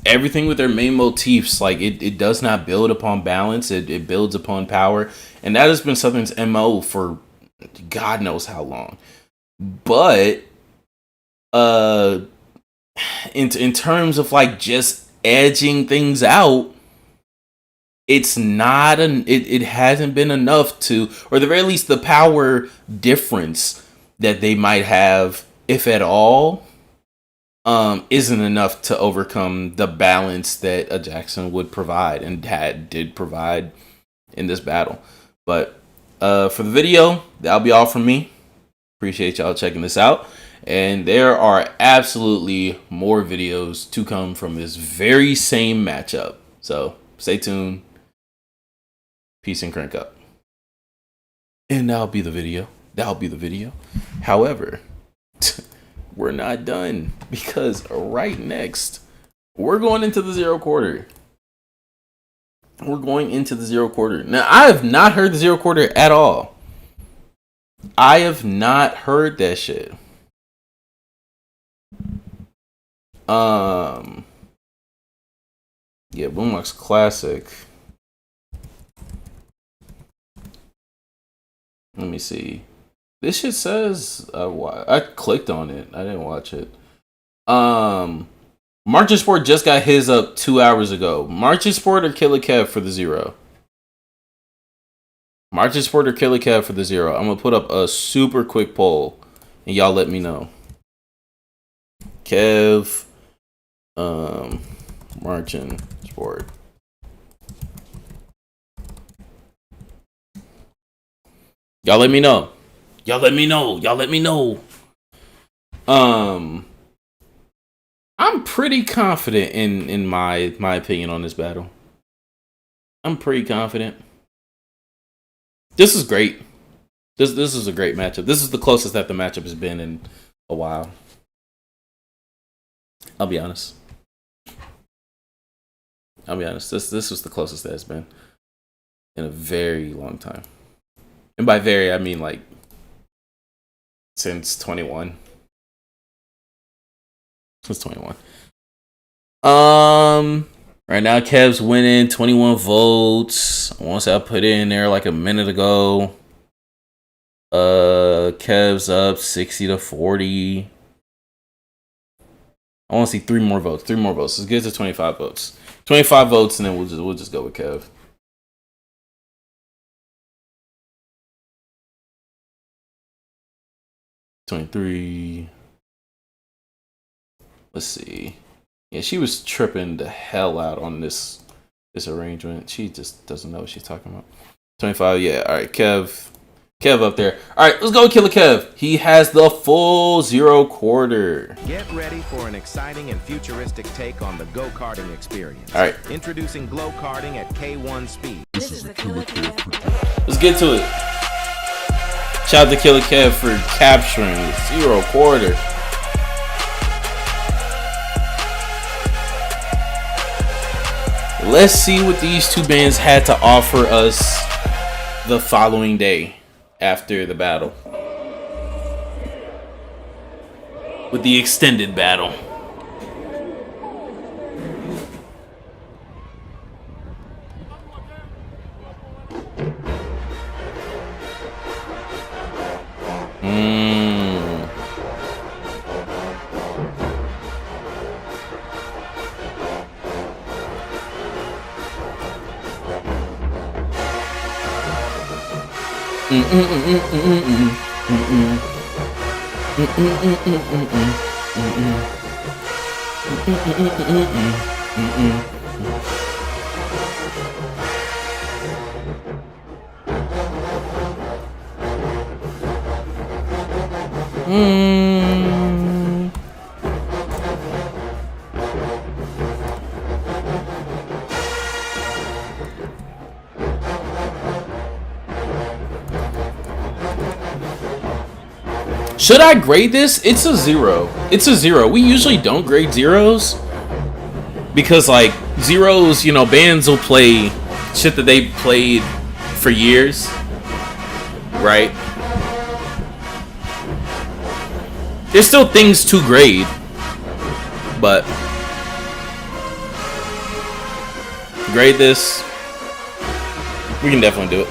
Everything with their main motifs, like it does not build upon balance, it builds upon power, and that has been Southern's MO for God knows how long. But in terms of like just edging things out, it's not it hasn't been enough to, or at the very least the power difference that they might have, if at all, isn't enough to overcome the balance that a Jackson would provide and did provide in this battle. But for the video, that'll be all from me. Appreciate y'all checking this out. And there are absolutely more videos to come from this very same matchup. So stay tuned. Peace and crank up. And that'll be the video. However, we're not done, because right next, we're going into the zero quarter. Now, I have not heard the zero quarter at all. I have not heard that shit. Yeah, BoomBox Classic. Let me see. This shit says I clicked on it. I didn't watch it. Marching Sport just got his up 2 hours ago. Marching Sport or Killer Kev for the zero? Marching Sport or Killer Kev for the zero? I'm gonna put up a super quick poll, and y'all let me know. Kev, Marching Sport. Y'all let me know. I'm pretty confident in my opinion on this battle. I'm pretty confident. This is great. This is a great matchup. This is the closest that the matchup has been in a while. I'll be honest. This was the closest that it's been in a very long time. And by very, I mean like since 21. Right now Kev's winning 21 votes. I want to say I put it in there like a minute ago. Kev's up 60-40. I want to see 3 more votes. Let's get to 25 votes. 25 votes, and then we'll just go with Kev. $23. Let's see. Yeah, she was tripping the hell out on this arrangement. She just doesn't know what she's talking about. 25, yeah. All right, Kev up there. All right, let's go with Killer Kev. He has the full zero quarter. Get ready for an exciting and futuristic take on the go-karting experience. All right. Introducing glow karting at K1 speed. This is the Killer Kev. Let's get to it. Shout out to Killer Kev for capturing the zero quarter. Let's see what these two bands had to offer us the following day after the battle. With the extended battle. Should I grade this? It's a 0. It's a 0. We usually don't grade zeros because, like, zeros, you know, bands will play shit that they played for years, right? There's still things to grade, but grade this, we can definitely do it.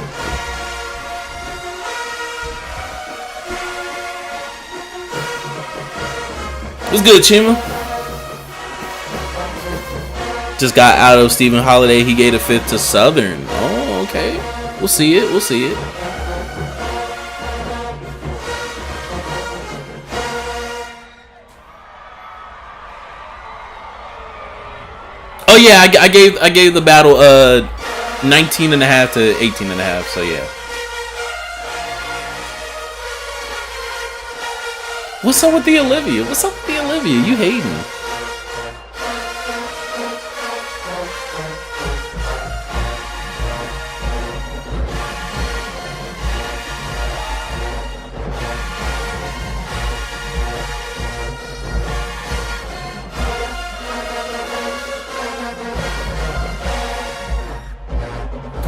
What's good, Chima? Just got out of Stephen Holiday. He gave a 5th to Southern. Oh, okay. We'll see it. We'll see it. Oh yeah, I gave the battle 19.5 to 18.5. So yeah. What's up with the Olivia? What's up with the Olivia? You hating?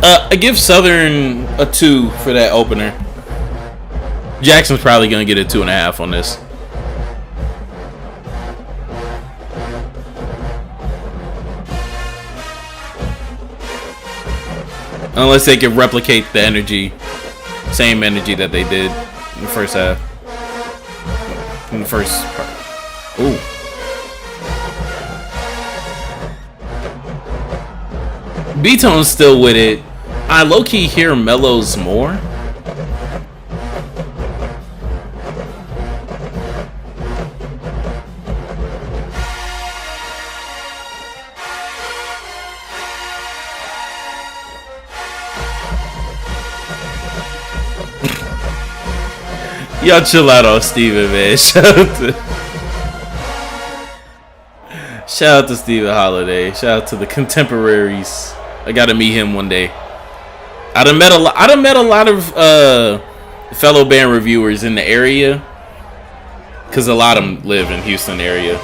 I give Southern a 2 for that opener. Jackson's probably gonna get a 2.5 on this. Unless they can replicate the energy, same energy that they did in the first half. In the first part. Ooh. B-Tone's still with it. I low-key hear Mellows more. Y'all chill out on Steven, man. Shout out to Stephen Holiday. Shout out to the contemporaries. I gotta meet him one day. I done met a lot of fellow band reviewers in the area, cause a lot of them live in Houston area.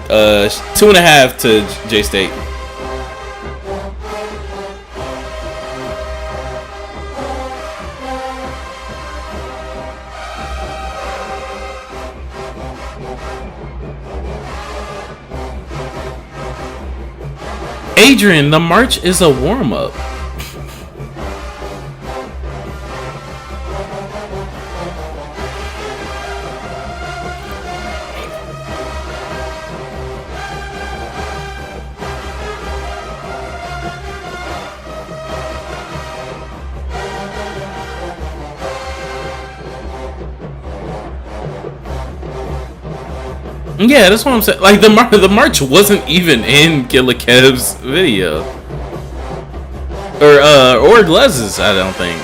2.5 to J State. Adrian, the march is a warm-up. Yeah, that's what I'm saying. Like the march wasn't even in Killer Kev's video, or Glez's. I don't think.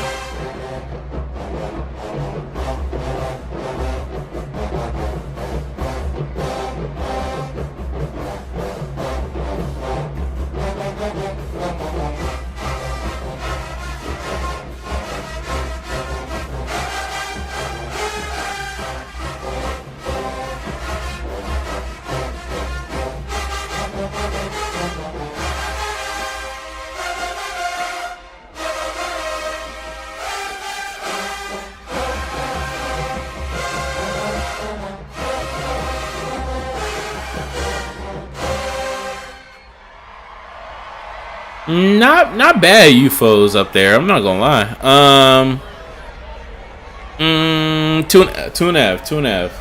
Not bad UFOs up there. I'm not gonna lie. 2.5.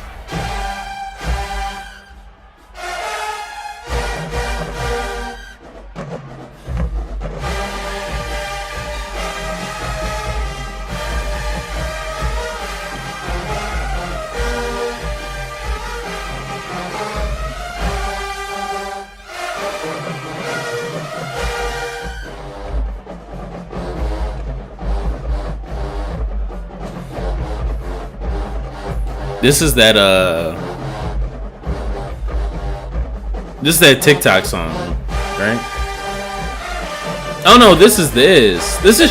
This is that TikTok song, right? Oh no, this is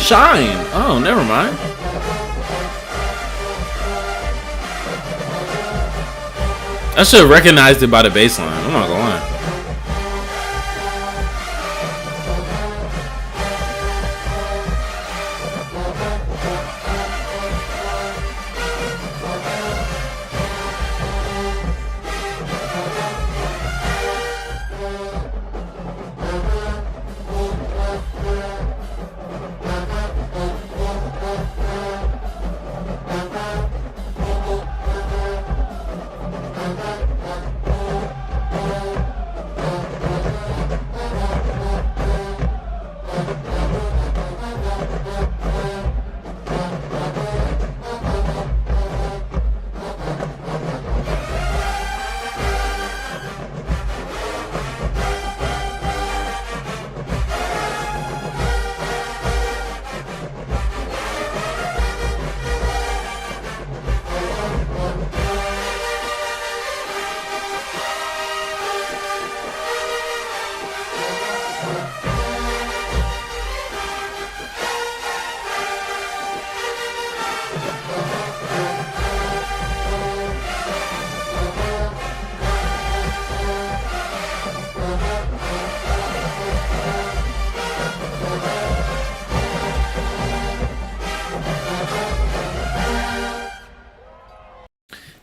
Shine. Oh, never mind. I should have recognized it by the bass line. I'm not gonna lie.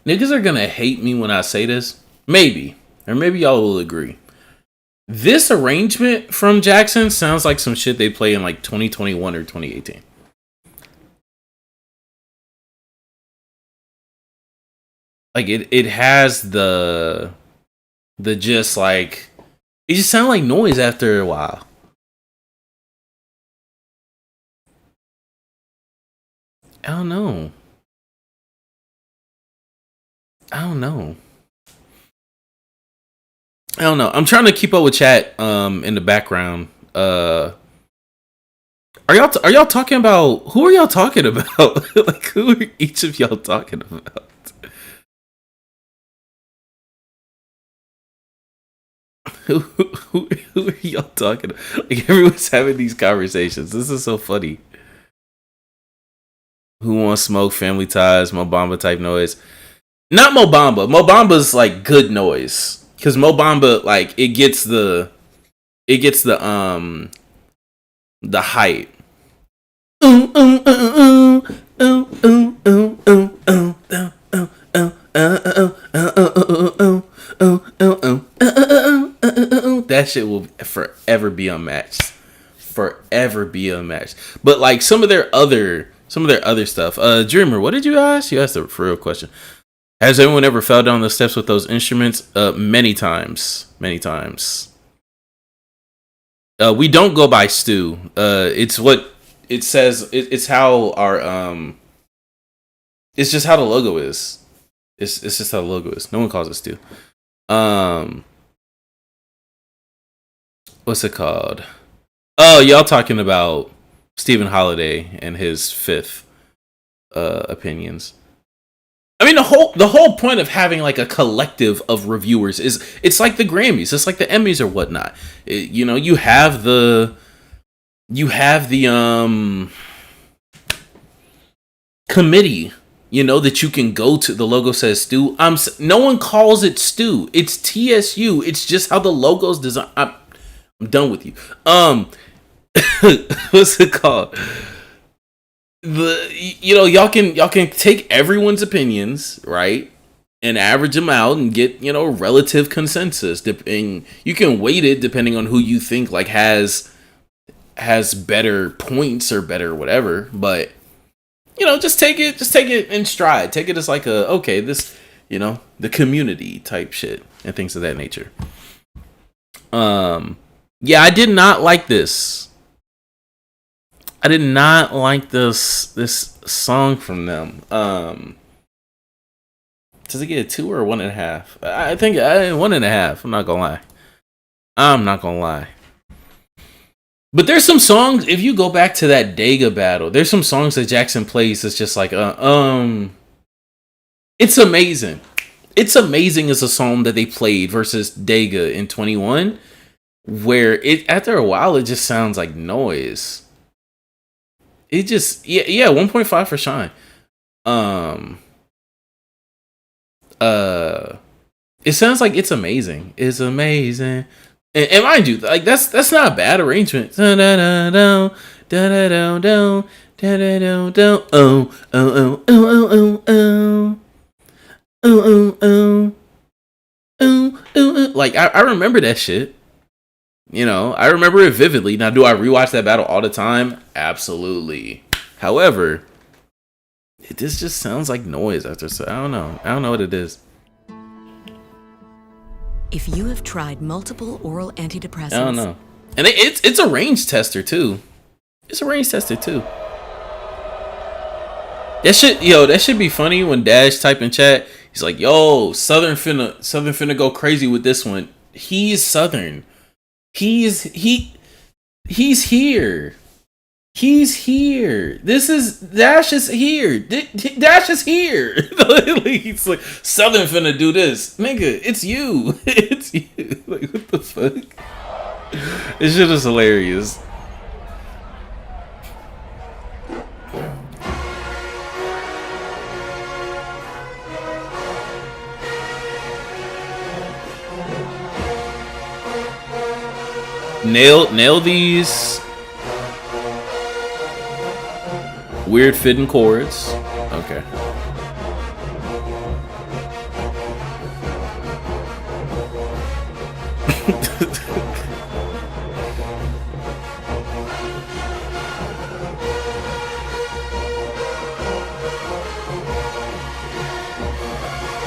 niggas are gonna hate me when I say this. Maybe. Or maybe y'all will agree. This arrangement from Jackson sounds like some shit they play in like 2021 or 2018. Like it has the just like, it just sounds like noise after a while. I don't know. I'm trying to keep up with chat in the background. Are y'all talking about, who are y'all talking about? Like, who are each of y'all talking about? Who are y'all talking about? Like, everyone's having these conversations. This is so funny. Who wants smoke? Family Ties, Mo Bamba type noise. Not Mo Bamba. Mo Bamba's like good noise. Cause Mo Bamba, like, it gets the height. That shit will forever be unmatched. Forever be unmatched. But like some of their other stuff. Dreamer, what did you ask? You asked a for real question. Has anyone ever fell down the steps with those instruments? Many times. Many times. We don't go by Stu. It's what it says. It's how our it's just how the logo is. It's just how the logo is. No one calls it Stu. What's it called? Oh, y'all talking about Stephen Holiday and his fifth opinions. I mean, the whole point of having like a collective of reviewers is it's like the Grammys, it's like the Emmys or whatnot. You have the committee, that you can go to. The logo says Stu. No one calls it Stu. It's TSU. It's just how the logo's designed. I'm done with you. What's it called? Y'all can take everyone's opinions, right, and average them out and get relative consensus. And you can weight it depending on who you think like has better points or better whatever. But just take it in stride. Take it as like this the community type shit and things of that nature. Yeah, I did not like this. I did not like this song from them. Does it get a 2 or a 1.5? I think 1.5. I'm not gonna lie. But there's some songs, if you go back to that Dega battle, there's some songs that Jackson plays that's just like it's amazing. It's Amazing is a song that they played versus Dega in 21, where it after a while it just sounds like noise. It just 1.5 for Shine. It sounds like It's Amazing. It's amazing. And mind you, like that's not a bad arrangement. Like I remember that shit. I remember it vividly. Now, do I rewatch that battle all the time? Absolutely. However, this just sounds like noise after. So I don't know what it is. If you have tried multiple oral antidepressants, I don't know. And it's a range tester too. It's a range tester too. That should be funny when Dash type in chat. He's like, "Yo, Southern finna go crazy with this one." He's Southern. He's here. He's here. Dash is here. Dash is here. He's like, Southern finna do this. Nigga, it's you. It's you. Like, what the fuck? This shit is hilarious. Nail these weird fitting chords. Okay.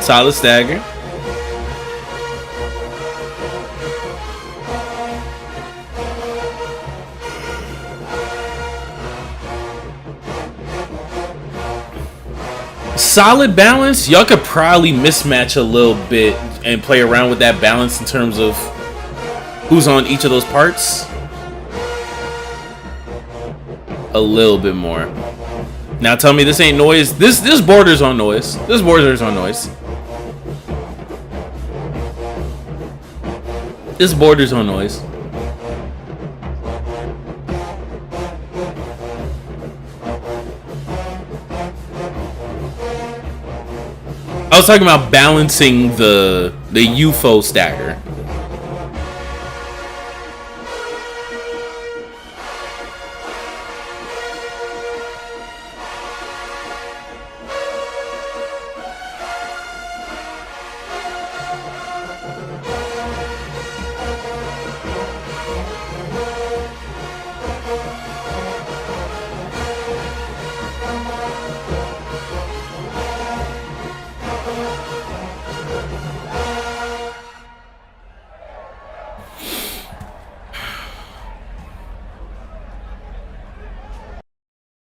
Solid stagger. Solid balance. Y'all could probably mismatch a little bit and play around with that balance in terms of who's on each of those parts a little bit more. Now tell me this ain't noise. This borders on noise. This borders on noise. This borders on noise. I was talking about balancing the UFO stagger.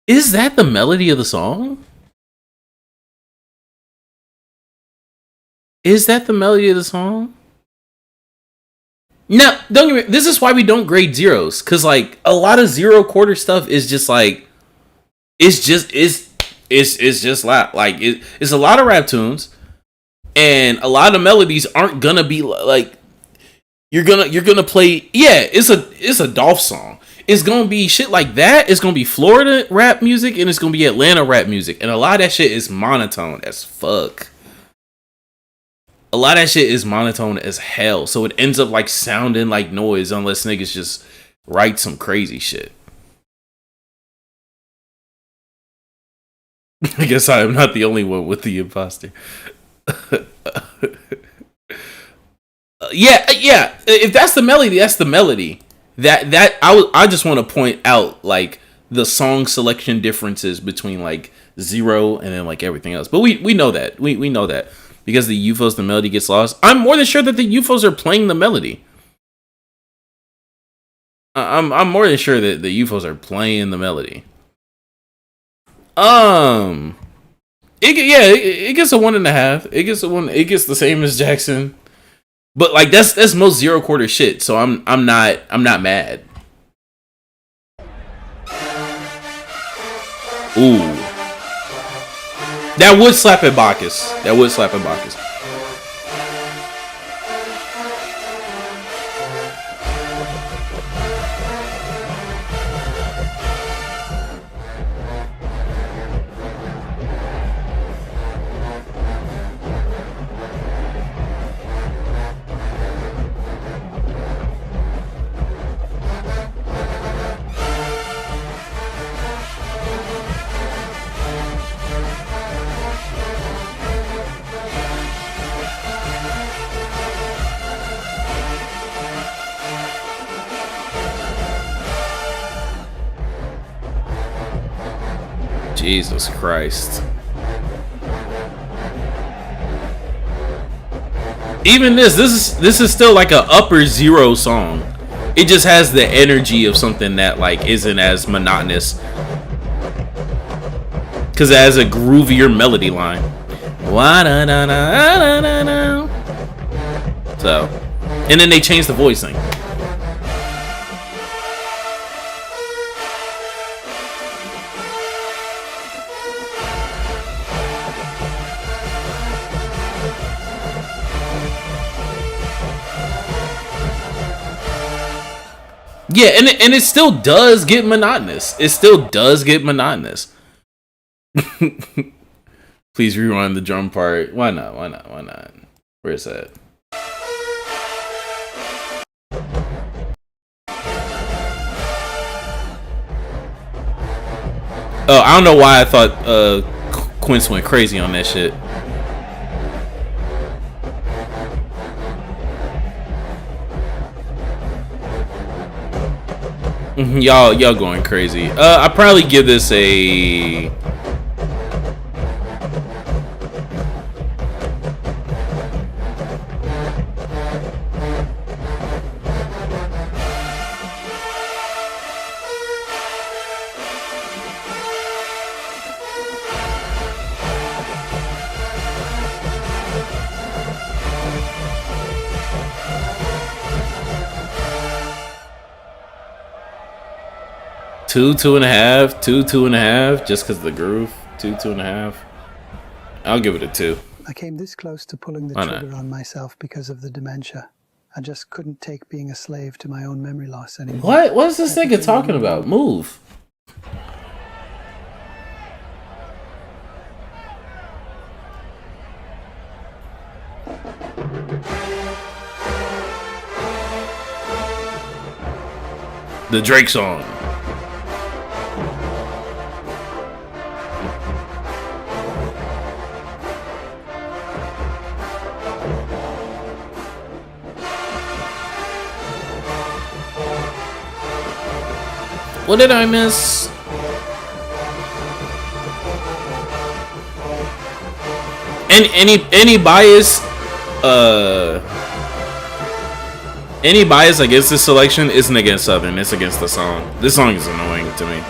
Is that the melody of the song? Is that the melody of the song? No, don't get me. This is why we don't grade zeros, because like a lot of zero quarter stuff is just like it's just loud. Like it's a lot of rap tunes, and a lot of melodies aren't gonna be like you're gonna play. Yeah, it's a Dolph song. It's gonna be shit like that. It's gonna be Florida rap music, and it's gonna be Atlanta rap music, and a lot of that shit is monotone as fuck. A lot of that shit is monotone as hell, so it ends up like sounding like noise unless niggas just write some crazy shit. I guess I am not the only one with the imposter. Yeah. If that's the melody, that's the melody. I just want to point out like the song selection differences between like zero and then like everything else. But we know that. We know that. Because the UFOs, the melody gets lost. I'm more than sure that the UFOs are playing the melody. I'm more than sure that the UFOs are playing the melody. It gets a 1.5. It gets a 1. It gets the same as Jackson. But like that's most zero quarter shit. So I'm not mad. Ooh. That would slap at Bacchus. That would slap at Bacchus. Jesus Christ. Even this is still like a upper zero song. It just has the energy of something that like isn't as monotonous. Cause it has a groovier melody line. So, and then they changed the voicing. Yeah, and it still does get monotonous. It still does get monotonous. Please rewind the drum part. Why not? Where is that? Oh, I don't know why I thought Quince went crazy on that shit. Y'all going crazy. I probably give this a. Two, 2.5, 2.5, just because of the groove. 2.5. I'll give it a 2. I came this close to pulling the trigger on myself because of the dementia. I just couldn't take being a slave to my own memory loss anymore. What? What is this nigga talking about? Move. The Drake song. What did I miss? Any bias? Any bias against this selection isn't against Southern. It's against the song. This song is annoying to me.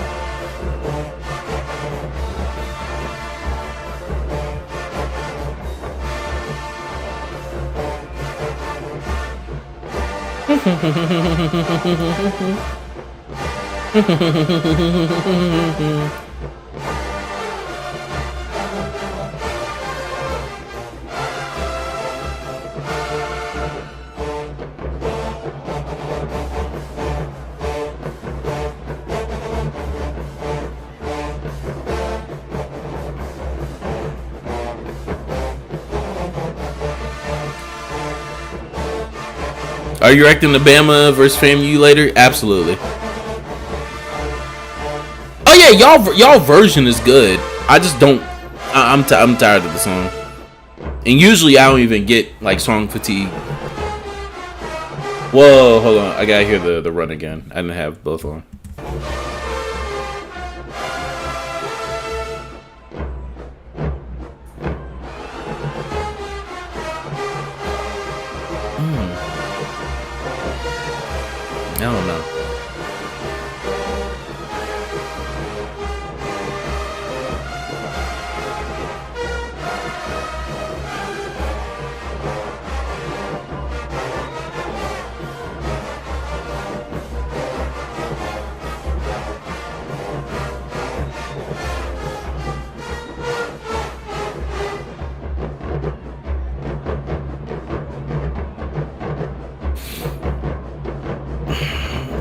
Are you reacting to Bama versus FAMU later? Absolutely. Oh yeah, y'all version is good. I just don't. I'm tired of the song. And usually I don't even get like song fatigue. Whoa, hold on. I gotta hear the run again. I didn't have both on. I don't know.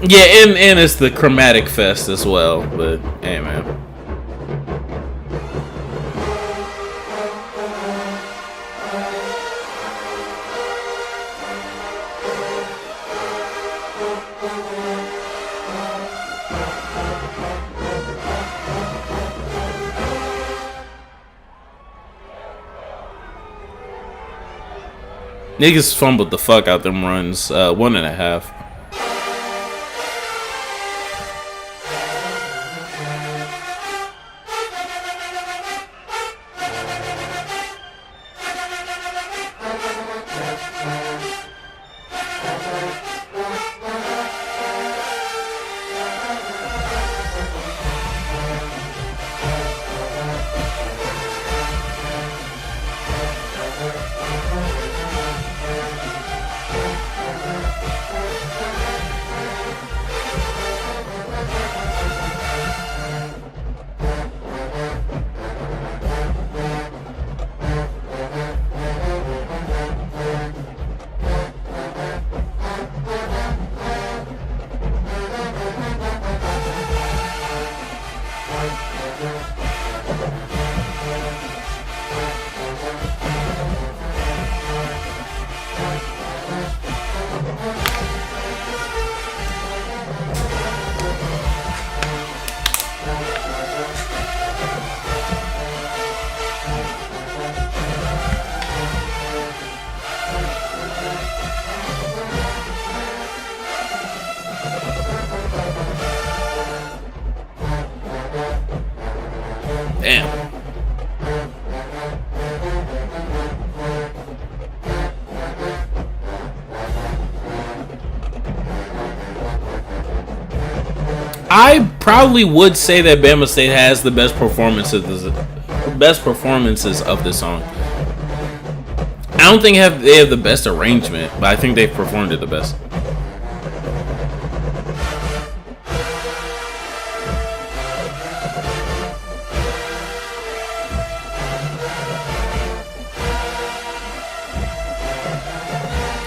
Yeah, and it's the chromatic fest as well, but hey man. Niggas fumbled the fuck out them runs. 1.5. I probably would say that Bama State has the best performances of this song. I don't think they have the best arrangement, but I think they've performed it the best.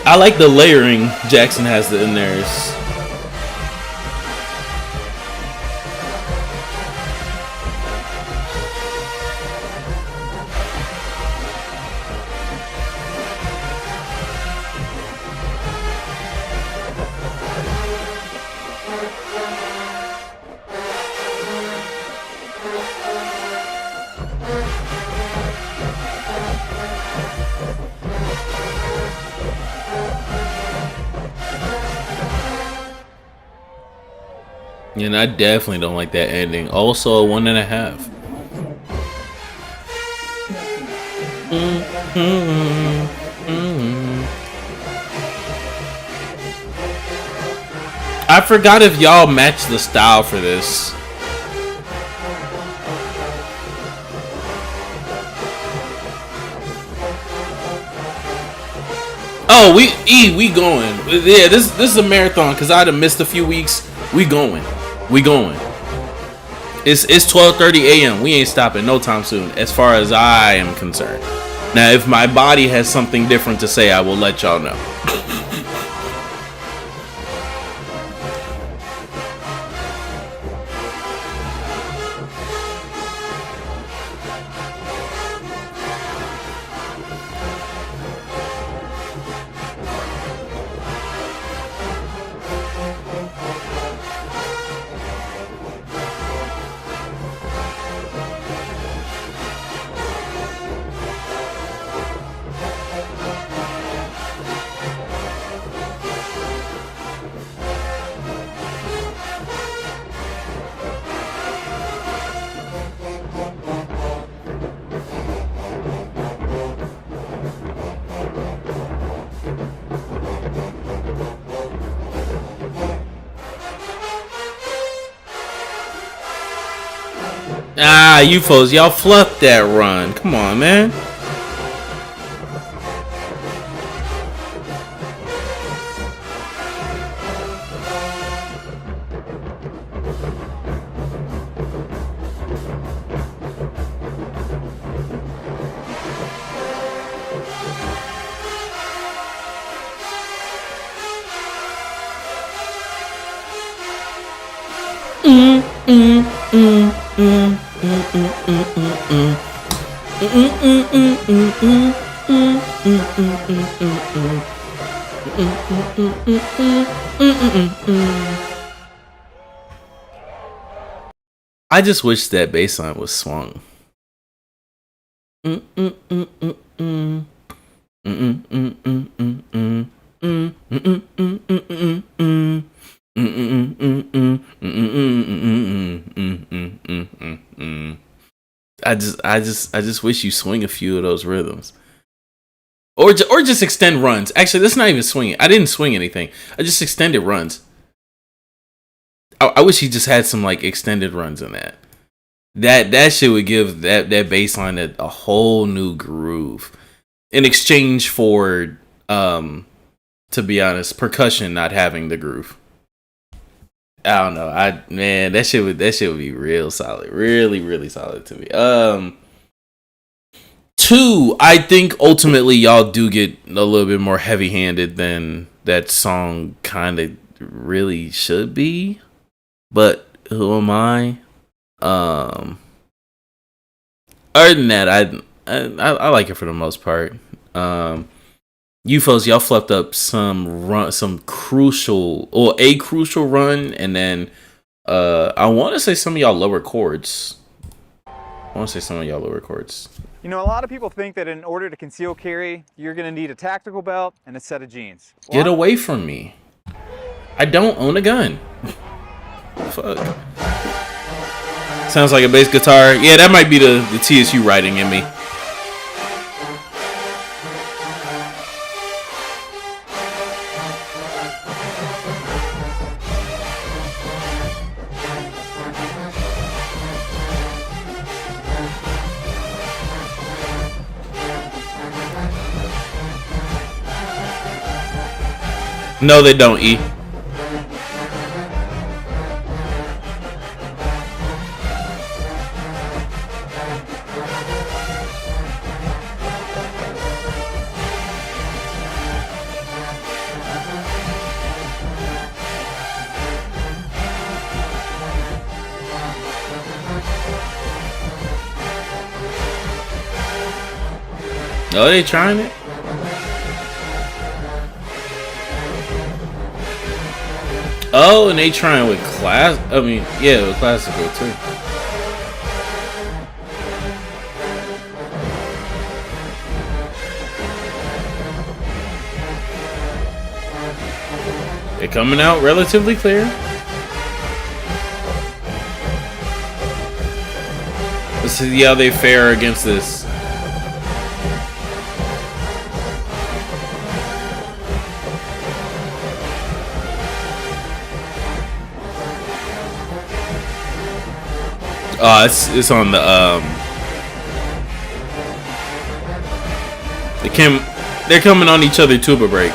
I like the layering Jackson has in there. And I definitely don't like that ending. Also, a 1.5. I forgot if y'all matched the style for this. Oh, we going. Yeah, this is a marathon because I'd have missed a few weeks. We going. It's 12:30 a.m. We ain't stopping no time soon, as far as I am concerned. Now, if my body has something different to say, I will let y'all know. Ah, you folks, y'all fluffed that run. Come on, man. I just wish that bass line was swung. I just wish you swing a few of those rhythms, or just extend runs. Actually, that's not even swinging. I didn't swing anything. I just extended runs. I wish he just had some like extended runs in that. That shit would give that bass line a whole new groove, in exchange for to be honest, percussion not having the groove. I don't know. That shit would be real solid. Really solid to me. 2, I think ultimately y'all do get a little bit more heavy-handed than that song kind of really should be. But who am I? Other than that, I like it for the most part. You folks, y'all fluffed up some crucial run, and then I want to say some of y'all lower chords. You know, a lot of people think that in order to conceal carry, you're going to need a tactical belt and a set of jeans. Get away from me. I don't own a gun. Fuck. Sounds like a bass guitar. Yeah, that might be the TSU writing in me. No, they don't, E. Oh, they trying it? Oh, and they trying with class. I mean, yeah, with classical too. They're coming out relatively clear. Let's see how they fare against this. It's on the they're coming on each other tuba break.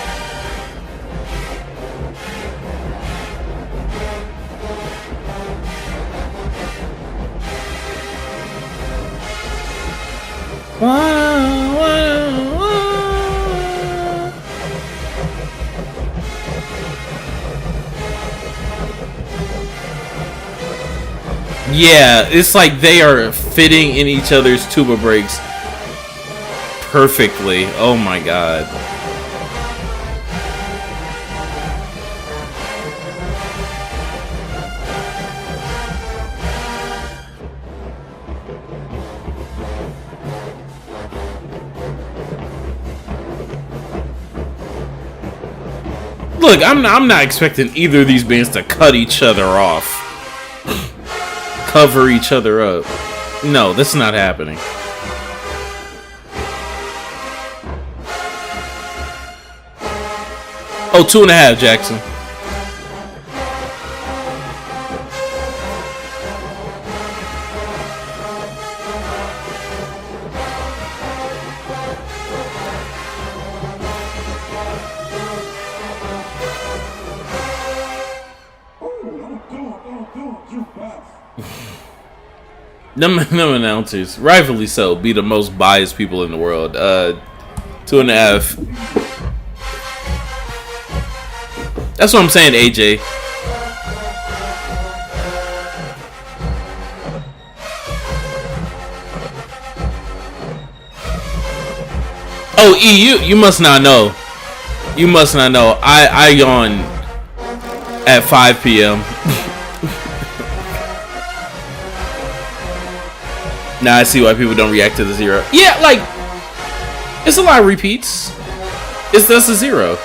Yeah, it's like they are fitting in each other's tuba breaks perfectly. Oh my god. Look, I'm not expecting either of these bands to cut each other off. Cover each other up. No, that's not happening. Oh, 2.5, Jackson. Them announcers, rightfully so, be the most biased people in the world. 2.5. That's what I'm saying, AJ. Oh, E, you must not know. You must not know. I yawn at 5 p.m. Now I see why people don't react to the 0. Yeah, like, it's a lot of repeats. It's just a 0.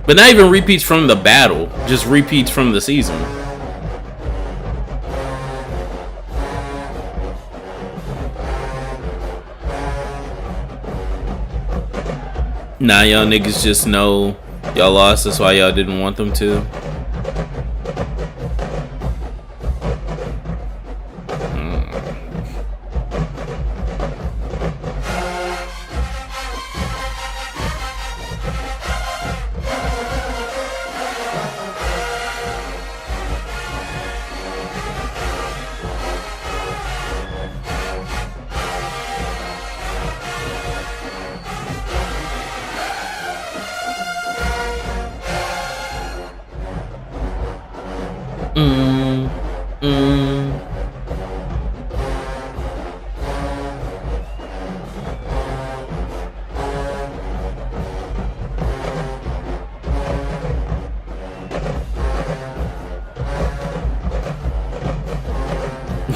But not even repeats from the battle, just repeats from the season. Nah, y'all niggas just know y'all lost. That's why y'all didn't want them to.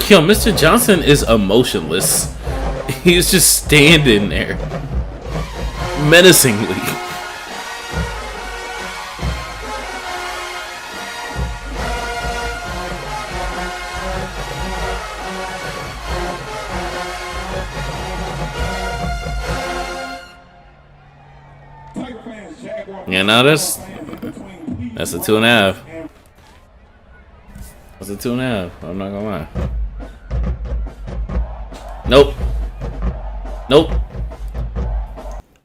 Yo, Mr. Johnson is emotionless. He's just standing there menacingly. Yeah, no, that's a 2.5. That's a 2.5. I'm not gonna lie. Nope. Nope.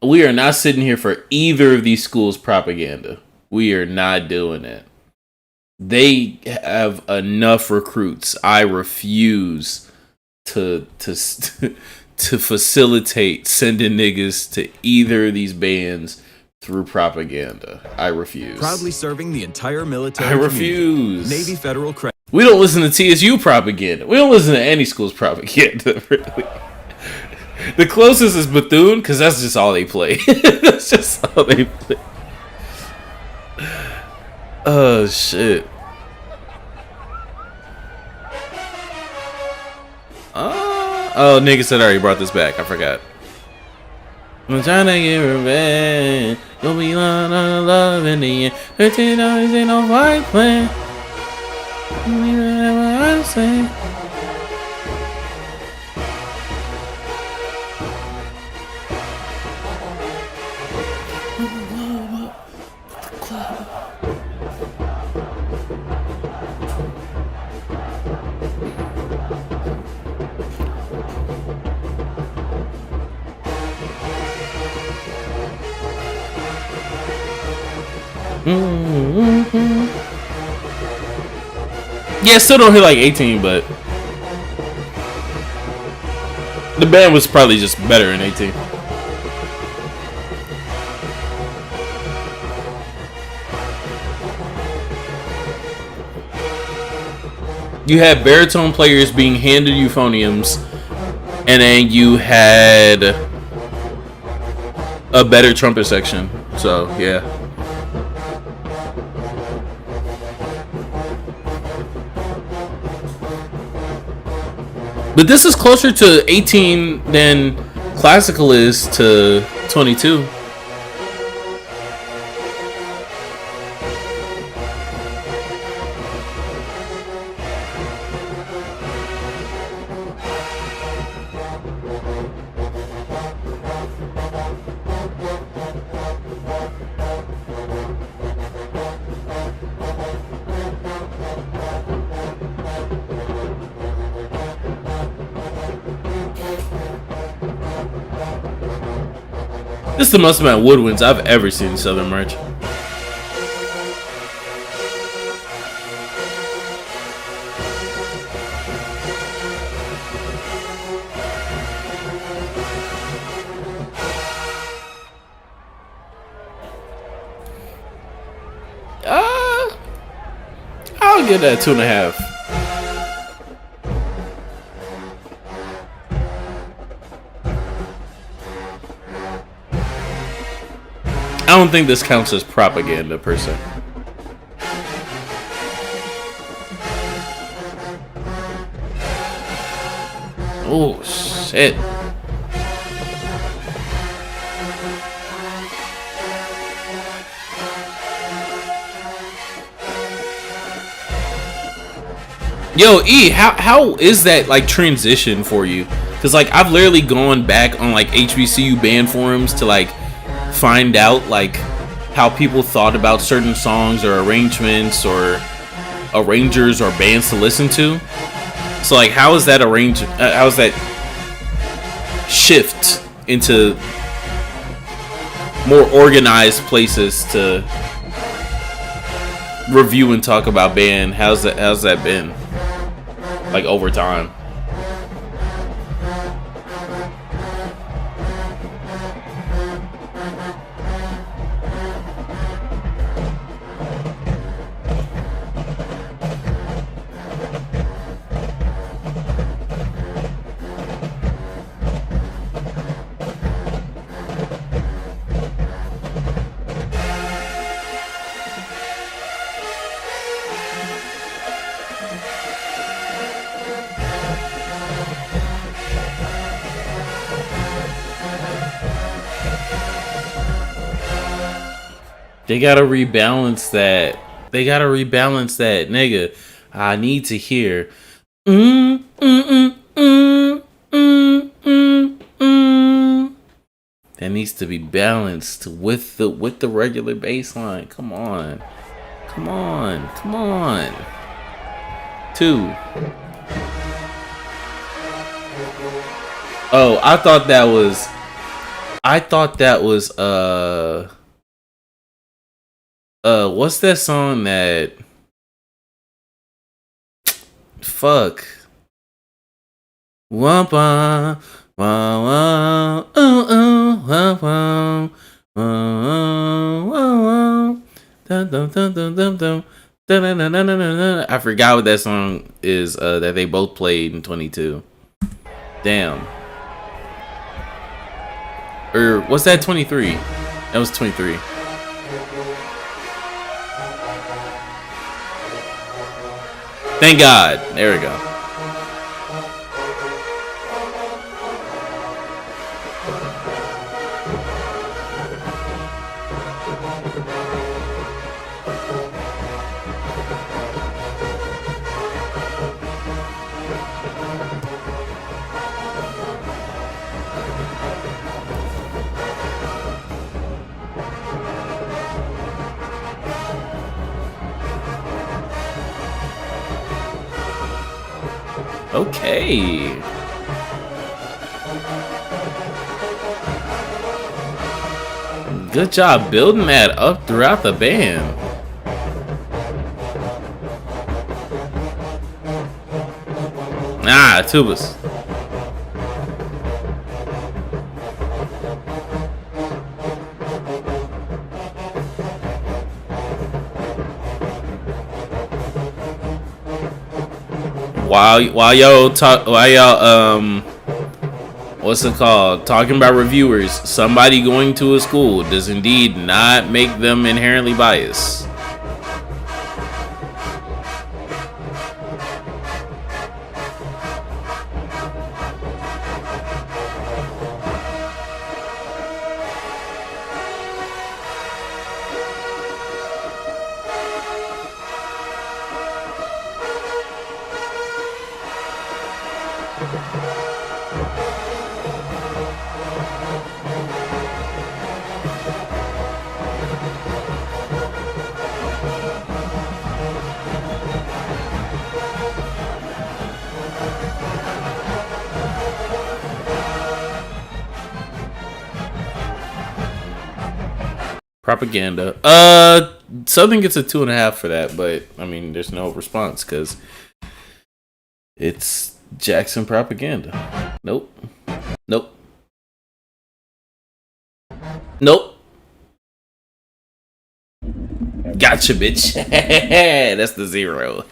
We are not sitting here for either of these schools' propaganda. We are not doing it. They have enough recruits. I refuse to facilitate sending niggas to either of these bands through propaganda. I refuse. Proudly serving the entire military. I refuse. Navy Federal Credit. We don't listen to TSU propaganda. We don't listen to any school's propaganda, really. The closest is Bethune, because that's just all they play. That's just all they play. Oh, shit. Oh, nigga said I already brought this back. I forgot. I'm trying to get revenge. You'll be love in the end. $13 ain't no fight plan. Whatever I say. Yeah, still don't hit like 18, but the band was probably just better in 18. You had baritone players being handed euphoniums, and then you had a better trumpet section. So, yeah. But this is closer to 18 than classical is to 22. This is the most amount of woodwinds I've ever seen in Southern merch. I'll give that 2.5. I don't think this counts as propaganda per se. Oh shit. Yo, E, how is that like transition for you? Cause like I've literally gone back on like HBCU band forums to like find out like how people thought about certain songs or arrangements or arrangers or bands to listen to. So like how is that how's that shift into more organized places to review and talk about band? How's that been like over time? They gotta rebalance that. They gotta rebalance that, nigga. I need to hear. That needs to be balanced with the regular bass line. Come on. Come on. Come on. 2. Oh, I thought that was what's that song that fuck Wampa wow wow wow wow wow dum dum dum dum dum dum. I forgot what that song is that they both played in 22. Damn. Or what's that 23? That was 23. Thank God. There we go. Okay. Good job building that up throughout the band. Ah, tubas. While y'all what's it called, talking about reviewers, somebody going to a school does indeed not make them inherently biased. Propaganda. Southern gets a 2.5 for that, but I mean, there's no response because it's Jackson propaganda. Nope. Nope. Nope. Gotcha, bitch. That's the 0.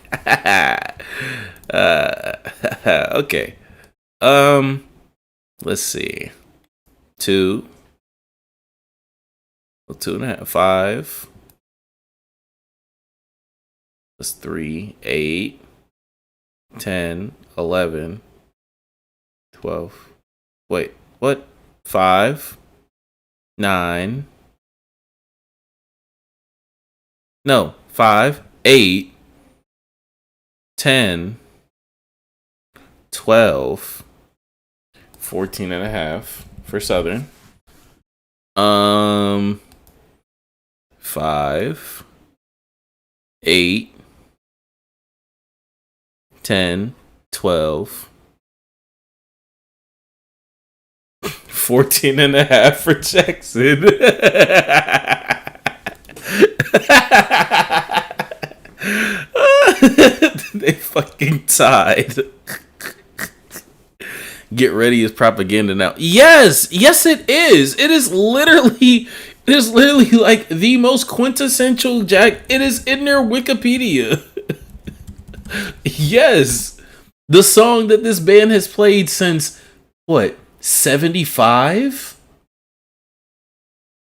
Okay. Let's see. 2. 2.5. 5. That's 3. 8. 10. 11. 12. Wait, what? 5. 9. No, 5. 8. 10. 12. 14.5 for Southern. 5. 8. 10. 12. 14.5 for Jackson. They fucking tied. Get ready is propaganda now. Yes, yes, it is. It is literally like the most quintessential Jack. It is in their Wikipedia. Yes, the song that this band has played since what, 75?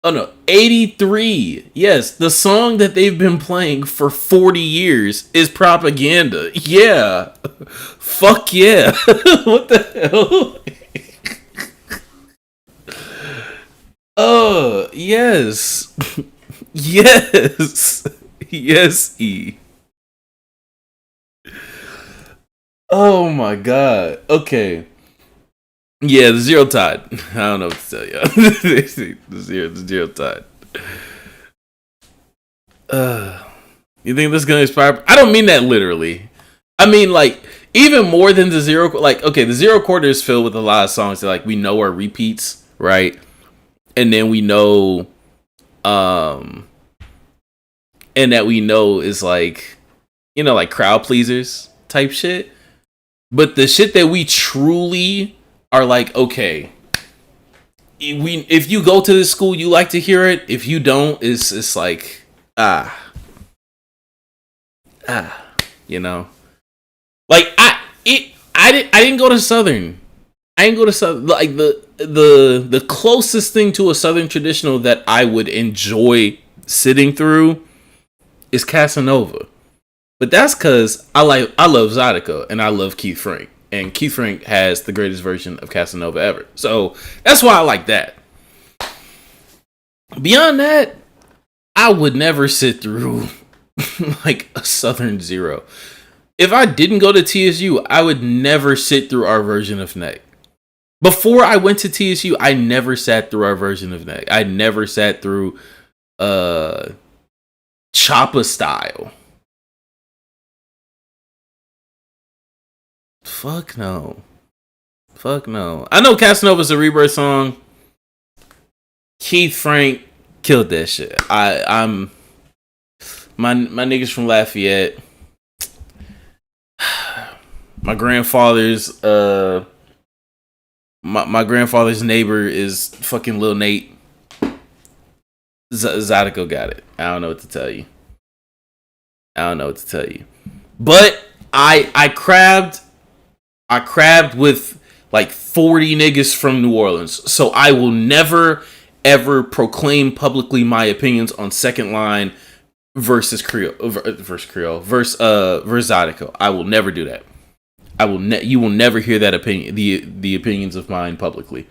Oh no, 83. Yes, the song that they've been playing for 40 years is propaganda. Yeah. Fuck yeah. What the hell? Oh, yes. Yes. Yes, E. Oh my god. Okay. Yeah, the zero tide. I don't know what to tell you. the zero tide. You think this is gonna inspire? I don't mean that literally. I mean like even more than the zero. Like okay, the zero quarter is filled with a lot of songs that like we know are repeats, right? And then we know, and that we know is like, you know, like crowd pleasers type shit. But the shit that we truly are like, okay, if you go to this school, you like to hear it. If you don't, it's like you know, like I didn't go to Southern. I didn't go to Southern. Like the closest thing to a Southern traditional that I would enjoy sitting through is Casanova. But that's because I love Zydeco and I love Keith Frank. And Keith Frank has the greatest version of Casanova ever. So that's why I like that. Beyond that, I would never sit through like a Southern Zero. If I didn't go to TSU, I would never sit through our version of Neck. Before I went to TSU, I never sat through our version of Neck. I never sat through Choppa Style. Fuck no. I know Casanova's a Rebirth song. Keith Frank killed that shit. I'm my niggas from Lafayette. My grandfather's my grandfather's neighbor is fucking Lil Nate. Zydeco got it. I don't know what to tell you. But I crabbed with like 40 niggas from New Orleans. So I will never ever proclaim publicly my opinions on Second Line versus Zydeco. I will never do that. You will never hear that opinion, the opinions of mine publicly.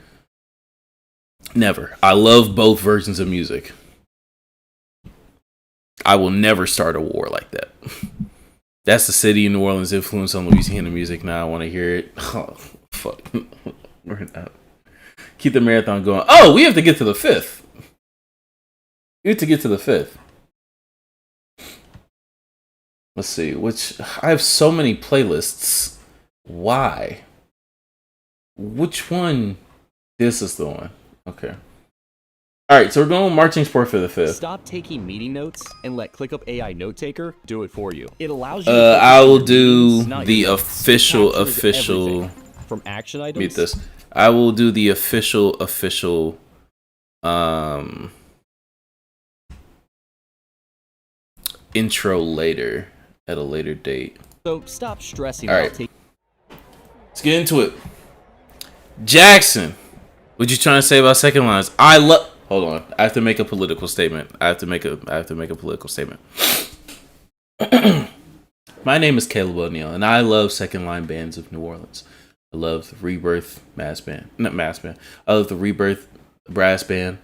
Never. I love both versions of music. I will never start a war like that. That's the city of New Orleans' influence on Louisiana music. Now I want to hear it. Oh, fuck. We're not. Keep the marathon going. Oh, we have to get to the 5th. Let's see. I have so many playlists. Why? Which one? This is the one. Okay. All right, so we're going with Marching Sport for the 5th. Stop taking meeting notes and let ClickUp AI Note Taker do it for you. It allows you to I will do the official from action items. Meet this. I will do the official intro later at a later date. So stop stressing All about right. taking. Let's get into it. Jackson, what you trying to say about Second Lines? Hold on. I have to make a political statement. I have to make a political statement. My name is Caleb O'Neill, and I love Second Line bands of New Orleans. I love the Rebirth I love the Rebirth brass band.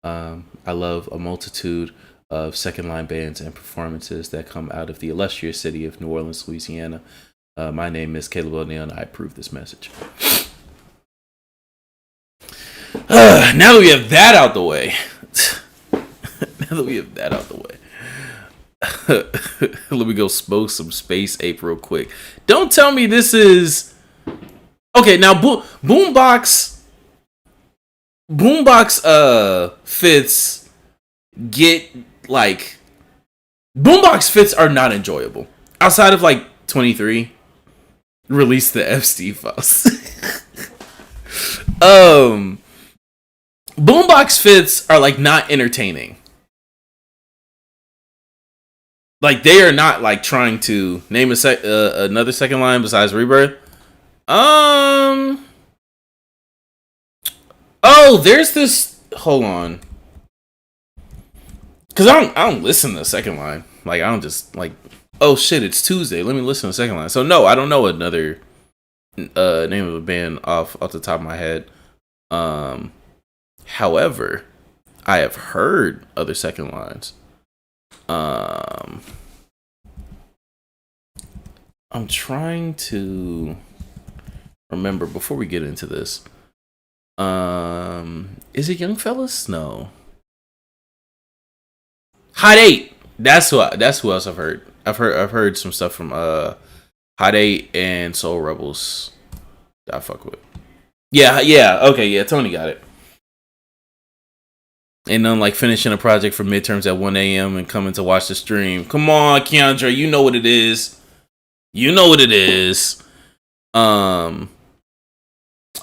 I love a multitude of Second Line bands and performances that come out of the illustrious city of New Orleans, Louisiana. My name is Caleb O'Neill, and I approve this message. Now that we have that out the way. Let me go smoke some Space Ape real quick. Don't tell me this is... Okay, now BoomBox fits get like... BoomBox fits are not enjoyable. Outside of like 23. Release the F. Steve files. BoomBox fits are like not entertaining. Like they are not like trying to name another Second Line besides Rebirth. Oh, there's this. Hold on, because I don't listen to Second Line. Like I don't just like. Oh shit, it's Tuesday. Let me listen to Second Line. So no, I don't know another name of a band off the top of my head. However, I have heard other Second Lines. I'm trying to remember before we get into this. Is it Young Fellas? No. Hot 8. That's who else I've heard. I've heard some stuff from Hot 8 and Soul Rebels that I fuck with. Yeah, okay, yeah, Tony got it. And then like finishing a project for midterms at 1 a.m. and coming to watch the stream. Come on, Keandre, you know what it is. You know what it is. Oh,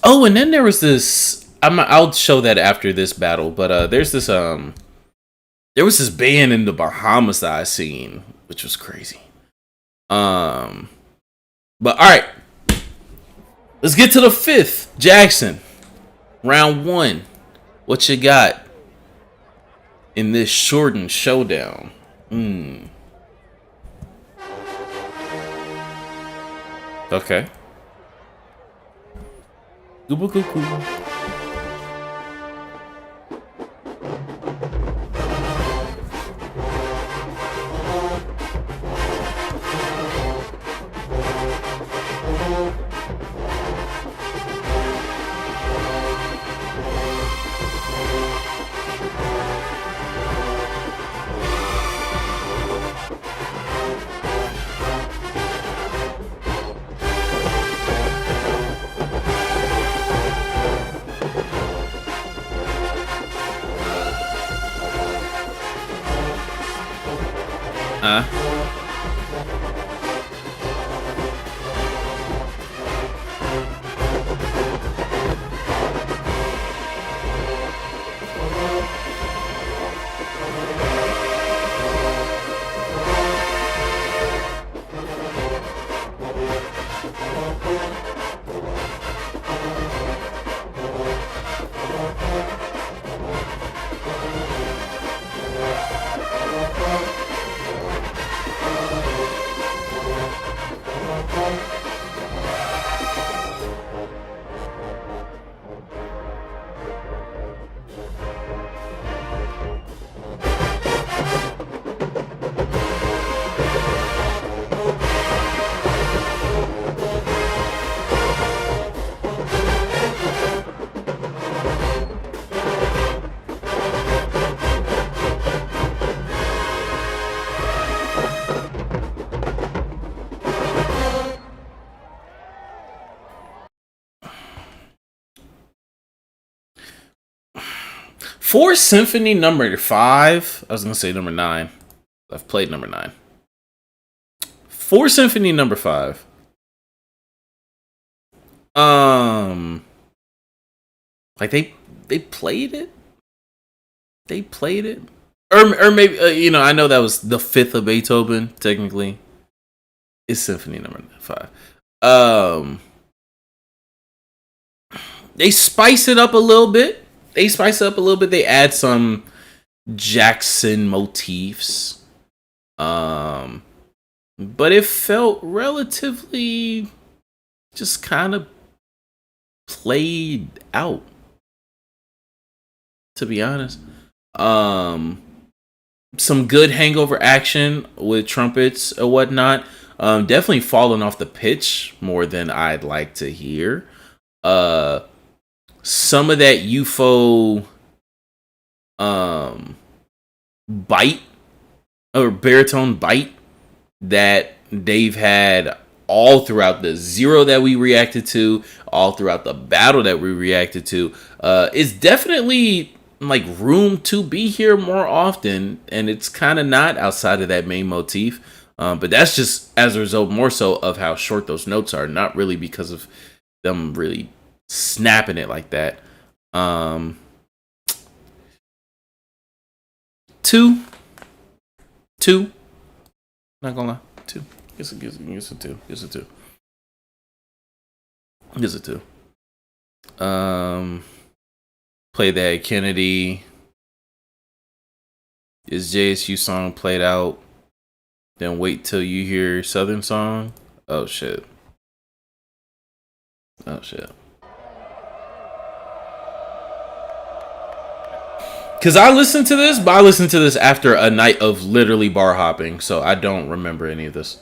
and then there was this. I'll show that after this battle, but there's this there was this band in the Bahamas that I seen, which was crazy. But all right, let's get to the 5th. Jackson, round 1. What you got in this shortened showdown? Okay. For Symphony number 5, I was gonna say number 9. I've played number 9. For Symphony number 5, like they played it. They played it, or maybe I know that was the 5th of Beethoven. Technically, it's Symphony number 5. They spice it up a little bit. They add some Jackson motifs. But it felt relatively just kind of played out, to be honest. Some good hangover action with trumpets or whatnot. Definitely falling off the pitch more than I'd like to hear. Some of that UFO bite or baritone bite that Dave had all throughout the 0 that we reacted to, all throughout the battle that we reacted to, is definitely like room to be here more often, and it's kind of not outside of that main motif. But that's just as a result more so of how short those notes are, not really because of them really snapping it like that. 2. Not gonna lie, 2. Guess a 2. Play that Kennedy. Is JSU song played out? Then wait till you hear Southern song. Oh shit. Because I listened to this, but I listened to this after a night of literally bar hopping, so I don't remember any of this.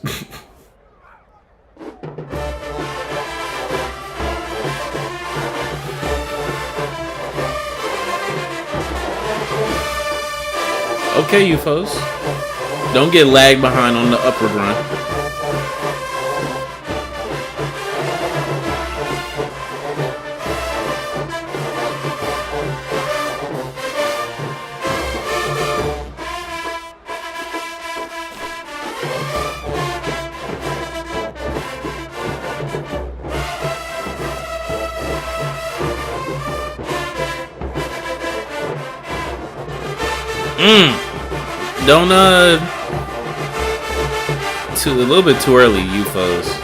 Okay, UFOs. Don't get lagged behind on the upward run. Don't a little bit too early, UFOs.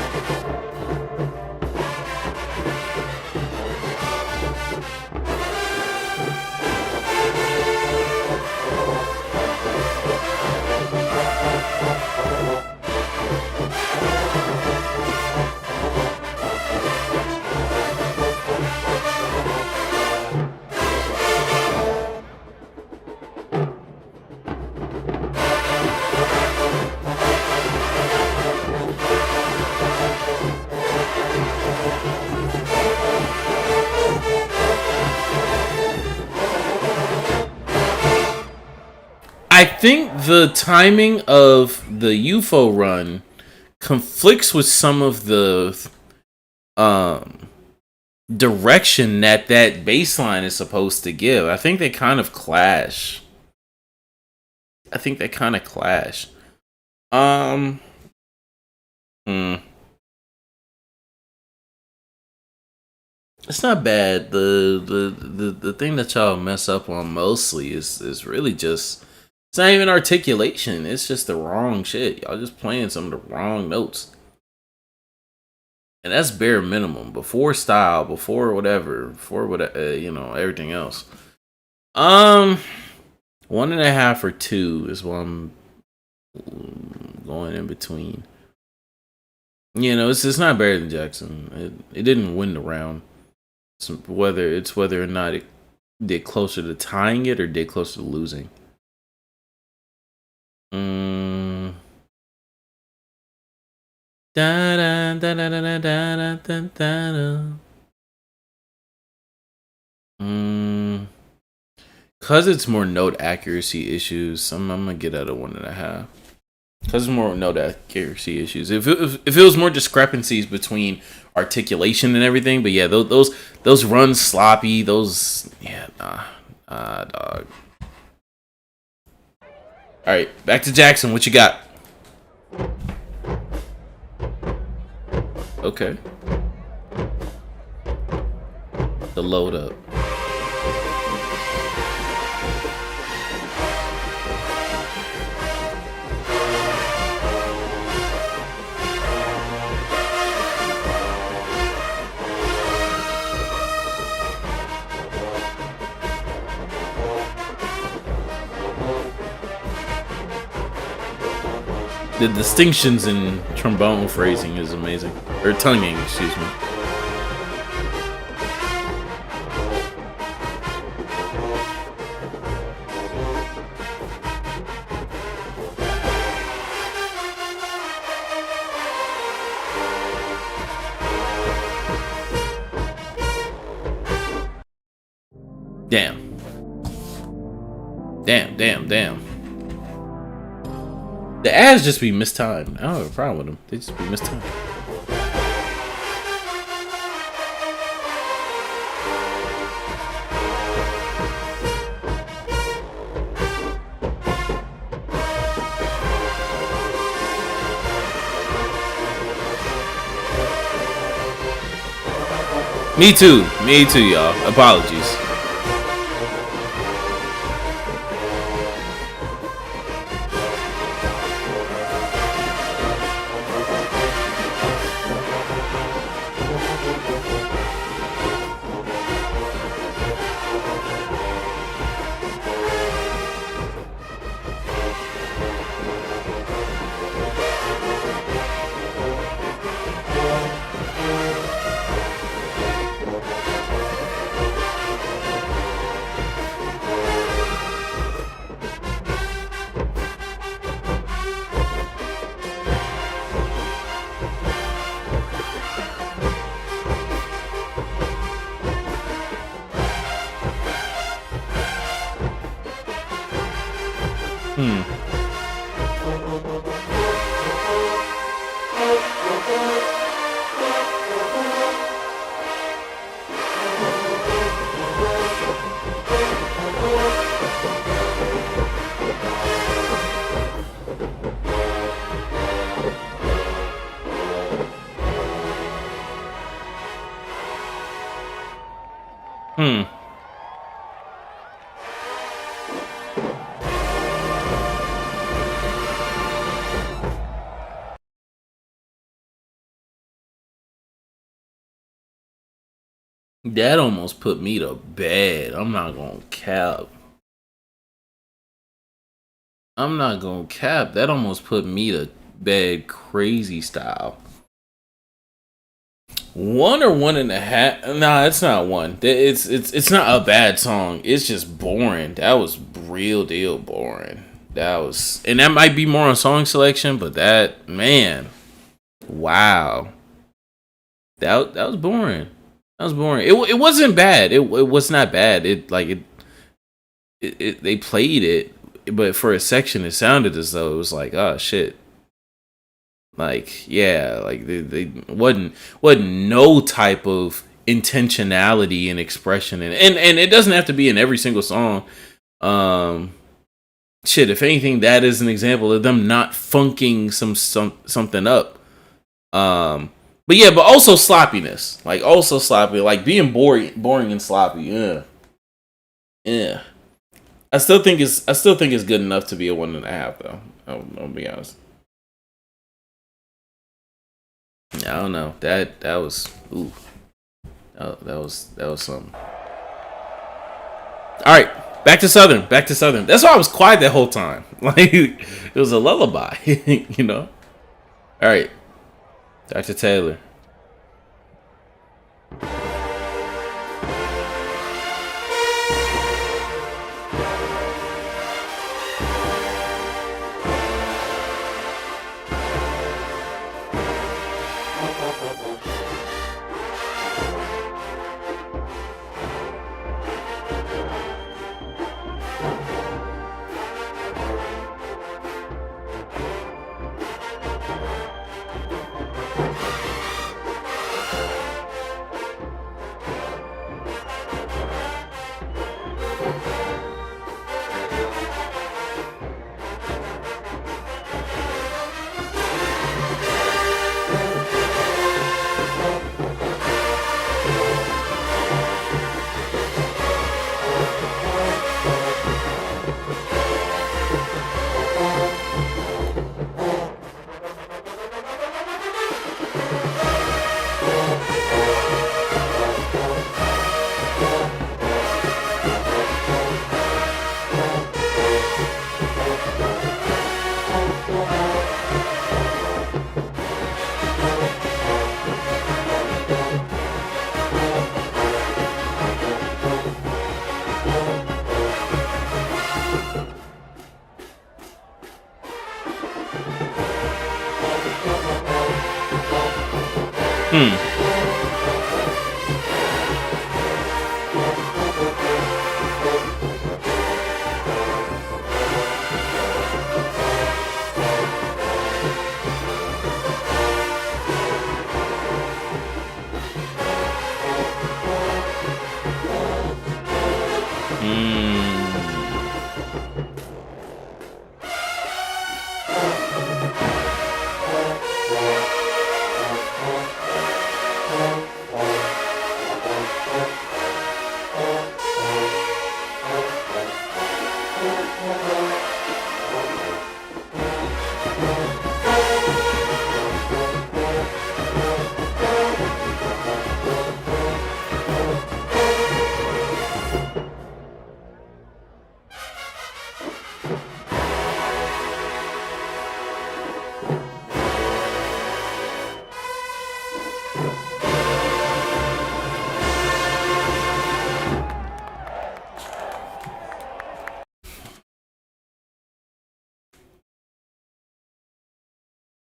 I think the timing of the UFO run conflicts with some of the direction that baseline is supposed to give. I think they kind of clash. It's not bad. The thing that y'all mess up on mostly is really just, it's not even articulation. It's just the wrong shit. Y'all just playing some of the wrong notes. And that's bare minimum. Before style, before whatever, you know, everything else. 1.5 or 2 is what I'm going in between. You know, it's not better than Jackson. It didn't win the round. Whether or not it did closer to tying it or did closer to losing. Cause it's more note accuracy issues, I'm gonna get at a 1.5. Cause it's more note accuracy issues. If it was more discrepancies between articulation and everything, but yeah, those runs sloppy. Those, yeah, nah, dog. All right, back to Jackson. What you got? Okay. The load up. The distinctions in trombone phrasing is amazing. Or tonguing, excuse me. Damn. The ads just be mistimed. I don't have a problem with them. They just be mistimed. Me too, y'all. Apologies. That almost put me to bed. I'm not gonna cap. That almost put me to bed crazy style. 1 or 1.5? Nah, it's not 1. It's not a bad song. It's just boring. That was real deal boring. And that might be more on song selection, but that, man, wow. That was boring. That was boring. It wasn't bad. It was not bad. They played it, but for a section it sounded as though it was like, oh shit. Like, yeah, like they wasn't no type of intentionality and expression and it doesn't have to be in every single song. Shit, if anything, that is an example of them not funking something up. But yeah, but also sloppiness. Like also sloppy, like being boring and sloppy. Yeah. I still think it's good enough to be a 1.5 though. I'll be honest. I don't know. That was ooh. That was something. All right, back to Southern. That's why I was quiet that whole time. Like it was a lullaby, you know. All right, Dr. Taylor.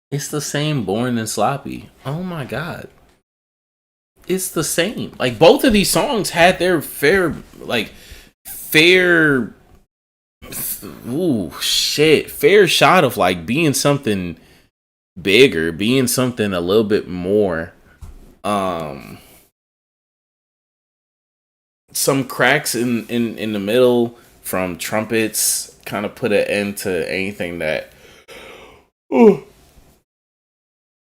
It's the same, boring and sloppy. Oh my god. It's the same. Like both of these songs had their fair ooh, shit. Fair shot of like being something bigger, being something a little bit more. Some cracks in the middle from trumpets kind of put an end to anything that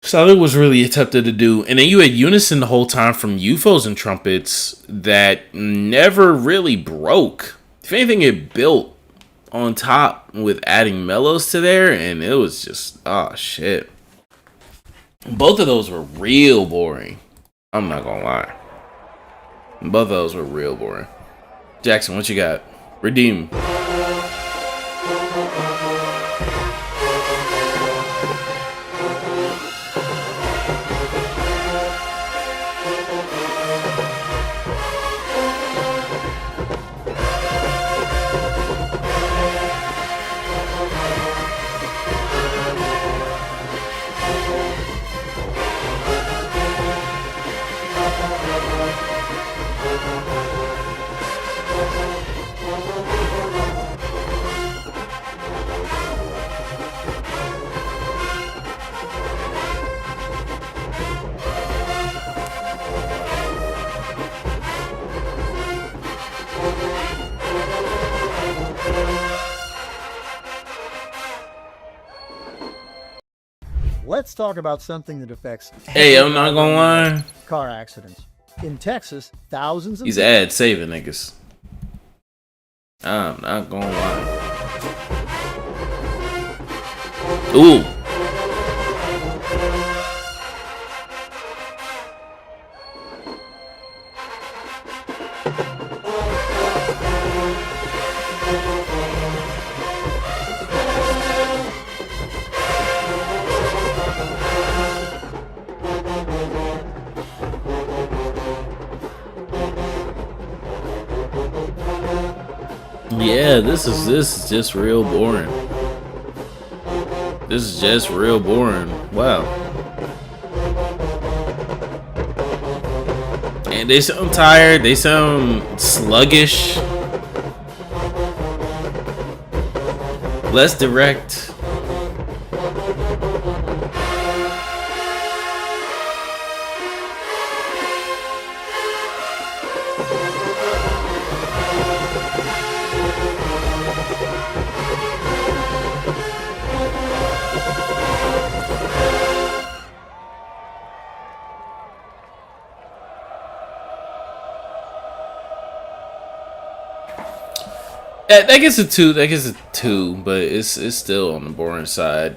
Shoutout was really attempted to do. And then you had unison the whole time from UFOs and trumpets that never really broke. If anything, it built on top with adding mellows to there, and it was just, oh shit. Both of those were real boring. I'm not gonna lie. Both of those were real boring. Jackson, what you got? Redeem. Let's talk about something that affects. Hey, I'm not gonna lie. Car accidents. In Texas, thousands of. These ad saving niggas. I'm not gonna lie. Ooh. Yeah, this is just real boring. This is just real boring. Wow. And they sound tired. They sound sluggish. Less direct. That gets a 2. That gets a 2, but it's still on the boring side.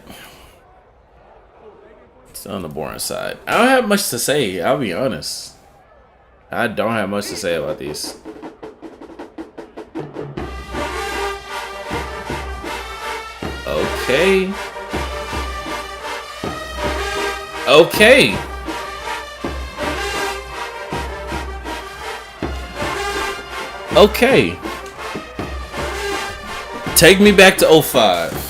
It's on the boring side. I don't have much to say. I'll be honest. I don't have much to say about these. Okay. Okay. Okay. Take me back to 05.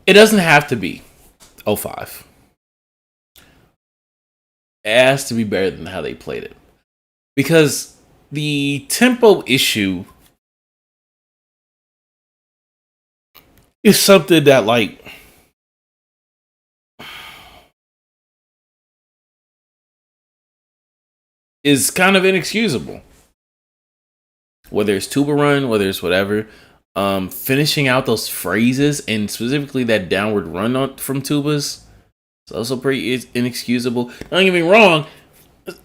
It doesn't have to be 05. It has to be better than how they played it. Because the tempo issue is something that, like, is kind of inexcusable. Whether it's tuba run, whether it's whatever, finishing out those phrases and specifically that downward run from tubas, it's also pretty inexcusable. Don't get me wrong,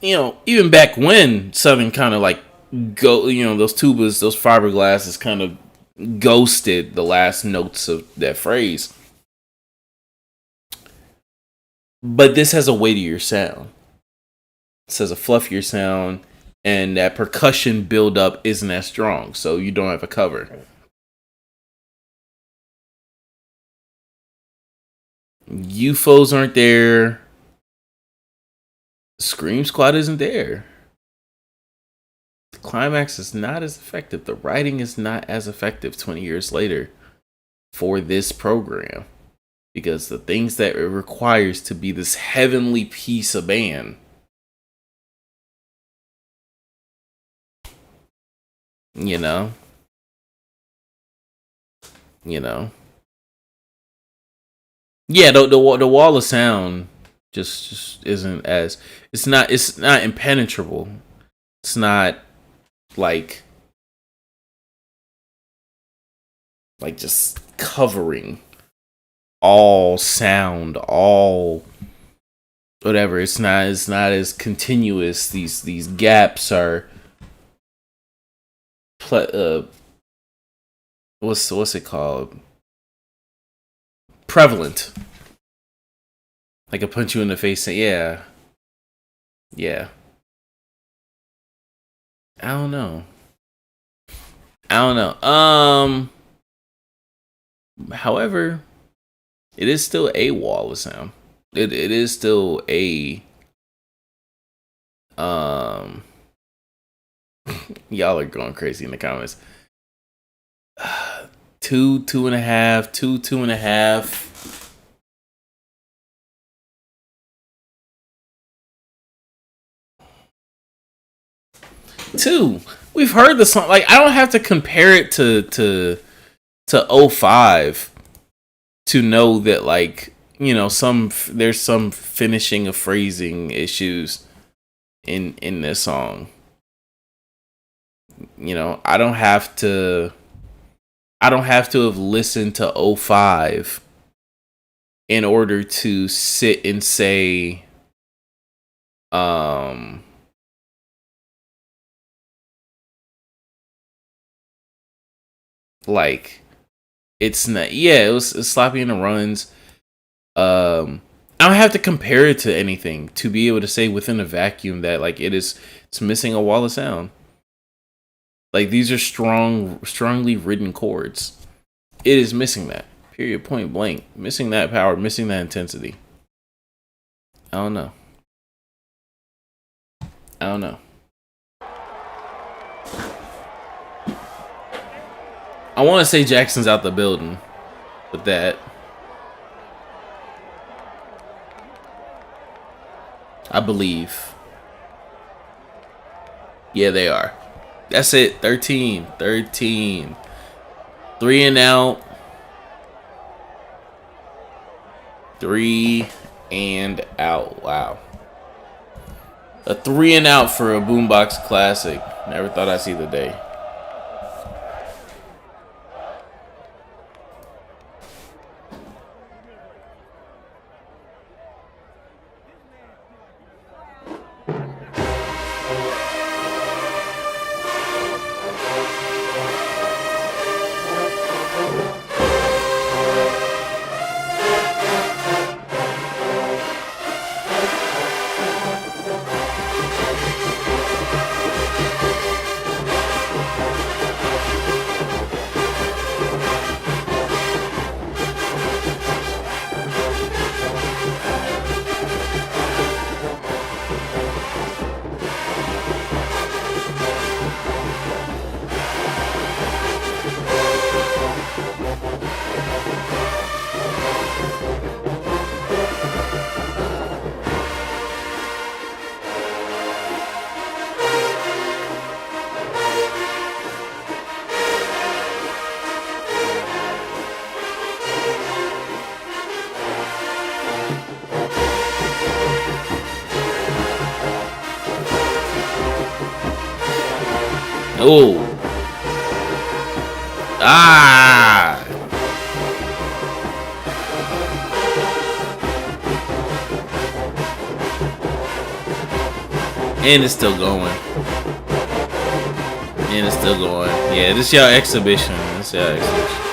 you know, even back when Southern kind of like those tubas, those fiberglasses kind of ghosted the last notes of that phrase. But this has a weightier sound. This has a fluffier sound, and that percussion buildup isn't as strong, so you don't have a cover. UFOs aren't there. Scream Squad isn't there. The climax is not as effective. The writing is not as effective 20 years later for this program. Because the things that it requires to be this heavenly piece of band, you know, yeah, the wall of sound just isn't as, it's not impenetrable. It's not like just covering all sound, all whatever. It's not as continuous. These gaps are what's it called? Prevalent. Like a punch you in the face and yeah. I don't know. However, it is still a wall of sound. It is still a y'all are going crazy in the comments. 2.5, 2.5. Two. We've heard the song. Like, I don't have to compare it to 05 to know that, like, you know, there's some finishing of phrasing issues in this song. You know, I don't have to have listened to 05 in order to sit and say like, it's not, it's sloppy in the runs. I don't have to compare it to anything to be able to say within a vacuum that, like, it's missing a wall of sound. Like, these are strongly written chords. It is missing that. Period, point blank. Missing that power, missing that intensity. I don't know. I want to say Jackson's out the building with that. I believe. Yeah, they are. That's it. 13. 3 and out. 3 and out. Wow. A 3 and out for a BoomBox classic. Never thought I'd see the day. Oh. Ah. And it's still going. And it's still going. Yeah, this is your exhibition. This is your exhibition.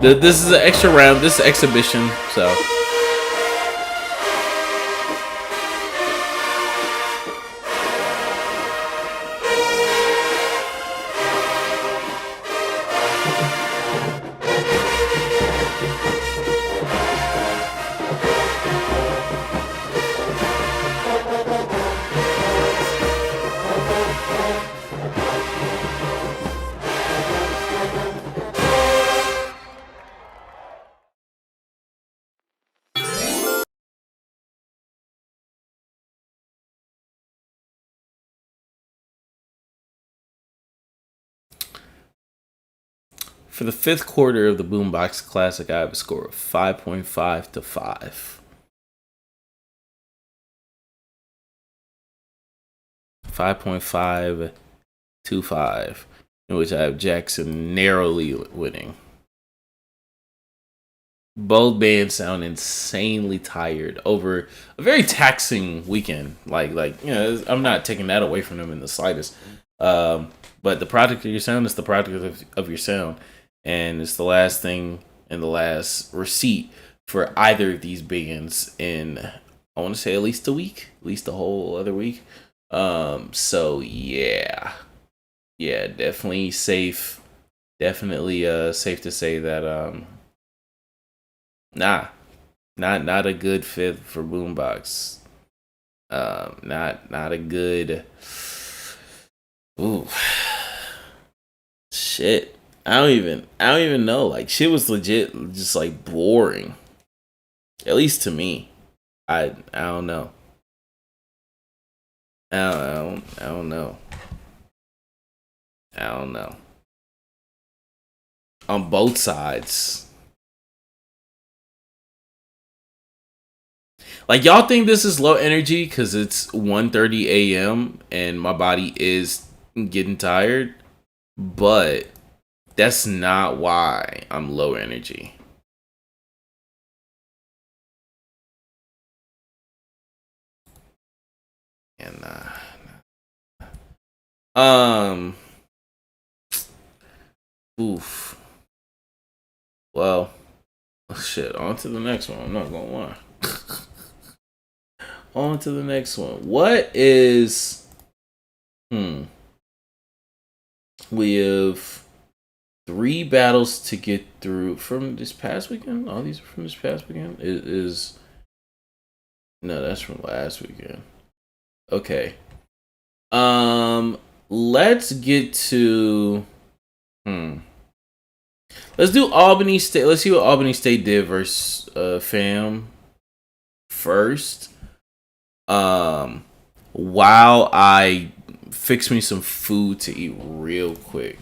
This is an extra round. This is exhibition, so. For the fifth quarter of the BoomBox Classic, I have a score of 5.5 to 5. 5.5 to 5, in which I have Jackson narrowly winning. Both bands sound insanely tired over a very taxing weekend. Like you know, I'm not taking that away from them in the slightest. But the product of your sound is the product of your sound. And it's the last thing and the last receipt for either of these bands in, I want to say, at least a week, at least a whole other week. So yeah, definitely safe. Definitely safe to say that not a good fit for BoomBox. Not a good. Ooh, shit. I don't even know. Like, shit was legit just like boring. At least to me. I don't know. I don't know. On both sides. Like, y'all think this is low energy because it's 1:30 a.m. and my body is getting tired, but that's not why I'm low energy. And oof. Well, shit, on to the next one. I'm not gonna lie. On to the next one. What is we have 3 battles to get through from this past weekend. All these are from this past weekend. It is no, that's from last weekend. Okay. Let's get to let's do Albany State. Let's see what Albany State did versus FAM first. While I fix me some food to eat real quick.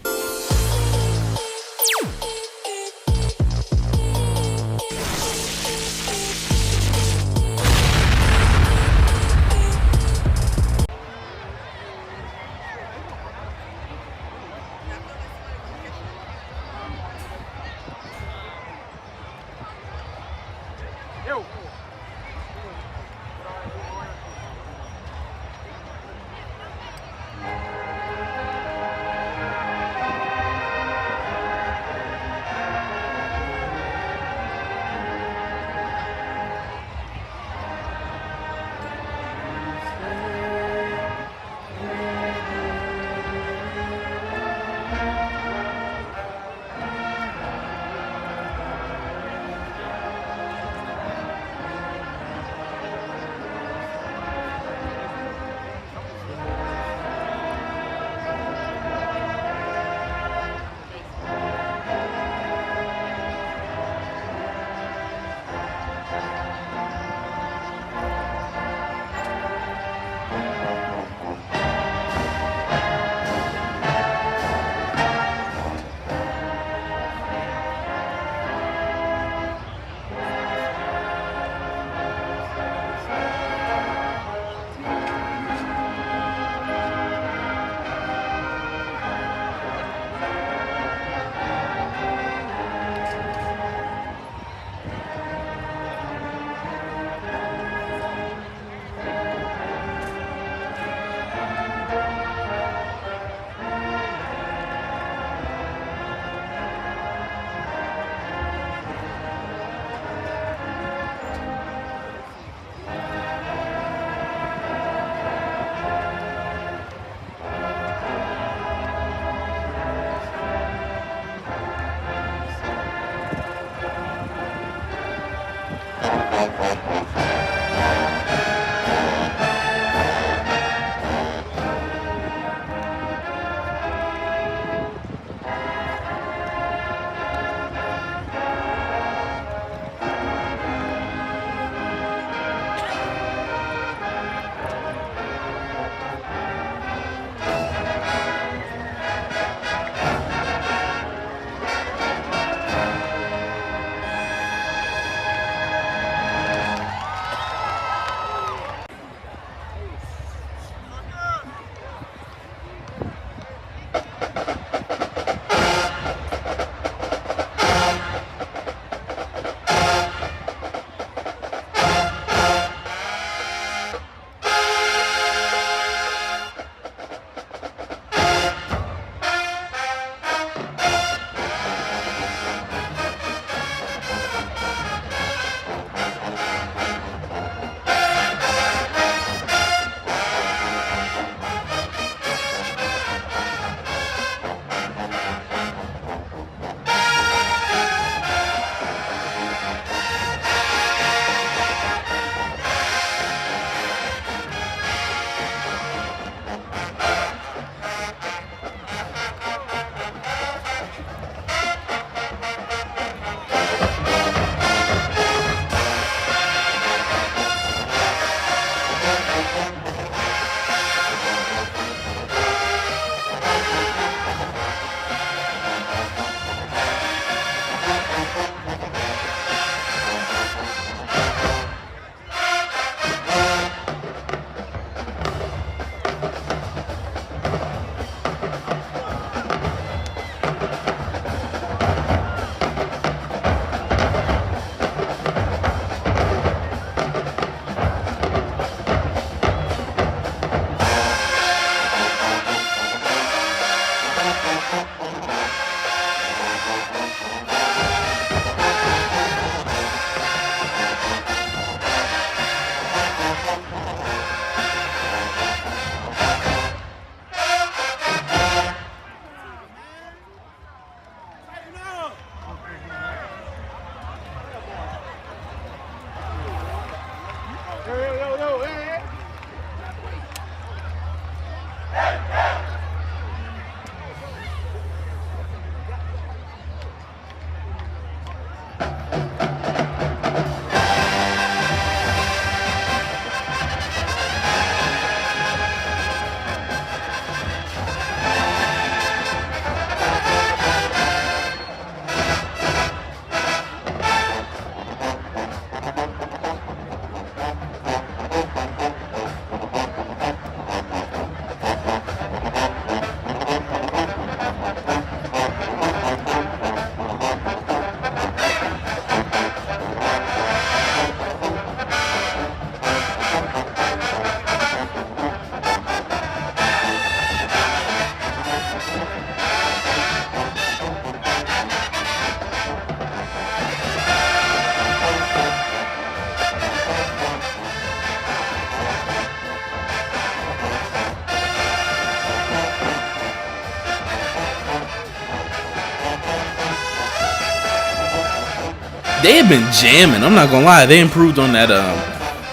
They have been jamming. I'm not gonna lie. They improved on that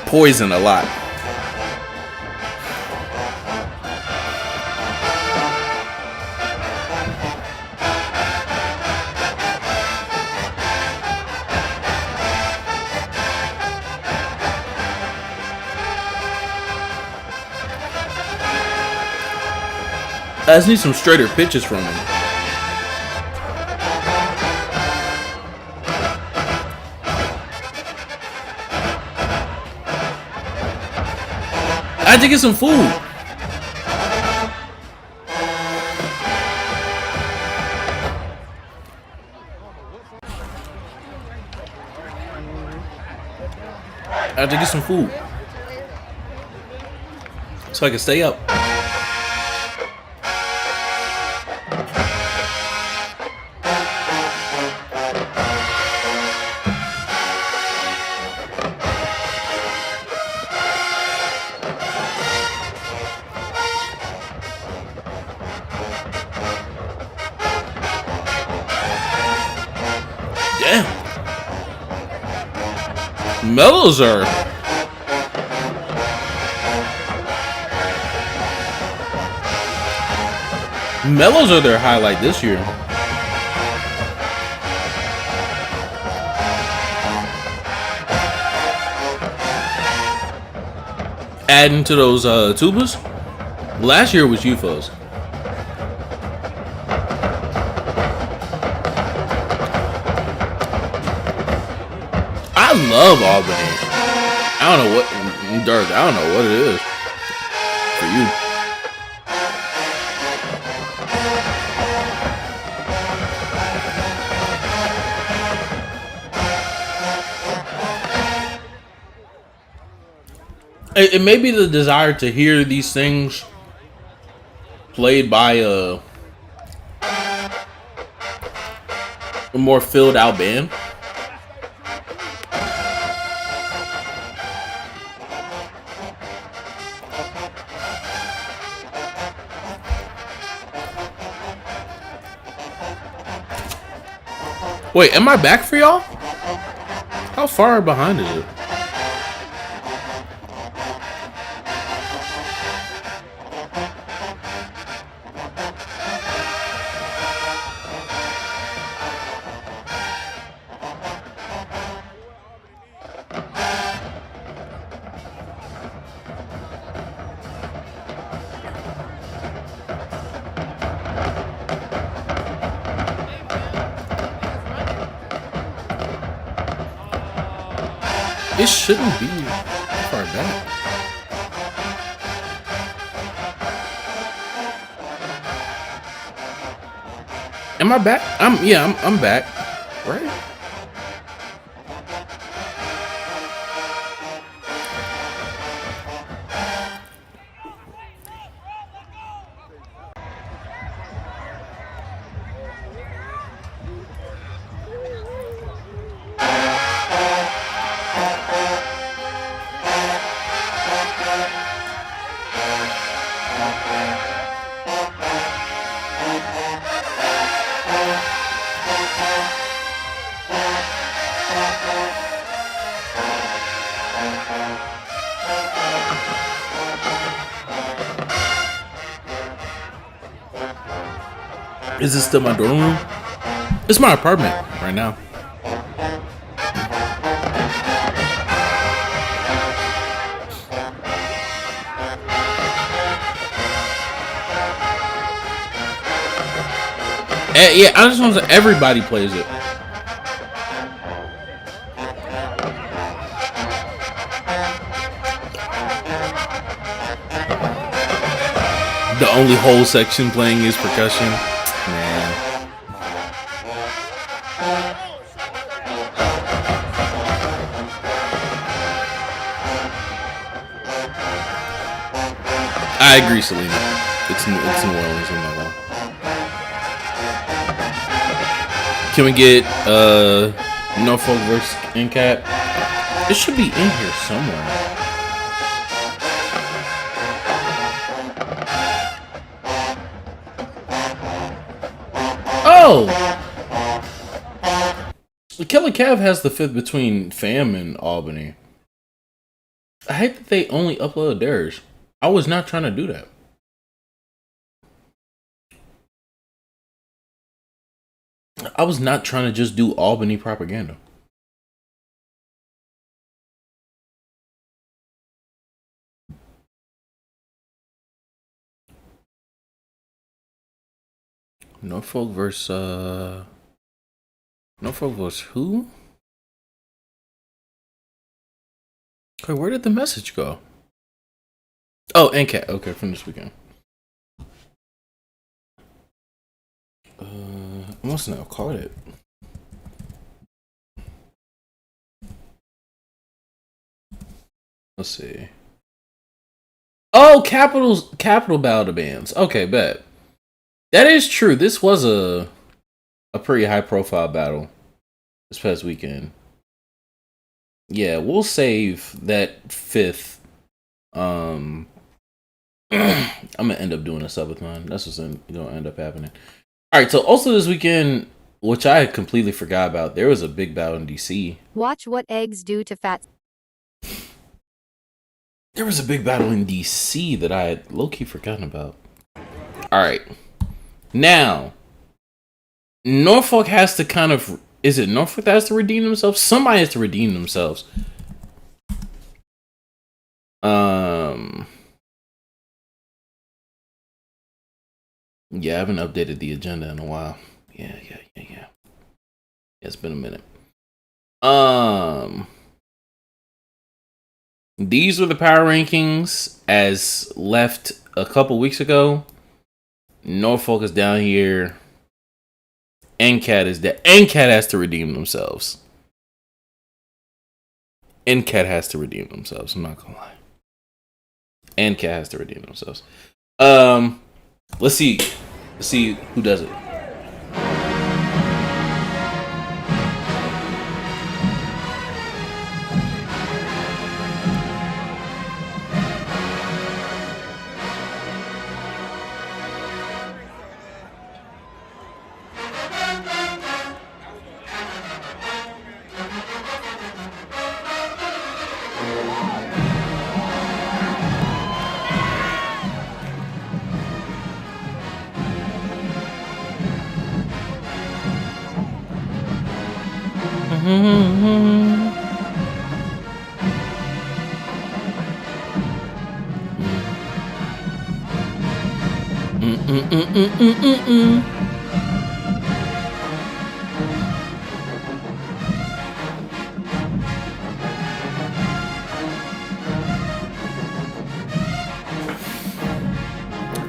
poison a lot. I just need some straighter pitches from him. I had to get some food. I had to get some food so I can stay up. Mellows are. Mellows are their highlight this year. Adding to those tubas. Last year was UFOs. I love Albany. I don't know what, Dirk, I don't know what it is for you. It may be the desire to hear these things played by a more filled out band. Wait, am I back for y'all? How far behind is it? It shouldn't be far back. Am I back? I'm back. Right? Is this still my dorm room? It's my apartment right now. Yeah, I just want to say everybody plays it. The only whole section playing is percussion. Man. I agree, Selena. It's New Orleans, I'm not wrong. Can we get Norfolk versus NCAT? It should be in here somewhere. Oh! Kelly Cav has the fifth between FAM and Albany. I hate that they only upload theirs. I was not trying to do that. I was not trying to just do Albany propaganda. Norfolk versus who? Okay, where did the message go? Oh, NCAT. Okay, from this weekend. I must not have caught it. Let's see. Oh, capital battle bands. Okay, bet. That is true. This was a pretty high profile battle this past weekend. Yeah, we'll save that fifth. I'm gonna end up doing a subathon. That's what's gonna end up happening. All right. So also this weekend, which I completely forgot about, there was a big battle in DC. Watch what eggs do to fat. There was a big battle in DC that I had low-key forgotten about. Alright. Now, Norfolk has to kind of... Is it Norfolk that has to redeem themselves? Somebody has to redeem themselves. Yeah, I haven't updated the agenda in a while. Yeah. It's been a minute. These are the power rankings as left a couple weeks ago. Norfolk is down here. NCAT is there. NCAT has to redeem themselves. NCAT has to redeem themselves. I'm not gonna lie. NCAT has to redeem themselves. Let's see who does it.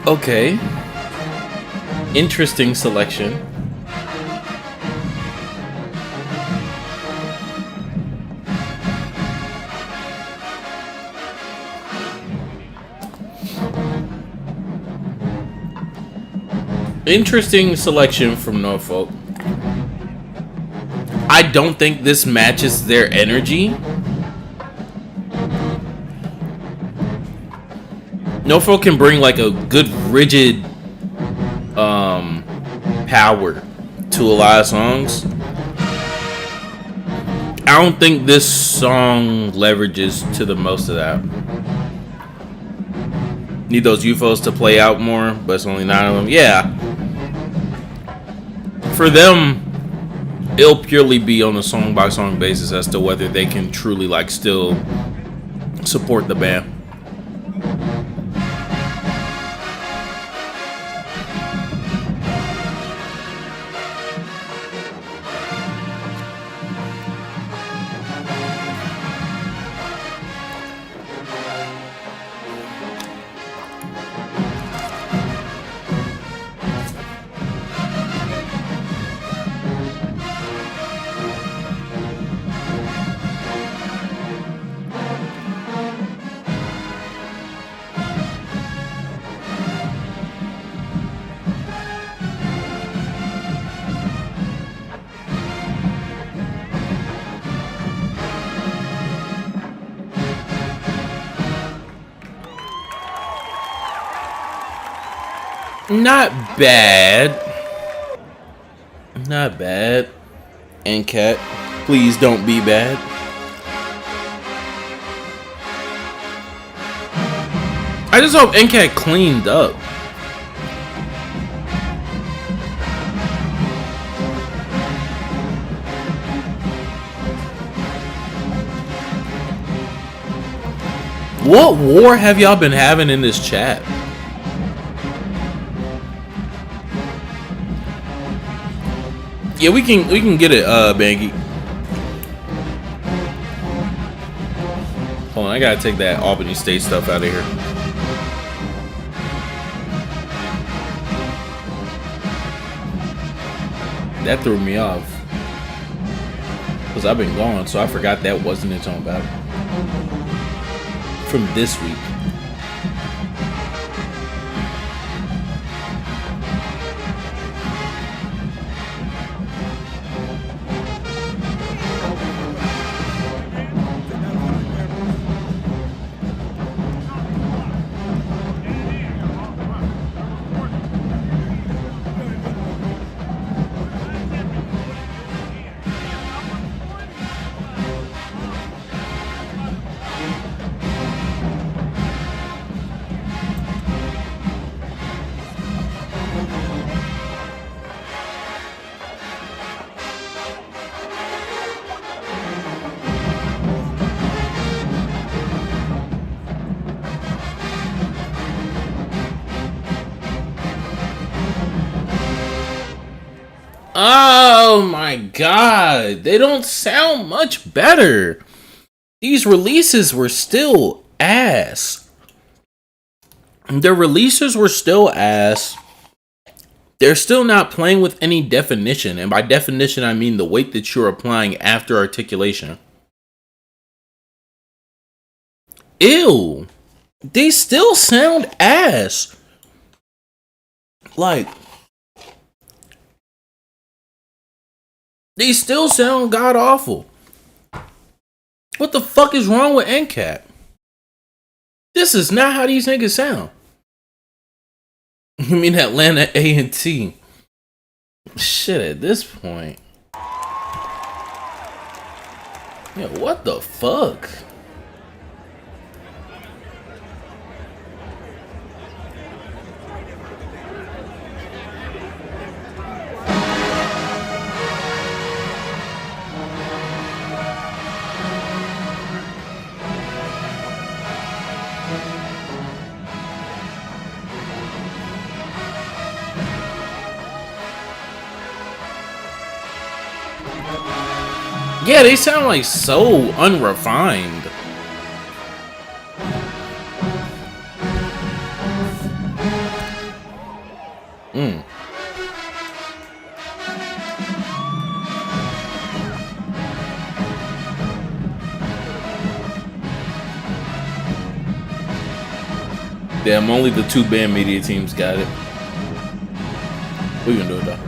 Okay. Interesting selection. Interesting selection from Norfolk. I don't think this matches their energy. Norfolk can bring like a good rigid power to a lot of songs. I don't think this song leverages to the most of that. Need those UFOs to play out more, but it's only 9 of them. Yeah. For them, it'll purely be on a song by song basis as to whether they can truly like still support the band. Not bad. Not bad. NCAT, please don't be bad. I just hope NCAT cleaned up. What war have y'all been having in this chat? Yeah, we can get it, Bangy. Hold on, I gotta take that Albany State stuff out of here. That threw me off. Because I've been gone, so I forgot that wasn't its own battle. From this week. Oh my god. They don't sound much better. These releases were still ass. The releases were still ass. They're still not playing with any definition. And by definition, I mean the weight that you're applying after articulation. Ew. They still sound ass. Like, they still sound god awful. What the fuck is wrong with NCAT? This is not how these niggas sound. You mean Atlanta A&T? Shit, at this point. Yeah, what the fuck? Yeah, they sound like so unrefined. Damn, only the 2 band media teams got it. We can do it though.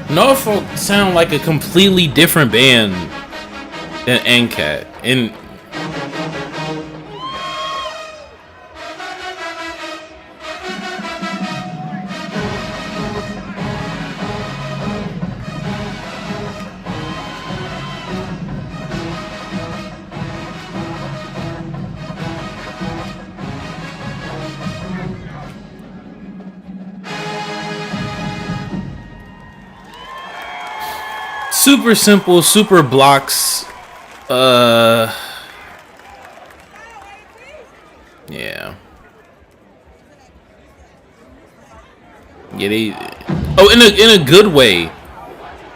Norfolk sound like a completely different band than NCAT. And super simple, super blocks. Yeah. Yeah, they. Oh, in a good way.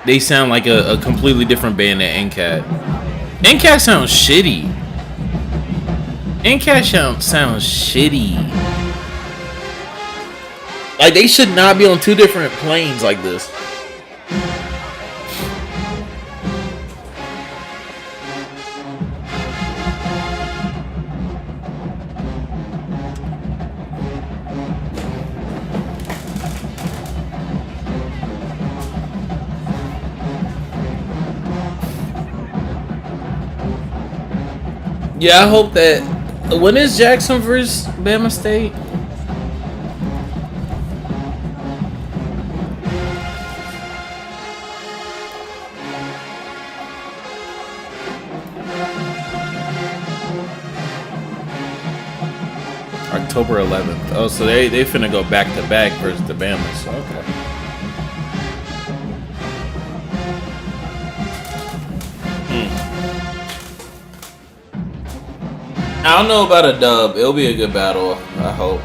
They sound like a completely different band than NCAT. NCAT sounds shitty. NCAT sounds shitty. Like, they should not be on 2 different planes like this. Yeah, I hope that. When is Jackson versus Bama State? October 11th. Oh, so they finna go back to back versus the Bamas. Okay. I don't know about a dub. It'll be a good battle, I hope.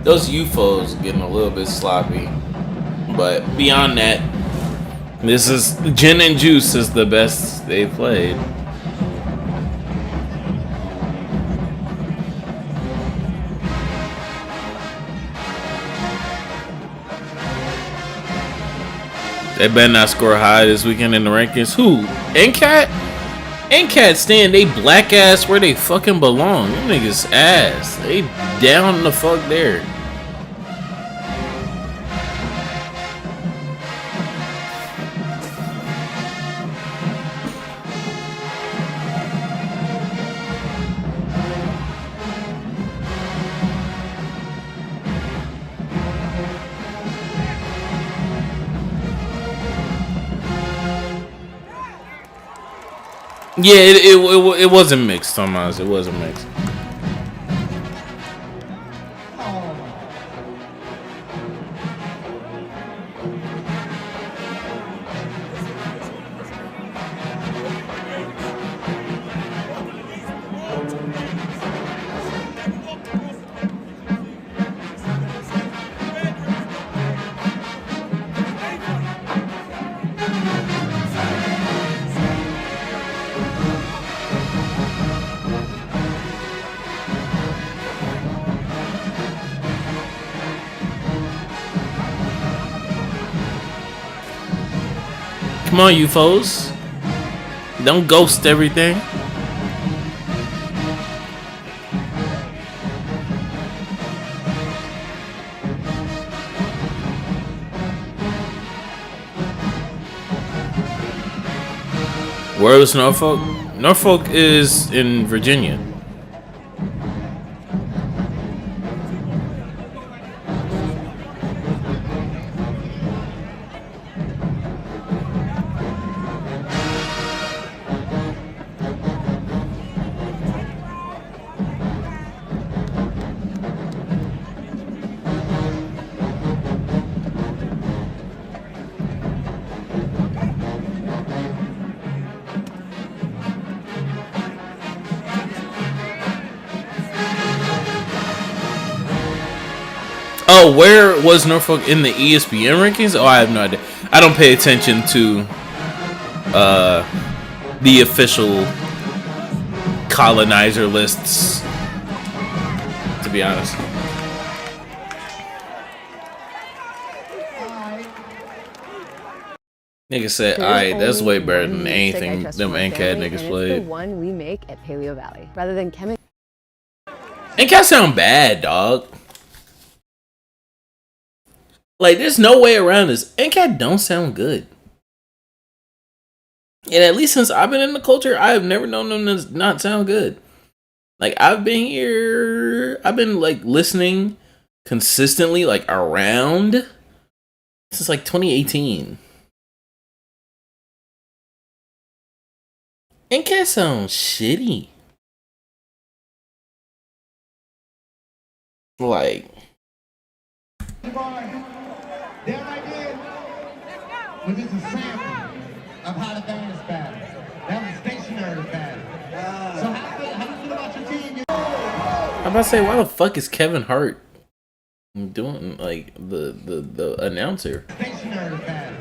Those UFOs getting a little bit sloppy. But beyond that, this is Gin and Juice is the best they played. They better not score high this weekend in the rankings. Who? NCAT? NCAT staying they black ass where they fucking belong. Them niggas ass. They down the fuck there. Yeah, it wasn't mixed, Thomas. It wasn't mixed. Come on, you foes. Don't ghost everything. Where was Norfolk? Norfolk is in Virginia. Oh, where was Norfolk in the ESPN rankings? Oh, I have no idea. I don't pay attention to the official colonizer lists, to be honest. Nigga said, alright, that's way better than anything them NCAT niggas played. The one we make at Paleo Valley, rather than chemical. NCAT sound bad, dog. Like, there's no way around this. NCAT don't sound good. And at least since I've been in the culture, I have never known them to not sound good. Like, I've been here, I've been, like, listening consistently, like, around since, like, 2018. NCAT sounds shitty. Like, There I did was just a sample of how the dance battle. That was stationary battle. So how do you feel about your team? I'm about to say, why the fuck is Kevin Hart doing like the announcer? Stationary battle.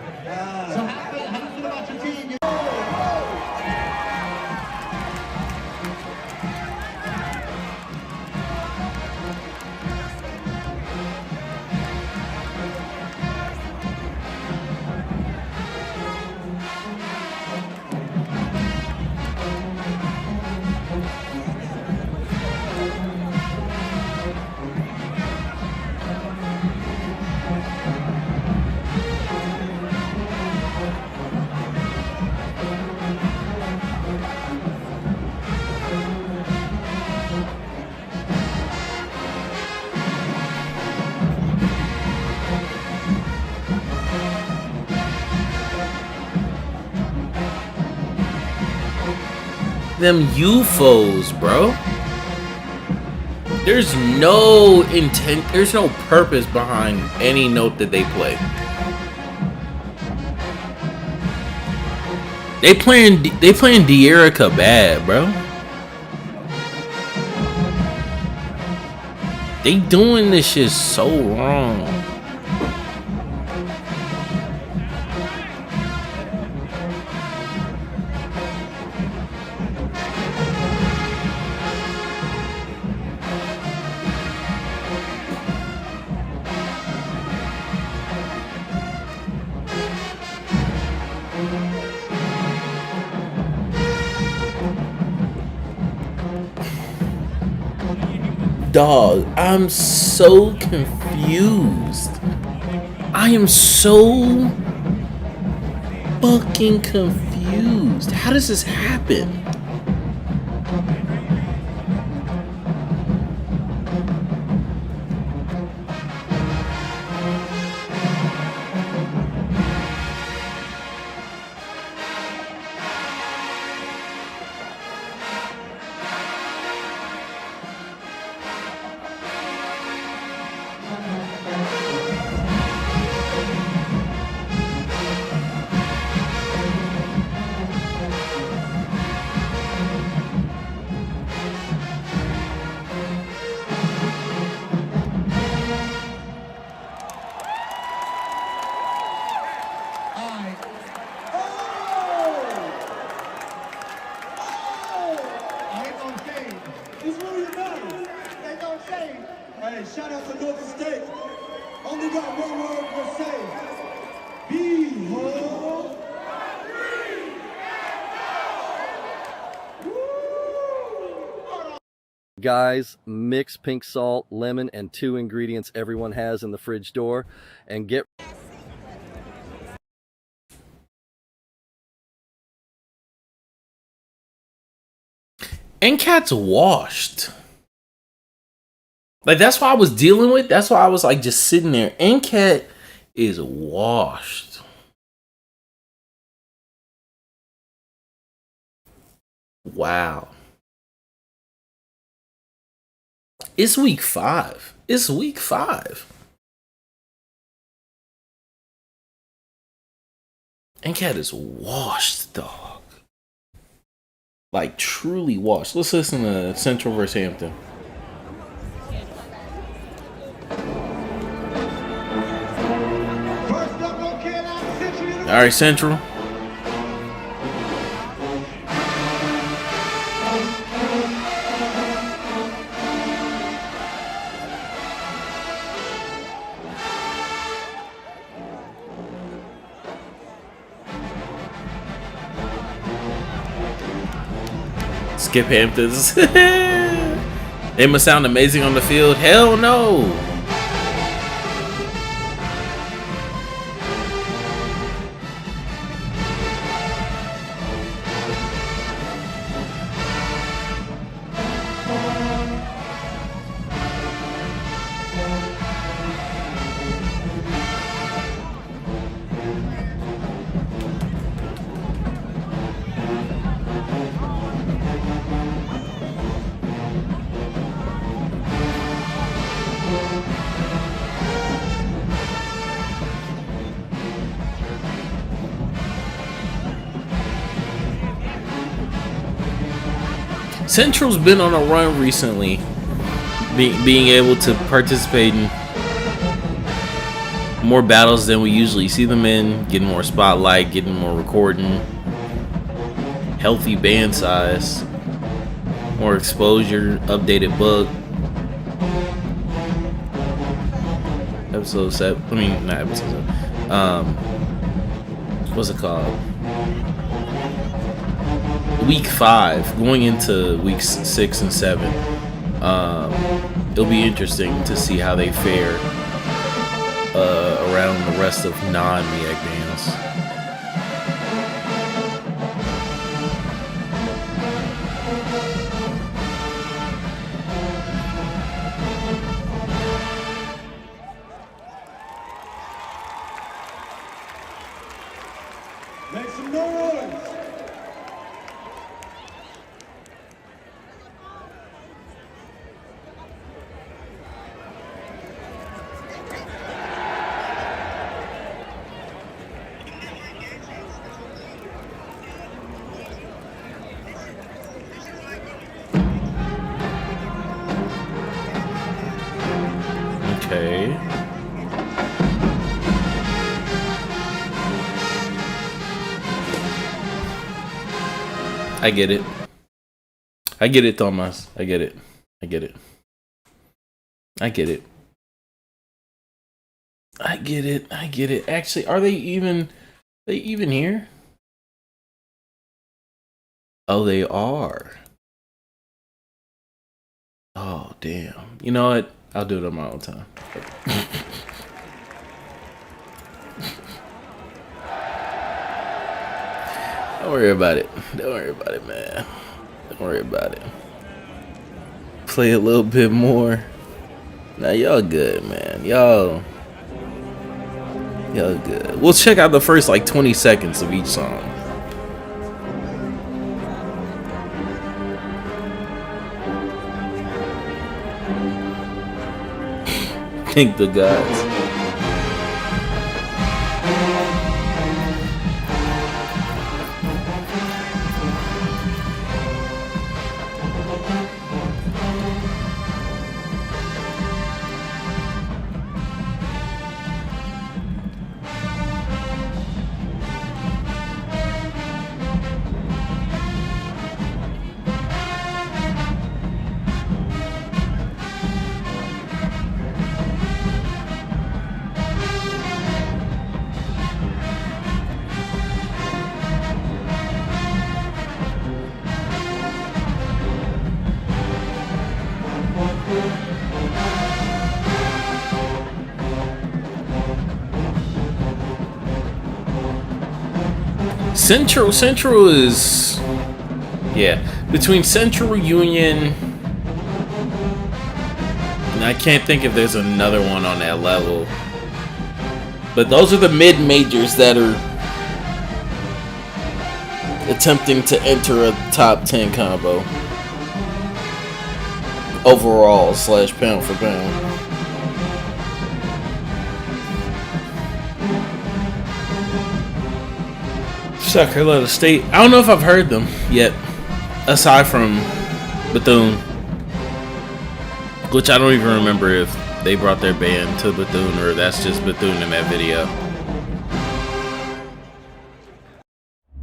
So how do you feel about your team? Them UFOs, bro. There's no intent, there's no purpose behind any note that they play. They playing De'Erica bad, bro. They doing this shit so wrong. Dog, I'm so confused. I am so fucking confused. How does this happen? Hey, shout out to North State. Only got one word to say. Behold. Guys, mix pink salt, lemon, and 2 ingredients everyone has in the fridge door, and get... And cat's washed. Like, that's what I was dealing with. That's why I was like just sitting there. And cat is washed. Wow. It's week 5. It's week 5. And cat is washed, dog. Like, truly washed. Let's listen to Central versus Hampton. All right, Central. Skip Hamptons. They must sound amazing on the field. Hell no. Central's been on a run recently, being able to participate in more battles than we usually see them in, getting more spotlight, getting more recording, healthy band size, more exposure, updated book. Episode 7, I mean, not episode 7. What's it called? Week 5, going into weeks 6 and 7. It'll be interesting to see how they fare around the rest of non-MEAC bands. Make some noise. Okay. I get it. I get it, Thomas. I get it. I get it. I get it. I get it. I get it. Actually, are they even here? Oh, they are. Oh, damn. You know what? I'll do it on my own time. Don't worry about it. Don't worry about it, man. Don't worry about it. Play a little bit more. Now, y'all good, man. Y'all good. We'll check out the first, like, 20 seconds of each song. Thank the gods. Central is, yeah, between Central, Union, and I can't think if there's another one on that level, but those are the mid-majors that are attempting to enter a top 10 combo overall / pound for pound. South Carolina State. I don't know if I've heard them yet, aside from Bethune, which I don't even remember if they brought their band to Bethune or that's just Bethune in that video.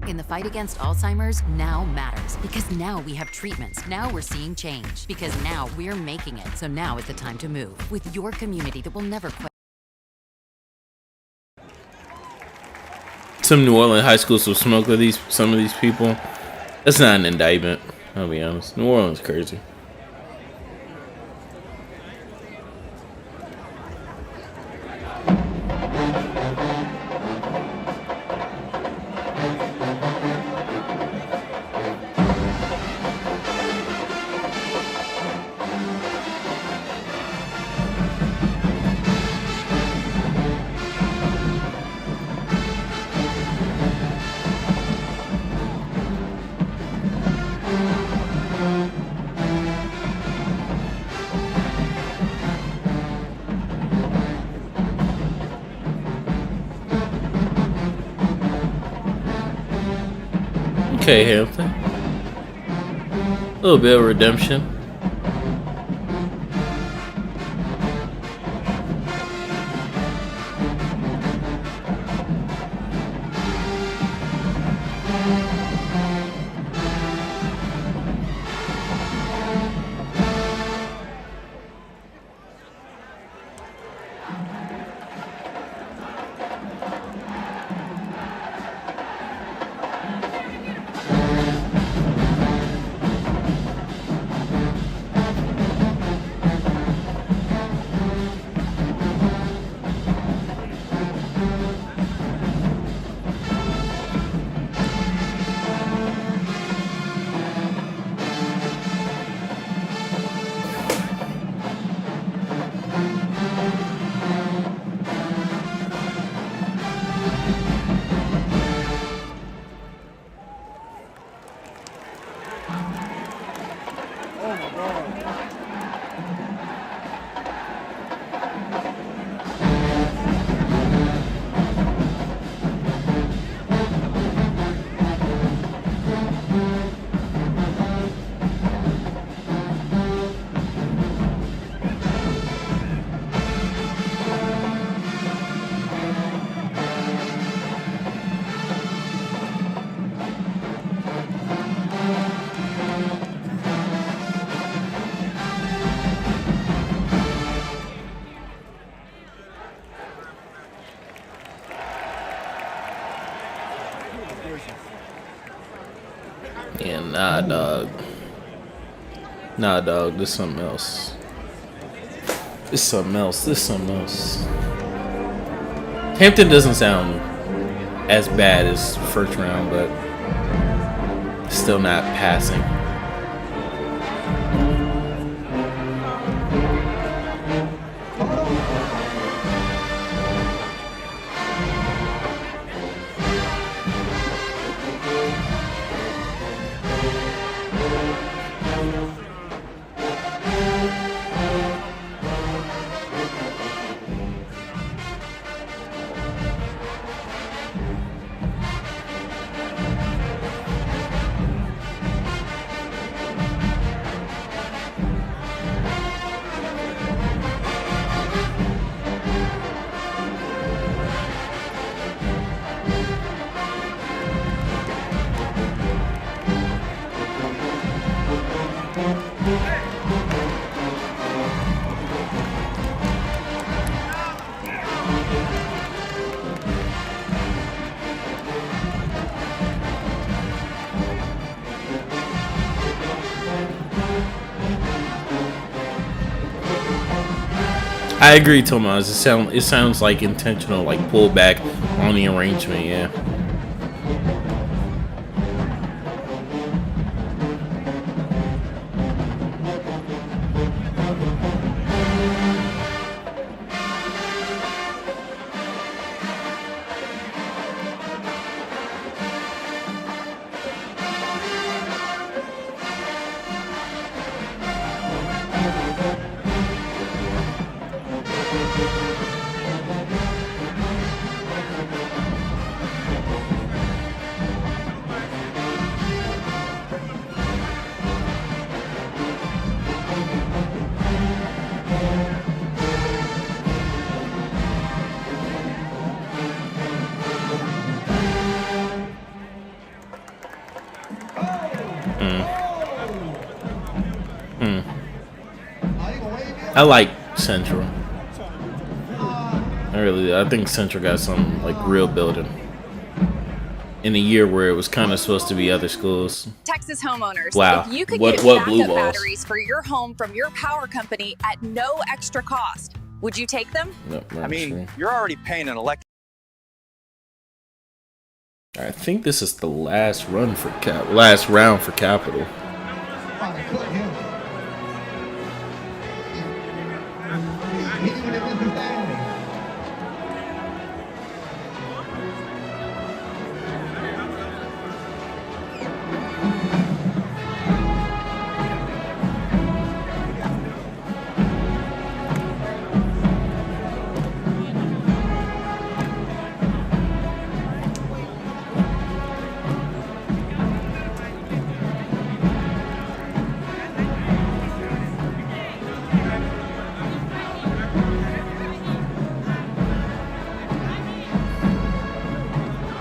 In the fight against Alzheimer's, now matters because now we have treatments. Now we're seeing change because now we're making it. So now is the time to move with your community that will never quit. Some New Orleans high schools will smoke with some of these people. That's not an indictment, I'll be honest. New Orleans is crazy. Okay, Hampton. A little bit of redemption. Yeah, nah, dog. Nah, dog, this something else. This something else. This something else. Hampton doesn't sound as bad as first round, but still not passing. I agree, Tomas. It sounds like intentional, like pullback on the arrangement. Yeah. I like Central. I think Central got some like real building in a year where it was kind of supposed to be other schools. Texas homeowners, Wow. if you could What get blue backup balls? batteries for your home from your power company at no extra cost, would you take them? No, I mean, you're already paying an electric. I think this is the last round for Capital.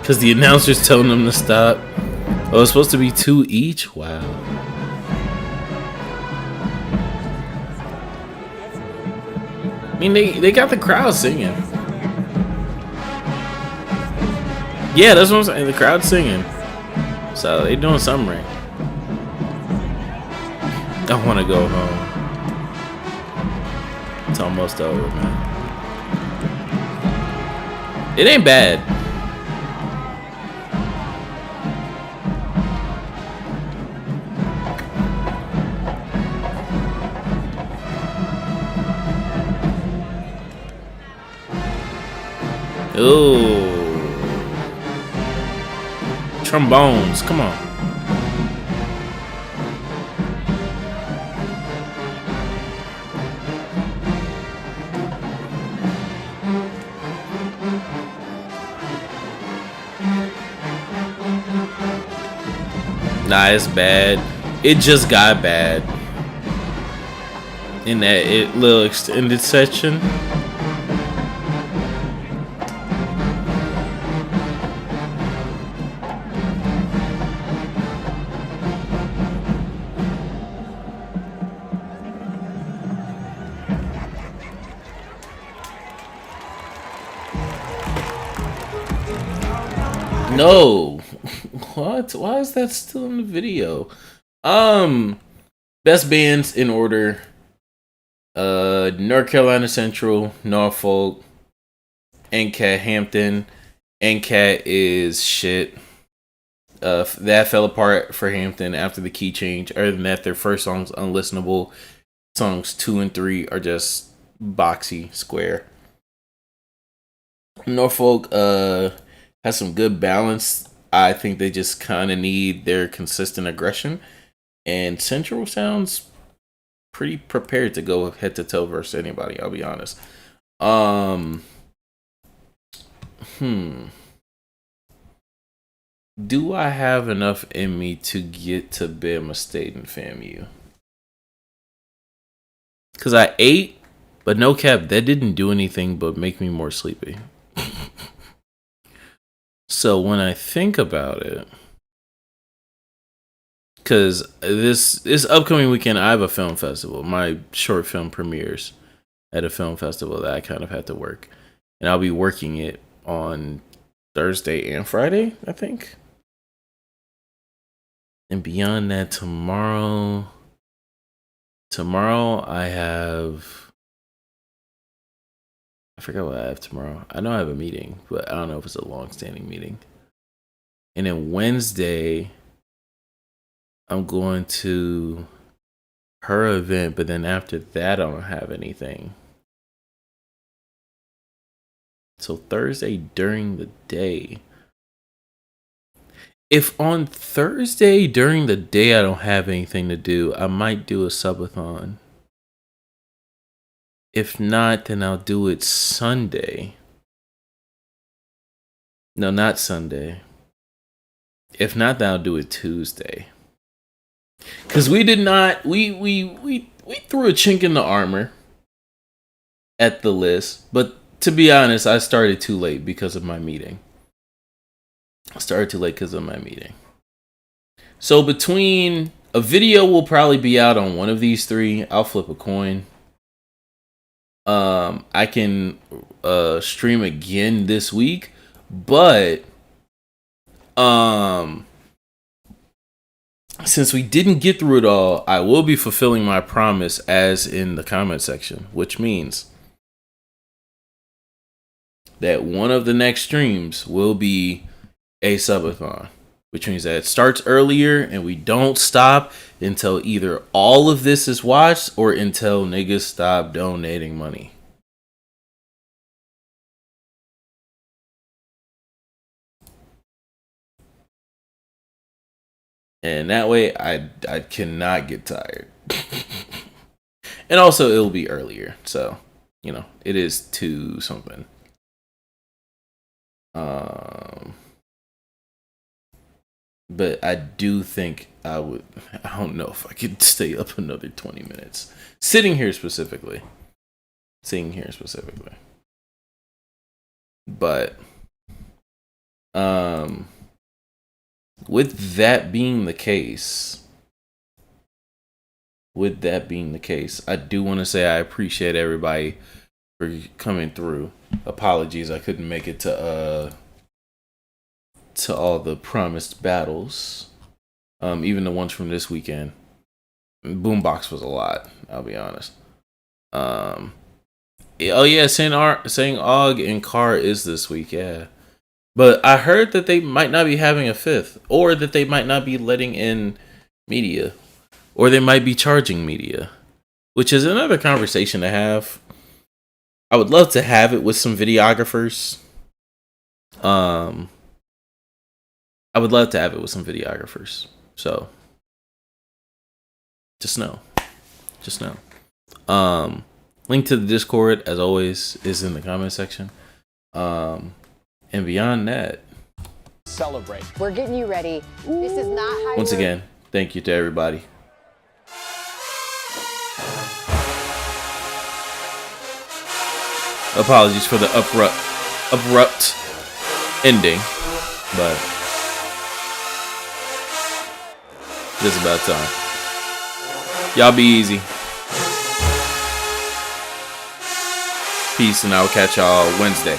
Because the announcer's telling them to stop. Oh, it's supposed to be 2 each? Wow. I mean, they got the crowd singing. Yeah, that's what I'm saying. The crowd's singing. So they doing something right. I want to go home. It's almost over, man. It ain't bad. Ooh. Trombones, come on. Nah, it's bad. It just got bad. In that little extended section. No. What? Why is that still in the video? best bands in order. North Carolina Central, Norfolk, NCAT, Hampton. NCAT is shit. That fell apart for Hampton after the key change. Other than that, their first song's unlistenable. Songs 2 and 3 are just boxy, square. Norfolk has some good balance. I think they just kind of need their consistent aggression. And Central sounds pretty prepared to go head to toe versus anybody, I'll be honest. Do I have enough in me to get to Bama State and FAMU? Because I ate, but no cap, that didn't do anything but make me more sleepy. So when I think about it, because this upcoming weekend, I have a film festival. My short film premieres at a film festival that I kind of had to work. And I'll be working it on Thursday and Friday, I think. And beyond that, tomorrow I forgot what I have tomorrow. I know I have a meeting, but I don't know if it's a long-standing meeting. And then Wednesday, I'm going to her event, but then after that, I don't have anything. So Thursday during the day. If on Thursday during the day I don't have anything to do, I might do a subathon. If not, then I'll do it Sunday. No, not Sunday. If not, then I'll do it Tuesday. Because we threw a chink in the armor at the list. But to be honest, I started too late because of my meeting. So between a video will probably be out on one of these three. I'll flip a coin. I can stream again this week, but since we didn't get through it all, I will be fulfilling my promise as in the comment section, which means that one of the next streams will be a subathon, which means that it starts earlier and we don't stop until either all of this is watched or until niggas stop donating money. And that way I cannot get tired. And also it'll be earlier, so you know, it is 2 something. But I do think I don't know if I could stay up another 20 minutes. Sitting here specifically. But with that being the case, I do want to say I appreciate everybody for coming through. Apologies, I couldn't make it to all the promised battles, even the ones from this weekend. BoomBox was a lot, I'll be honest. Oh yeah, saying Og and Car is this week, yeah. But I heard that they might not be having a 5th, or that they might not be letting in media, or they might be charging media, which is another conversation to have. I would love to have it with some videographers. So just know. Link to the Discord, as always, is in the comment section. And beyond that, Celebrate. We're getting you ready. This is not how. Once again, thank you to everybody. Apologies for the abrupt ending, but just about time. Y'all be easy. Peace, and I'll catch y'all Wednesday.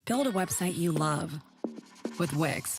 Build a website you love with Wix.